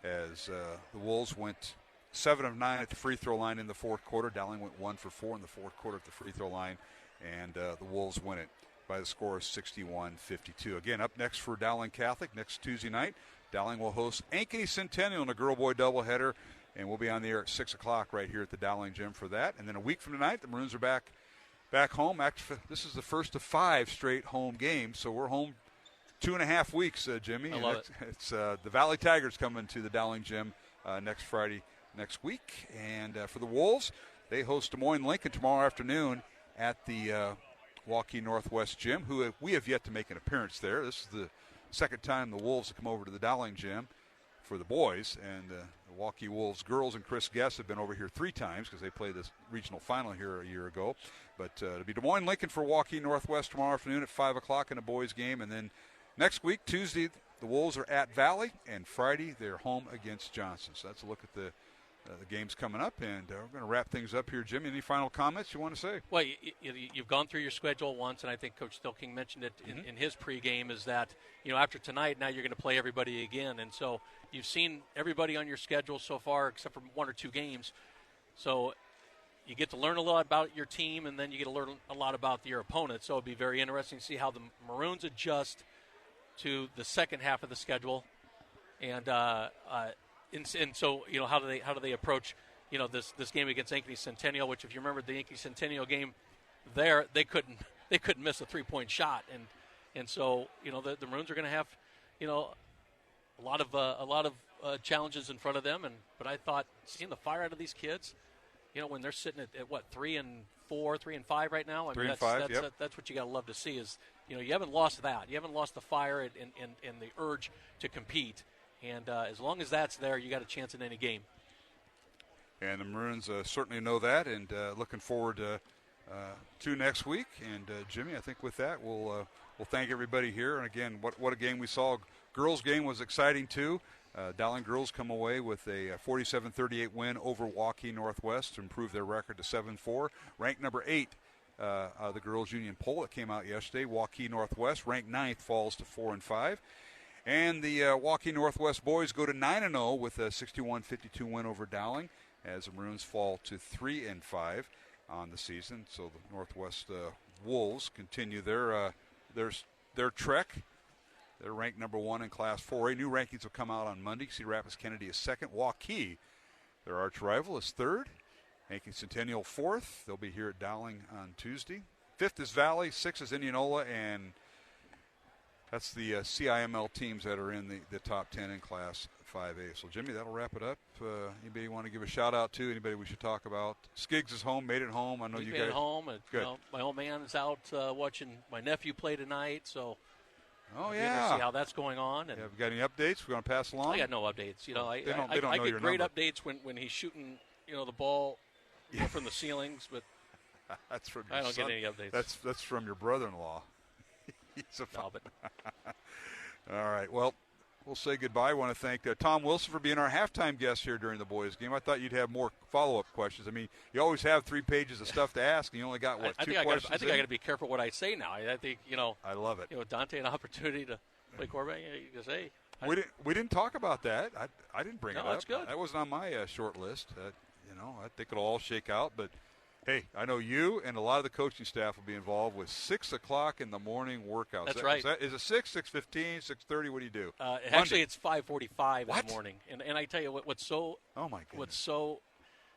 as the Wolves went 7 of 9 at the free throw line in the fourth quarter. Dowling went 1 for 4 in the fourth quarter at the free throw line, and the Wolves win it by the score of 61-52. Again, up next for Dowling Catholic next Tuesday night, Dowling will host Ankeny Centennial in a girl-boy doubleheader, and we'll be on the air at 6 o'clock right here at the Dowling Gym for that. And then a week from tonight, the Maroons are back home. This is the first of 5 straight home games, so we're home 2.5 weeks, Jimmy. I love it. It's the Valley Tigers coming to the Dowling Gym next Friday next week. And for the Wolves, they host Des Moines Lincoln tomorrow afternoon at the Waukee Northwest Gym, who we have yet to make an appearance there. This is the second time the Wolves have come over to the Dowling Gym for the boys, and the Waukee Wolves girls and Chris Guest have been over here 3 times because they played this regional final here a year ago. But it'll be Des Moines Lincoln for Waukee Northwest tomorrow afternoon at 5 o'clock in a boys game, and then next week, Tuesday, the Wolves are at Valley, and Friday they're home against Johnson. So that's a look at the games coming up, and we're going to wrap things up here. Jimmy, any final comments you want to say? Well, you've gone through your schedule once, and I think Coach Stilking mentioned it in his pregame, is that, after tonight, now you're going to play everybody again. And so you've seen everybody on your schedule so far except for 1 or 2 games. So, you get to learn a lot about your team, and then you get to learn a lot about your opponent. So it'll be very interesting to see how the Maroons adjust to the second half of the schedule, and so how do they approach this game against Yankee Centennial, which if you remember the Yankee Centennial game, there they couldn't miss a 3-point shot, and so the Maroons are going to have a lot of challenges in front of them, but I thought seeing the fire out of these kids, when they're sitting at what 3-4, 3-5 right now. I mean, that's what you got to love to see is you haven't lost that, you haven't lost the fire and the urge to compete, and as long as that's there, you got a chance in any game. And the Maroons certainly know that, and looking forward to next week. And Jimmy, I think with that we'll thank everybody here. And again, what a game we saw. Girls game was exciting too. Dowling girls come away with a 47-38 win over Waukee Northwest to improve their record to 7-4. Ranked number 8, the girls union poll that came out yesterday. Waukee Northwest, ranked 9th, falls to 4-5. And the Waukee Northwest boys go to 9-0 with a 61-52 win over Dowling, as the Maroons fall to 3-5 on the season. So the Northwest Wolves continue their trek. They're ranked number 1 in Class 4A. New rankings will come out on Monday. Cedar Rapids Kennedy is 2nd. Waukee, their arch rival, is 3rd. Yankee Centennial 4th. They'll be here at Dowling on Tuesday. 5th is Valley. 6th is Indianola. And that's the CIML teams that are in the top 10 in Class 5A. So, Jimmy, that'll wrap it up. Anybody you want to give a shout-out to? Anybody we should talk about? Skiggs is home, made it home. I know you guys. Made it home. Good. My old man is out watching my nephew play tonight, so. Oh, yeah. See how that's going on. And have you got any updates we're going to pass along? I got no updates. They don't I know get your great number. updates when he's shooting, the ball from the ceilings, but that's from your I don't son. get any updates. That's from your brother-in-law. He's a no, but all right. Well, we'll say goodbye. I want to thank Tom Wilson for being our halftime guest here during the boys' game. I thought you'd have more follow-up questions. I mean, you always have 3 pages of stuff to ask, and you only got, 2 questions? I think I got to be careful what I say now. I think, I love it. Dante, an opportunity to play quarterback. You can say. We didn't talk about that. I didn't bring it up. That's good. That wasn't on my short list. I think it'll all shake out, but hey, I know you and a lot of the coaching staff will be involved with 6 o'clock in the morning workouts. That's right. Is it 6, 6:15, 6:30? What do you do? Actually, it's 5:45 in the morning. And I tell you what's so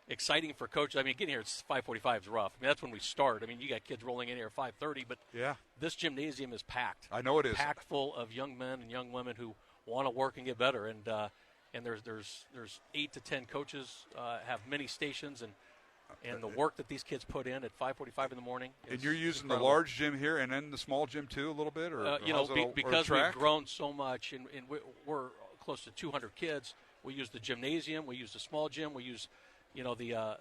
exciting for coaches. I mean, getting here at 5:45 is rough. I mean, that's when we start. I mean, you got kids rolling in here at 5:30, but this gymnasium is packed. I know it is. Packed full of young men and young women who want to work and get better. And there's 8 to 10 coaches have many stations and the work that these kids put in at 5:45 in the morning. And you're using incredible. The large gym here and then the small gym too a little bit, or because we've grown so much and we're close to 200 kids. We use the gymnasium, we use the small gym, we use the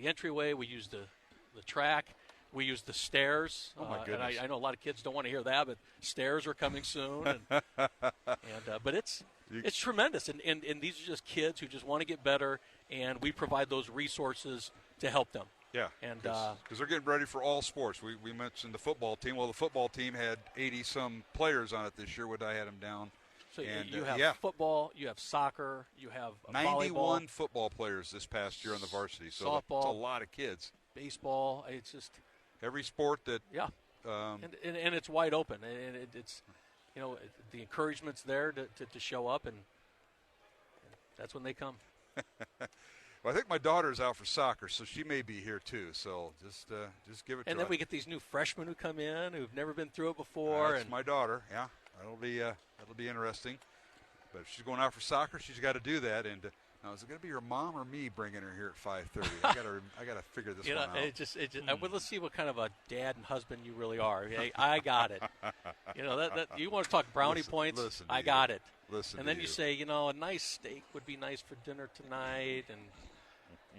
entryway, we use the track, we use the stairs. Oh my goodness! And I know a lot of kids don't want to hear that, but stairs are coming soon. But it's tremendous, and these are just kids who just want to get better, and we provide those resources to help them. Yeah, and because they're getting ready for all sports. We mentioned the football team. Well, the football team had 80-some players on it this year. I had them down. So you have football, you have soccer, you have 91 volleyball, football players this past year on the varsity. So softball, that's a lot of kids. Baseball, it's just every sport that and it's wide open, and it's the encouragement's there to show up, and that's when they come. Well, I think my daughter's out for soccer, so she may be here too. So just give it. And then we get these new freshmen who come in who've never been through it before. That's my daughter. Yeah, that'll be interesting. But if she's going out for soccer, she's got to do that. And now, is it going to be her mom or me bringing her here at 5:30? I got to figure this one out. Well, let's see what kind of a dad and husband you really are. Hey, I got it. That you want to talk brownie points? I got it. Listen, and then you say, a nice steak would be nice for dinner tonight,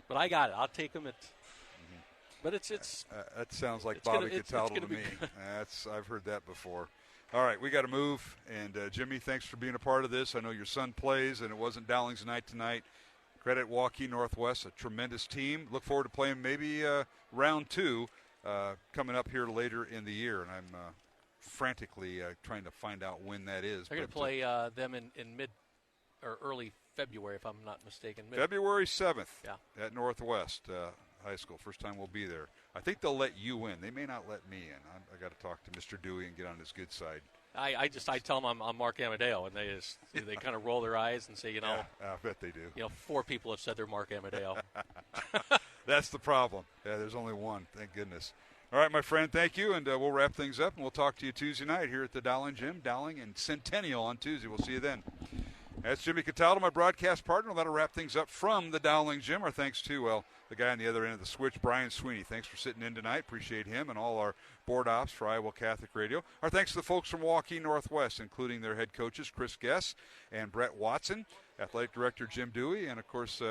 but I got it. I'll take them at. But it's that sounds like Bobby Cataldo to me. I've heard that before. All right, we got to move. And Jimmy, thanks for being a part of this. I know your son plays, and it wasn't Dowling's night tonight. Credit Waukee Northwest, a tremendous team. Look forward to playing maybe round 2 coming up here later in the year, and I'm frantically trying to find out when that is. They're going to play them in mid or early February, if I'm not mistaken. February 7th at Northwest. High School. First time we'll be there. I think they'll let you in. They may not let me in. I got to talk to Mr. Dewey and get on his good side. I tell them I'm Mark Amadeo, and they kind of roll their eyes and say, Yeah, I bet they do. 4 people have said they're Mark Amadeo. That's the problem. Yeah, there's only one. Thank goodness. All right, my friend, thank you, and we'll wrap things up, and we'll talk to you Tuesday night here at the Dowling Gym. Dowling and Centennial on Tuesday. We'll see you then. That's Jimmy Cataldo, my broadcast partner. That'll wrap things up from the Dowling Gym. Our thanks to, the guy on the other end of the switch, Brian Sweeney. Thanks for sitting in tonight. Appreciate him and all our board ops for Iowa Catholic Radio. Our thanks to the folks from Waukee Northwest, including their head coaches, Chris Guess and Brett Watson, athletic director Jim Dewey, and, of course,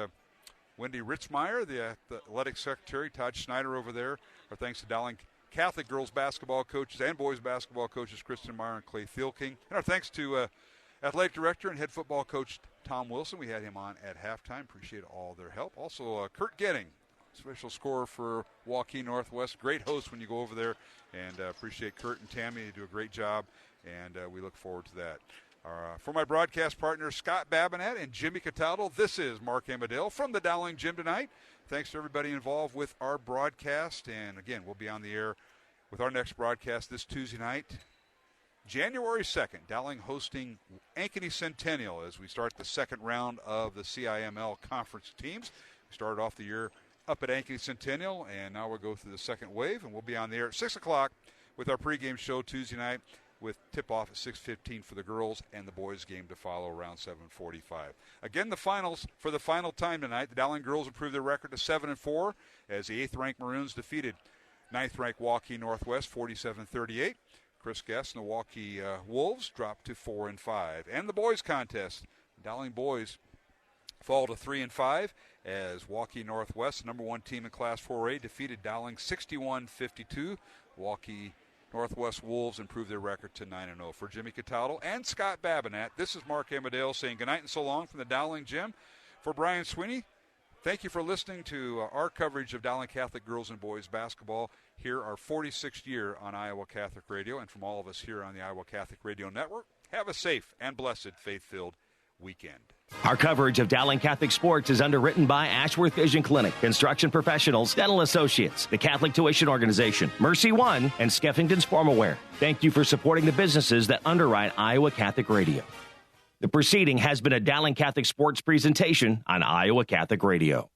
Wendy Ritzmeyer, the athletic secretary, Todd Schneider over there. Our thanks to Dowling Catholic girls basketball coaches and boys basketball coaches, Kristen Meyer and Clay Thielking. And our thanks to athletic director and head football coach Tom Wilson. We had him on at halftime. Appreciate all their help. Also, Kurt Getting, special scorer for Waukee Northwest. Great host when you go over there. And appreciate Kurt and Tammy. They do a great job, and we look forward to that. For my broadcast partners, Scott Babinet and Jimmy Cataldo, this is Mark Amadale from the Dowling Gym tonight. Thanks to everybody involved with our broadcast. And, again, we'll be on the air with our next broadcast this Tuesday night, January 2nd, Dowling hosting Ankeny Centennial as we start the second round of the CIML conference teams. We started off the year up at Ankeny Centennial, and now we'll go through the second wave, and we'll be on the air at 6 o'clock with our pregame show Tuesday night with tip-off at 6:15 for the girls and the boys game to follow around 7:45. Again, the finals for the final time tonight. The Dowling girls improved their record to 7-4 as the 8th-ranked Maroons defeated 9th-ranked Waukee Northwest 47-38. Chris Guest and the Waukee Wolves dropped to 4-5. And the boys contest, Dowling boys fall to 3-5 as Waukee Northwest, number 1 team in Class 4A, defeated Dowling 61-52. Waukee Northwest Wolves improved their record to 9-0. For Jimmy Cataldo and Scott Babinet, this is Mark Amadale saying goodnight and so long from the Dowling Gym. For Brian Sweeney, thank you for listening to our coverage of Dowling Catholic girls and boys basketball here, our 46th year on Iowa Catholic Radio. And from all of us here on the Iowa Catholic Radio Network, have a safe and blessed faith-filled weekend. Our coverage of Dowling Catholic sports is underwritten by Ashworth Vision Clinic, Construction Professionals, Dental Associates, the Catholic Tuition Organization, Mercy One, and Skeffington's Formalware. Thank you for supporting the businesses that underwrite Iowa Catholic Radio. The proceeding has been a Dowling Catholic sports presentation on Iowa Catholic Radio.